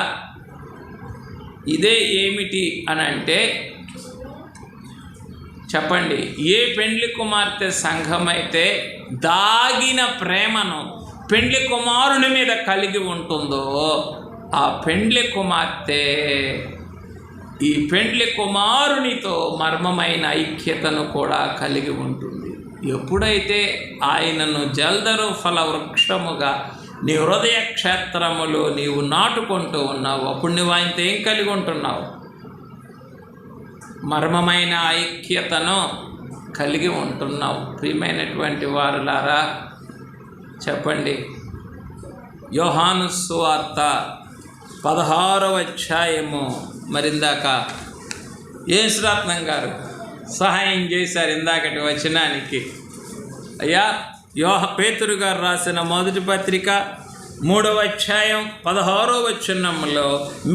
ఇదే ఏమిటి అని అంటే చెప్పండి, ఏ పెండ్లి కుమార్తె సంఘమైతే దాగిన ప్రేమను, పెండ్లి కుమారుని మీద కలిగి ఉంటుందో ఆ పెండ్లి కుమార్తె ఈ పెండ్లి కుమారునితో మర్మమైన ఐక్యతను కూడా కలిగి ఉంటుంది. ఎప్పుడైతే ఆయనను జల్దరు ఫల వృక్షముగా నీ హృదయ క్షేత్రములో నీవు నాటుకుంటూ ఉన్నావు, అప్పుడు నువ్వు ఆయనతో ఏం కలిగి ఉంటున్నావు? మర్మమైన ఐక్యతను కలిగి ఉంటున్నావు. ప్రియమైనటువంటి వారులారా చెప్పండి, యోహాను సువార్త 16వ అధ్యాయము. మరిందాక యేసురత్నం గారు సహాయం చేశారు ఇందాకటి వచనానికి. అయ్యా, పేతురు గారు రాసిన మొదటి పత్రిక 3వ అధ్యాయం 16వ వచనంలో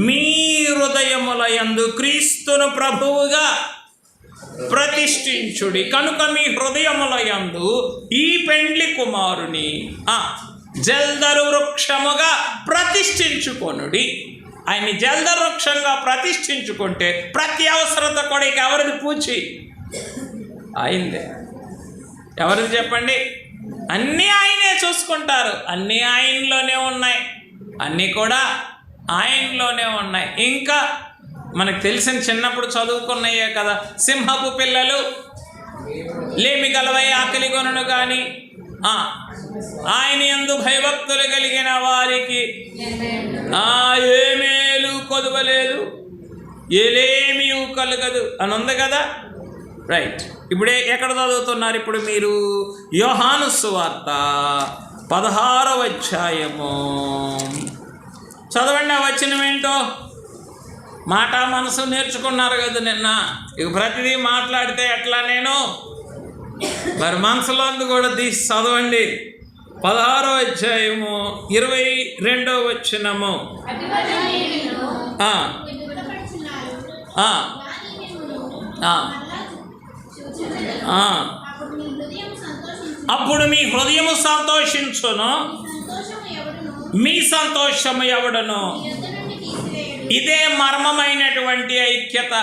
మీ హృదయముల యందు క్రీస్తును ప్రభువుగా ప్రతిష్ఠించుడి, కనుక మీ హృదయముల యందు ఈ పెండ్లి కుమారుని జల్దరు వృక్షముగా ప్రతిష్ఠించుకొనుడి. ఆయన్ని జల్దరు వృక్షంగా ప్రతిష్ఠించుకుంటే ప్రతి అవసరత కూడా ఇక ఎవరిది? పూచి అయిందే. ఎవరిది చెప్పండి? అన్నీ ఆయనే చూసుకుంటారు. అన్నీ ఆయనలోనే ఉన్నాయి, అన్నీ కూడా ఆయనలోనే ఉన్నాయి. ఇంకా మనకు తెలిసిన చిన్నప్పుడు చదువుకున్నాయే కదా, సింహపు పిల్లలు లేమి గలవై ఆకలి కొనను కానీ ఆయన యందు భయభక్తులు కలిగిన వారికి ఏ మేలు కొదవలేదు, ఏలేమీ కలగదు అని ఉంది కదా. రైట్, ఇప్పుడే ఎక్కడ చదువుతున్నారు ఇప్పుడు మీరు? యోహాను సువార్త 16వ అధ్యాయము చదవండి. ఆ వచనం ఏంటో? మాట మనసు నేర్చుకున్నారు కదా నిన్న. ఇక ప్రతిదీ మాట్లాడితే ఎట్లా? నేను మరి మనసులో కూడా తీసి చదవండి. 16వ అధ్యాయము 22వ వచనము. అప్పుడు మీ హృదయము సంతోషించును, మీ సంతోషము ఎవడను. ఇదే మర్మమైనటువంటి ఐక్యత.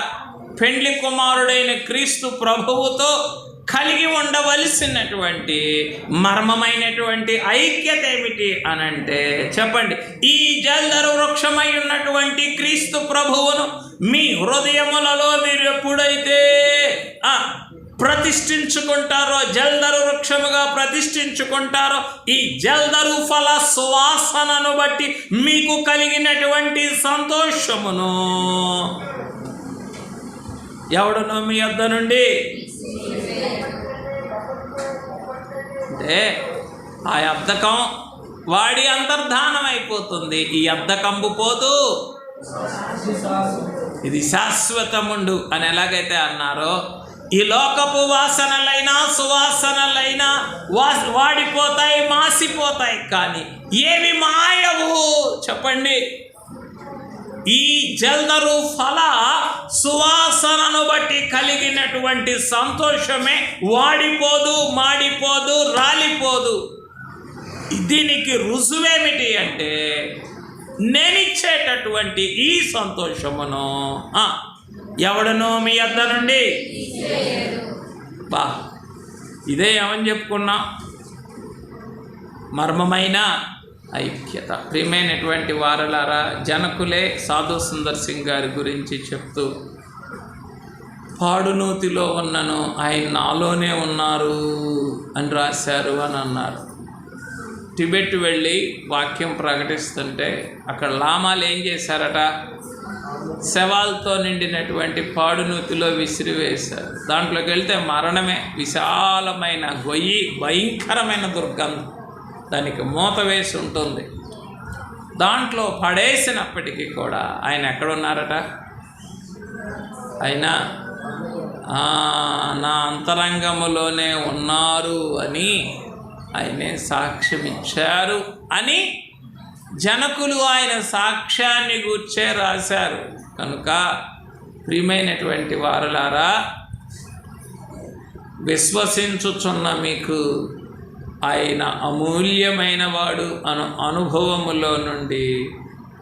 పెండ్లి కుమారుడైన క్రీస్తు ప్రభువుతో కలిగి ఉండవలసినటువంటి మర్మమైనటువంటి ఐక్యత ఏమిటి అనంటే చెప్పండి, ఈ జల్దరు వృక్షమై ఉన్నటువంటి క్రీస్తు ప్రభువును మీ హృదయములలో మీరు ఎప్పుడైతే ప్రతిష్ఠించుకుంటారో, జల్దరు వృక్షముగా ప్రతిష్ఠించుకుంటారో, ఈ జల్దరు ఫల సువాసనను బట్టి మీకు కలిగినటువంటి సంతోషమును ఎవడనో మీ యొద్ద నుండి అంటే ఆ అద్దకం వాడి అంతర్ధానం అయిపోతుంది. ఈ అద్దకంబు పోదు, ఇది శాశ్వతముండు అని ఎలాగైతే అన్నారో, ఈ లోకపు వాసనలైనా సువాసనలైనా వాడిపోతాయి, మాసిపోతాయి, కానీ ఏమి మాయవు చెప్పండి. ఈ జల్దరు ఫల సువాసనను బట్టి కలిగినటువంటి సంతోషమే వాడిపోదు, మాడిపోదు, రాలిపోదు. దీనికి రుజువేమిటి అంటే నేనిచ్చేటటువంటి ఈ సంతోషమును ఎవడనో మీ యొద్ద నుండి ఇదే ఏమని చెప్పుకున్నా, మర్మమైన ఐక్యత. ప్రియమైనటువంటి వారలారా, జనకులే సాధు సుందర్ సింగ్ గారి గురించి చెప్తూ పాడునూతిలో ఉన్నను ఆయన నాలోనే ఉన్నారు అని రాశారు అని అన్నారు. టిబెట్ వెళ్ళి వాక్యం ప్రకటిస్తుంటే అక్కడ లామాలు ఏం చేశారట, శవాలతో నిండినటువంటి పాడునూతిలో విసిరివేశారు. దాంట్లోకి వెళ్తే మరణమే, విశాలమైన గొయ్యి, భయంకరమైన దుర్గంధం, దానికి మూత వేసి ఉంటుంది. దాంట్లో పడేసినప్పటికీ కూడా ఆయన ఎక్కడున్నారట? ఆయన నా అంతరంగములోనే ఉన్నారు అని ఆయనే సాక్ష్యం ఇచ్చారు అని జనకులు ఆయన సాక్ష్యాన్ని గూర్చే రాశారు. కనుక ప్రియమైనటువంటి వారులారా, విశ్వసించుచున్న మీకు ఆయన అమూల్యమైన వాడు అనుభవములో నుండి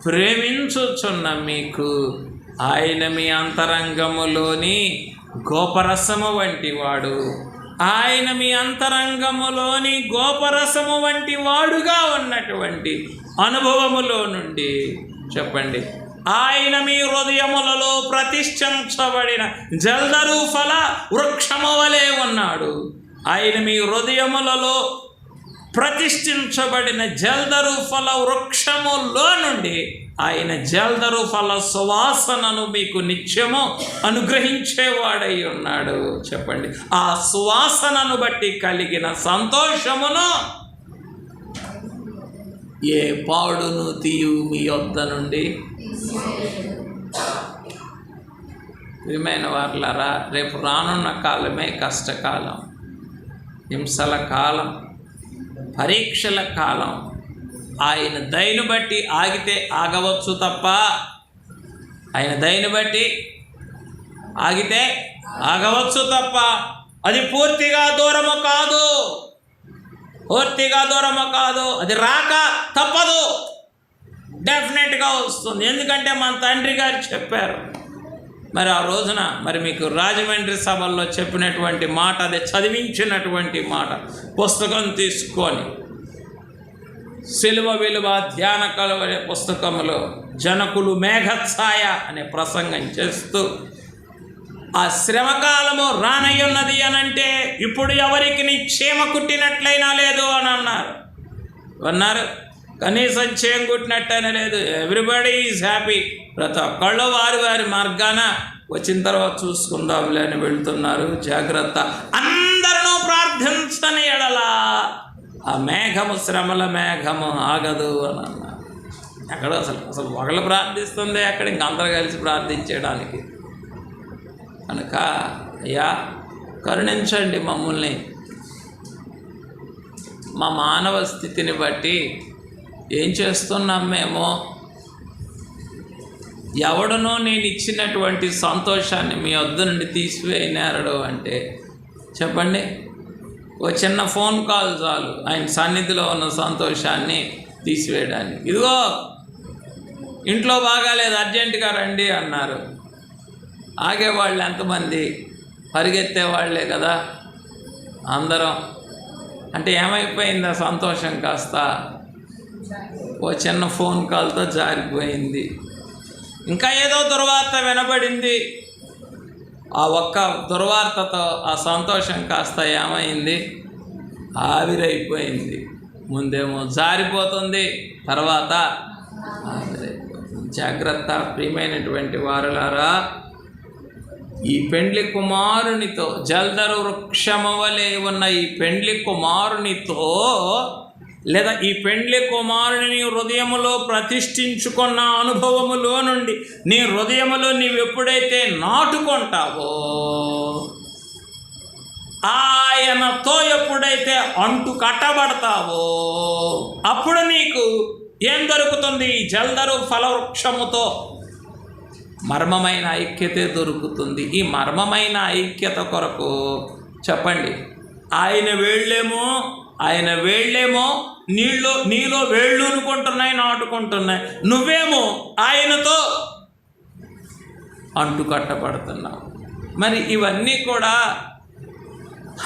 ప్రేమించుచున్న మీకు ఆయన మీ అంతరంగములోని గోపరసము వంటి వాడు, ఆయన మీ అంతరంగములోని గోపరసము వంటి వాడుగా ఉన్నటువంటి అనుభవములో నుండి చెప్పండి, ఆయన మీ హృదయములలో ప్రతిష్ఠించబడిన జల్దరు ఫల వృక్షము వలె ఉన్నాడు. ఆయన మీ హృదయములలో ప్రతిష్ఠించబడిన జల్దరు ఫల వృక్షములో నుండి ఆయన జల్దరు ఫల సువాసనను మీకు నిత్యము అనుగ్రహించేవాడై ఉన్నాడు. చెప్పండి, ఆ సువాసనను బట్టి కలిగిన సంతోషమును ఏ పాడును తీయు మీ యొద్ద నుండి. ప్రియమైన వారలారా, రేపు రానున్న కాలమే కష్టకాలం, హింసల కాలం, పరీక్షల కాలం. ఆయన దయను బట్టి ఆగితే ఆగవచ్చు తప్ప, ఆయన దయను బట్టి ఆగితే ఆగవచ్చు తప్ప అది పూర్తిగా దూరము కాదు, పూర్తిగా దూరము కాదు. అది రాక తప్పదు, డెఫినెట్గా వస్తుంది. ఎందుకంటే మన తండ్రి గారు చెప్పారు. మరి ఆ రోజున మరి మీకు రాజమండ్రి సభల్లో చెప్పినటువంటి మాట, అదే చదివించినటువంటి మాట, పుస్తకం తీసుకొని సిలువ విలువ ధ్యాన కలువనే పుస్తకంలో జనకులు మేఘఛాయ అనే ప్రసంగం చేస్తూ ఆ శ్రమకాలము రానయ్యున్నది అనంటే ఇప్పుడు ఎవరికి చీమ కుట్టినట్లయినా లేదు అని అన్నారు. కనీసం చీమ కుట్టినట్టయినా లేదు. Everybody is happy. ప్రతి ఒక్కళ్ళు వారి వారి మార్గాన వచ్చిన తర్వాత చూసుకుందాంలే అని వెళ్తున్నారు. జాగ్రత్త. అందరూ ప్రార్థించని ఎడలా ఆ మేఘము, శ్రమల మేఘము ఆగదు అని అన్నారు. ఎక్కడ అసలు ఒకళ్ళు ప్రార్థిస్తుంది, అక్కడ ఇంకందరూ కలిసి ప్రార్థించడానికి. కనుక అయ్యా కరుణించండి మమ్మల్ని, మా మానవ స్థితిని బట్టి ఏం చేస్తున్నాం మేము. ఎవడనో నేను ఇచ్చినటువంటి సంతోషాన్ని మీ వద్ద నుండి తీసివేయనారడు అంటే చెప్పండి, ఓ చిన్న ఫోన్ కాల్ చాలు ఆయన సన్నిధిలో ఉన్న సంతోషాన్ని తీసివేయడానికి. ఇదిగో ఇంట్లో బాగాలేదు, అర్జెంటుగా రండి అన్నారు. ఆగేవాళ్ళు ఎంతమంది? పరిగెత్తే వాళ్ళే కదా అందరం. అంటే ఏమైపోయింది ఆ సంతోషం? కాస్త ఓ చిన్న ఫోన్ కాల్తో జారిపోయింది. ఇంకా ఏదో దుర్వార్త వినబడింది, ఆ ఒక్క దుర్వార్తతో ఆ సంతోషం కాస్త ఏమైంది? ఆవిరైపోయింది. ముందేమో జారిపోతుంది, తర్వాత ఆవిరైపోతుంది. జాగ్రత్త ప్రియమైనటువంటి వారులారా, ఈ పెండ్లి కుమారునితో, జల్దరు వృక్షము వలె ఉన్న ఈ పెండ్లి కుమారునితో, లేదా ఈ పెండ్లి కుమారుని హృదయములో ప్రతిష్ఠించుకున్న అనుభవములో నుండి నీ హృదయములో నీవు ఎప్పుడైతే నాటుకుంటావో, ఆయనతో ఎప్పుడైతే అంటు కట్టబడతావో, అప్పుడు నీకు ఏం దొరుకుతుంది? ఈ జల్దరు ఫలవృక్షముతో మర్మమైన ఐక్యతే దొరుకుతుంది. ఈ మర్మమైన ఐక్యత కొరకు చెప్పండి, ఆయన వేళ్ళేమో నీలో వేళ్ళు అనుకుంటున్నాయి, నాటుకుంటున్నాయి. నువ్వేమో ఆయనతో అంటుకట్టబడుతున్నావు. మరి ఇవన్నీ కూడా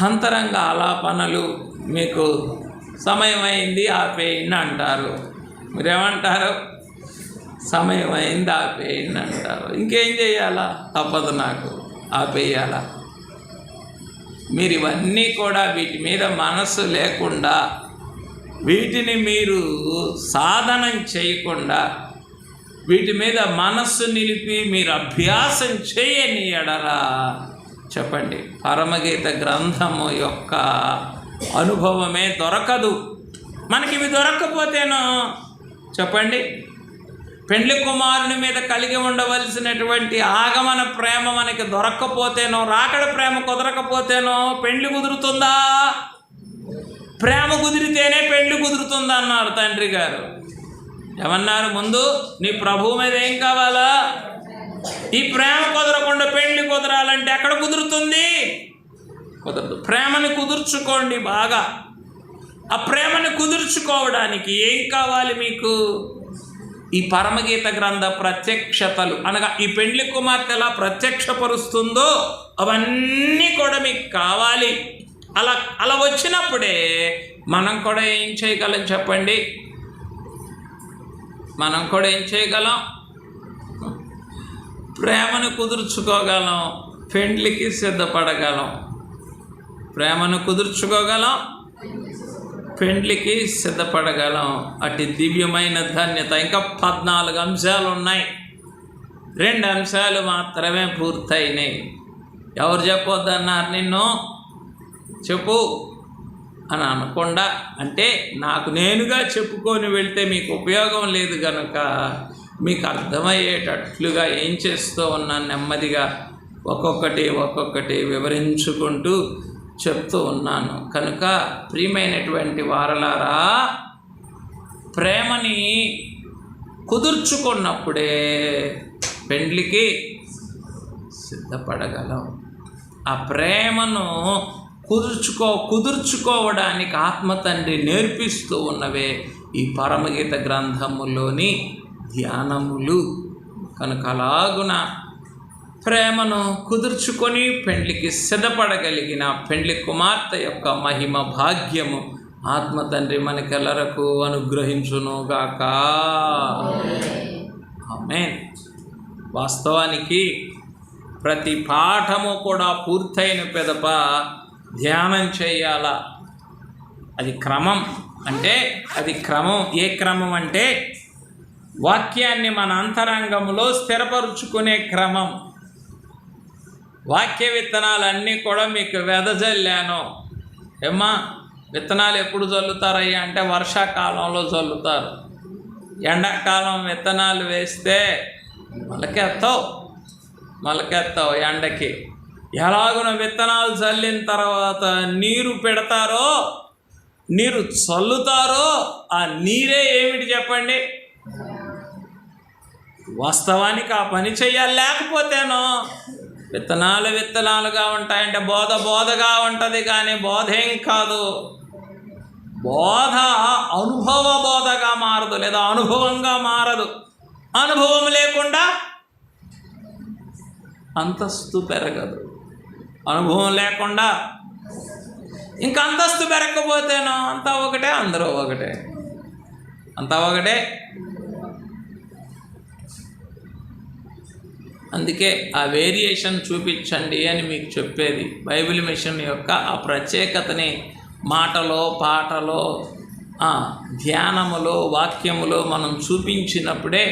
అంతరంగ ఆలాపనలు. మీకు సమయం అయింది ఆపేయండి అంటారు, మీరేమంటారు? సమయం అయింది ఆపేయండి అంటారు. ఇంకేం చేయాలా? తప్పదు, నాకు ఆపేయాలా? మీరు ఇవన్నీ కూడా వీటి మీద మనస్సు లేకుండా, వీటిని మీరు సాధనం చేయకుండా, వీటి మీద మనస్సు నిలిపి మీరు అభ్యాసం చేయని ఎడలా చెప్పండి, పరమగీత గ్రంథము యొక్క అనుభవమే దొరకదు. మనకి ఇవి దొరక్కపోతేనో చెప్పండి, పెండ్లి కుమారుని మీద కలిగి ఉండవలసినటువంటి ఆగమన ప్రేమ మనకి దొరక్కపోతేనో, రాకడ ప్రేమ కుదరకపోతేనో పెండ్లి కుదురుతుందా? ప్రేమ కుదిరితేనే పెండ్లి కుదురుతుందా అన్నారు తండ్రి గారు. ఏమన్నారు? ముందు నీ ప్రభువు మీద ఏం కావాలా? ఈ ప్రేమ కుదరకుండా పెండ్లి కుదరాలంటే ఎక్కడ కుదురుతుంది? కుదరదు. ప్రేమని కుదుర్చుకోండి బాగా. ఆ ప్రేమని కుదుర్చుకోవడానికి ఏం కావాలి మీకు? ఈ పరమగీత గ్రంథ ప్రత్యక్షతలు, అనగా ఈ పెండ్లి కుమార్తె ఎలా ప్రత్యక్షపరుస్తుందో అవన్నీ కూడా మీకు కావాలి. అలా అలా వచ్చినప్పుడే మనం కూడా ఏం చేయగలం చెప్పండి? మనం కూడా ఏం చేయగలం? ప్రేమను కుదుర్చుకోగలం, పెండ్లికి సిద్ధపడగలం. ప్రేమను కుదుర్చుకోగలం, పెండ్లికి సిద్ధపడగలం. అటు దివ్యమైన ధన్యత. ఇంకా 14 అంశాలు ఉన్నాయి, 2 అంశాలు మాత్రమే పూర్తయినాయి. ఎవరు చెప్పొద్దన్నారు నిన్ను? చెప్పు అని అనకుండా, అంటే నాకు నేనుగా చెప్పుకొని వెళ్తే మీకు ఉపయోగం లేదు కనుక మీకు అర్థమయ్యేటట్లుగా ఏం చేస్తూ ఉన్నాను, నెమ్మదిగా ఒక్కొక్కటి వివరించుకుంటూ చెప్తూ ఉన్నాను. కనుక ప్రియమైనటువంటి వారలారా, ప్రేమని కుదుర్చుకున్నప్పుడే పెండ్లికి సిద్ధపడగలం. ఆ ప్రేమను కుదుర్చుకోవడానికి ఆత్మతండ్రి నేర్పిస్తూ ఉన్నవే ఈ పరమగీత గ్రంథములోని ధ్యానములు. కనుక అలాగున ప్రేమను కుదుర్చుకొని పెండ్లికి సిద్ధపడగలిగిన పెండ్లి కుమార్తె యొక్క మహిమ భాగ్యము ఆత్మతండ్రి మనకెల్లరకు అనుగ్రహించునుగాక. ఆమేన్. వాస్తవానికి ప్రతి పాఠము కూడా పూర్తయిన పిదప ధ్యానం చేయాల. అది క్రమం. అంటే అది క్రమం. ఏ క్రమం అంటే వాక్యాన్ని మన అంతరంగంలో స్థిరపరుచుకునే క్రమం. వాక్య విత్తనాలన్నీ కూడా మీకు వెదజల్లాను. ఏమ్మా, విత్తనాలు ఎప్పుడు చల్లుతారయ్యా అంటే వర్షాకాలంలో చల్లుతారు. ఎండాకాలం విత్తనాలు వేస్తే మొలకెత్తావు ఎండకి. ఎలాగున విత్తనాలు చల్లిన తర్వాత నీరు పెడతారో, నీరు చల్లుతారో, ఆ నీరే ఏమిటి చెప్పండి? వాస్తవానికి ఆ పని చెయ్యాలి. లేకపోతేనో విత్తనాలుగా ఉంటాయంటే బోధగా ఉంటుంది, కానీ బోధేం కాదు. బోధ అనుభవ బోధగా మారదు, లేదా అనుభవంగా మారదు. అనుభవం లేకుండా అంతస్తు పెరగదు. అనుభవం లేకుండా ఇంకా అంతస్తు పెరగకపోతేనో అంతా ఒకటే, అందరూ ఒకటే, అంతా ఒకటే. అందుకే ఆ వేరియేషన్ చూపించండి అని మీకు చెప్పేది. బైబిల్ మిషన్ యొక్క ఆ ప్రత్యేకతని మాటలో, పాటలో, ధ్యానములో, వాక్యములో మనం చూపించినప్పుడే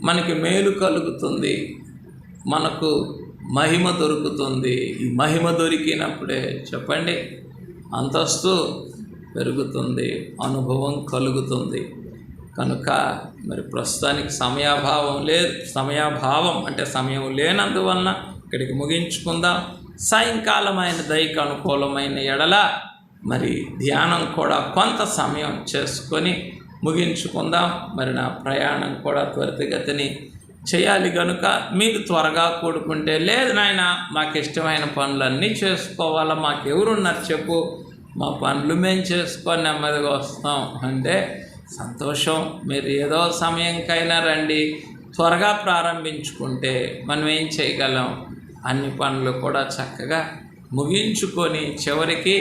మనకి మేలు కలుగుతుంది, మనకు మహిమ దొరుకుతుంది. ఈ మహిమ దొరికినప్పుడే చెప్పండి అంతస్తు పెరుగుతుంది, అనుభవం కలుగుతుంది. కనుక మరి ప్రస్తుతానికి సమయాభావం అంటే సమయం లేనందువలన ఇక్కడికి ముగించుకుందాం. సాయంకాలమైన దైక అనుకూలమైన ఎడల మరి ధ్యానం కూడా కొంత సమయం చేసుకొని ముగించుకుందాం. మరి నా ప్రయాణం కూడా త్వరితగతిని చేయాలి కనుక మీరు త్వరగా కూడుకుంటే, లేదు నాయన మాకు ఇష్టమైన పనులన్నీ చేసుకోవాలా, మాకెవరున్నారు చెప్పు, మా పనులు మేము చేసుకొని నెమ్మదిగా వస్తాం అంటే సంతోషం. మీరు ఏదో సమయంకైనా రండి, త్వరగా ప్రారంభించుకుంటే మనం ఏం చేయగలం? అన్ని పనులు కూడా చక్కగా ముగించుకొని చివరికి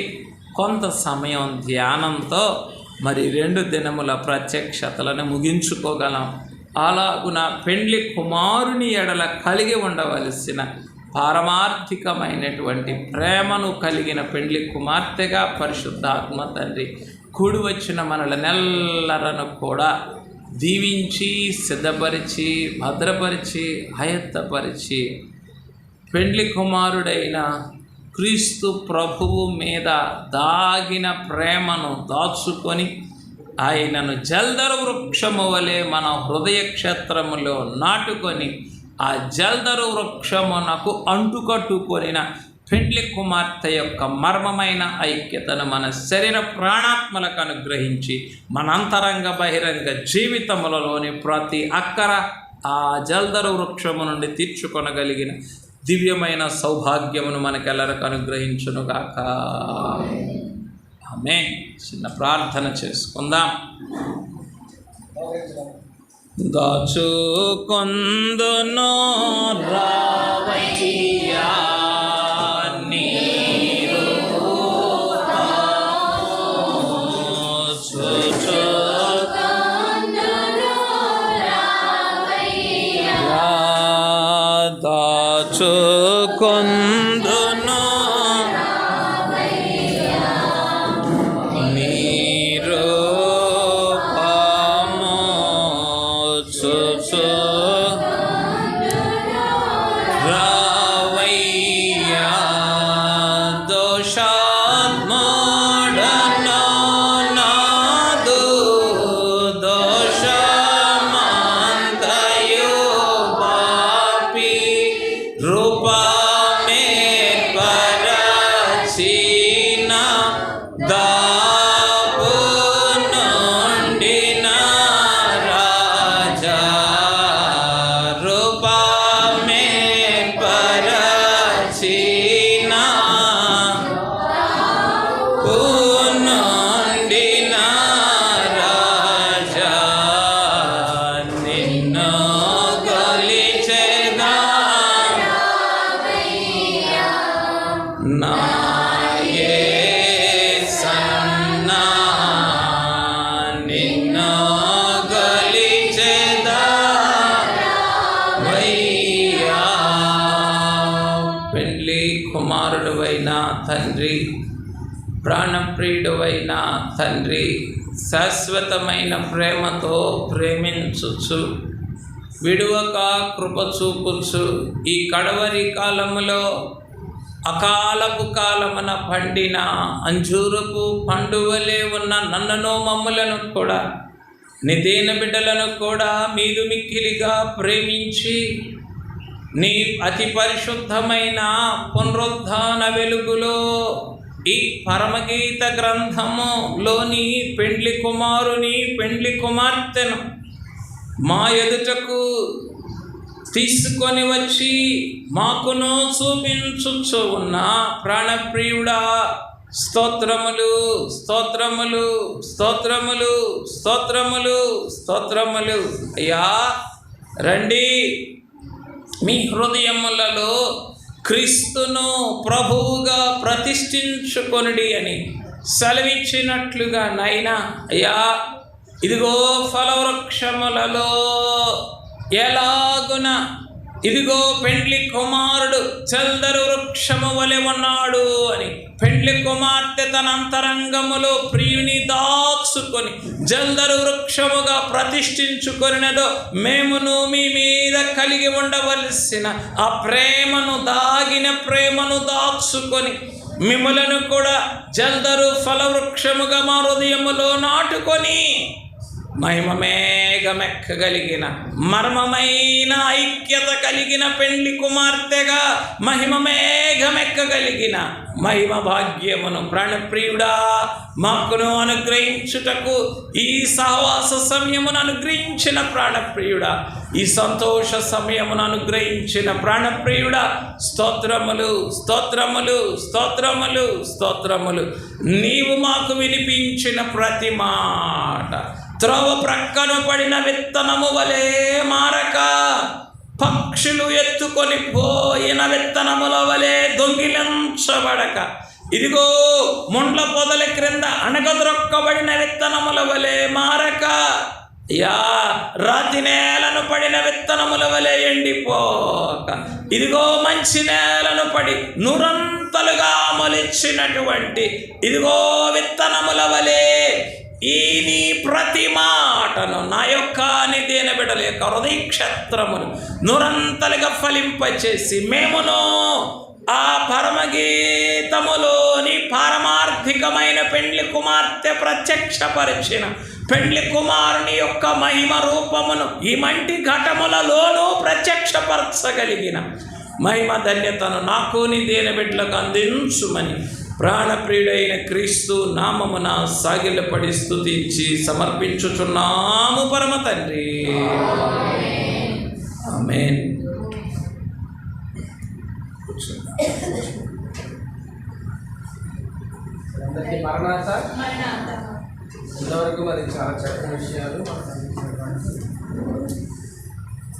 కొంత సమయం ధ్యానంతో మరి 2 దినముల ప్రత్యక్షతలను ముగించుకోగలం. అలాగున పెండ్లి కుమారుని ఎడల కలిగి ఉండవలసిన పారమార్థికమైనటువంటి ప్రేమను కలిగిన పెండ్లి కుమార్తెగా పరిశుద్ధాత్మ తండ్రి కూడి వచ్చిన మనలనెల్లరను కూడా దీవించి, సిద్ధపరిచి, భద్రపరిచి, ఆయత్తపరిచి పెండ్లి కుమారుడైన క్రీస్తు ప్రభువు మీద దాగిన ప్రేమను దాచుకొని ఆయనను జల్దరు వృక్షము వలె మన హృదయ క్షేత్రములో నాటుకొని ఆ జల్దరు వృక్షమునకు అంటుకట్టుకొనిన పెండ్లి కుమార్తె యొక్క మర్మమైన ఐక్యతను మన శరీర ప్రాణాత్మలకు అనుగ్రహించి మన అంతరంగ బహిరంగ జీవితములలోని ప్రతి అక్కర ఆ జల్దరు వృక్షము నుండి తీర్చుకొనగలిగిన దివ్యమైన సౌభాగ్యమును మనకెల్లరికి అనుగ్రహించునుగాక. ఆమేన్. చిన్న ప్రార్థన చేసుకుందాం. దాచుకొందును రావయ్యా నీరు కొందును నీరు పాము చూచు రావయ్యా దోషాత్ముడను నాదు దోషమంతయు పాపి రూపమే పరచిన దాపు నుండిన రాజా రూపమే పరచిన నుండిన రాజా నిన్ను కొలిచెదా నా యేసన్నా నిన్ను కొలిచెదా వయ్యా పెండ్లి కుమారుడువైన తండ్రి, ప్రాణప్రియుడువైన తండ్రి, శాశ్వతమైన ప్రేమతో ప్రేమించుచు విడువక కృప చూపుచు ఈ కడవరి కాలములో అకాలపు కాలమున పండిన అంజూరపు పండువలే ఉన్న నన్నను మమ్ములను కూడా నీ దీన బిడ్డలను కూడా మీరు మిక్కిలిగా ప్రేమించి నీ అతి పరిశుద్ధమైన పునరుద్ధాన వెలుగులో ఈ పరమగీత గ్రంథములోని పెండ్లి కుమారుని పెండ్లి కుమార్తెను మా ఎదుటకు తీసుకొని వచ్చి మాకును చూపించుచు ఉన్న ప్రాణప్రియుడా స్తోత్రములు స్తోత్రములు స్తోత్రములు స్తోత్రములు స్తోత్రములు. అయ్యా రండి, మీ హృదయములలో క్రీస్తును ప్రభువుగా ప్రతిష్ఠించుకొనుడి అని సెలవిచ్చినట్లుగా నైనా అయ్యా ఇదిగో ఫలవృక్షములలో ఎలాగున ఇదిగో పెండ్లి కుమారుడు చల్దరు వృక్షము వలె ఉన్నాడు అని పెండ్లి కుమార్తె తన అంతరంగములో ప్రియుని దాచుకొని జల్దరు వృక్షముగా ప్రతిష్ఠించుకొనినదో మేమును మీ మీద కలిగి ఉండవలసిన ఆ ప్రేమను దాగిన ప్రేమను దాచుకొని మిమ్మలను కూడా జల్దరు ఫలవృక్షముగా మా హృదయములో నాటుకొని మహిమమేఘమెక్కగలిగిన మర్మమైన ఐక్యత కలిగిన పెండ్లి కుమార్తెగా మహిమమేఘమెక్కగలిగిన మహిమ భాగ్యమును ప్రాణప్రియుడా మాకును అనుగ్రహించుటకు ఈ సహవాస సమయమును అనుగ్రహించిన ప్రాణప్రియుడా, ఈ సంతోష సమయమును అనుగ్రహించిన ప్రాణప్రియుడా స్తోత్రములు స్తోత్రములు స్తోత్రములు స్తోత్రములు. నీవు మాకు వినిపించిన ప్రతి మాట త్రోవ ప్రక్కన పడిన విత్తనము వలె మారక, పక్షులు ఎత్తుకొని పోయిన విత్తనముల వలె దొంగిలించబడక, ఇదిగో ముండ్ల పొదల క్రింద అణగద్రొక్కబడిన విత్తనముల వలె మారక, యా రాతి నేలను పడిన విత్తనముల వలె ఎండిపోక, ఇదిగో మంచి నేలను పడి నురంతలుగా మొలిచినటువంటి ఇదిగో విత్తనముల వలె ఈ నీ ప్రతి మాటను నా యొక్క నిదేన బిడ్డల యొక్క హృదయ క్షేత్రమును నురంతలుగా ఫలింపచేసి మేమును ఆ పరమగీతములోని పారమార్థికమైన పెండ్లి కుమార్తె ప్రత్యక్షపరిచిన పెండ్లి కుమారుని యొక్క మహిమ రూపమును ఈ మంటి ఘటములలోనూ ప్రత్యక్షపరచగలిగిన మహిమ ధన్యతను నాకు నీ దేన బిడ్డలకు అందించుమని ప్రాణప్రియుడైన క్రీస్తు నామమున సాగిలపడి స్తుతించి సమర్పించుచున్నాము పరమ తండ్రి. ఆమేన్. అందరికీ మరణాత. ఇంతవరకు మరి చాలా చక్కని విషయాలు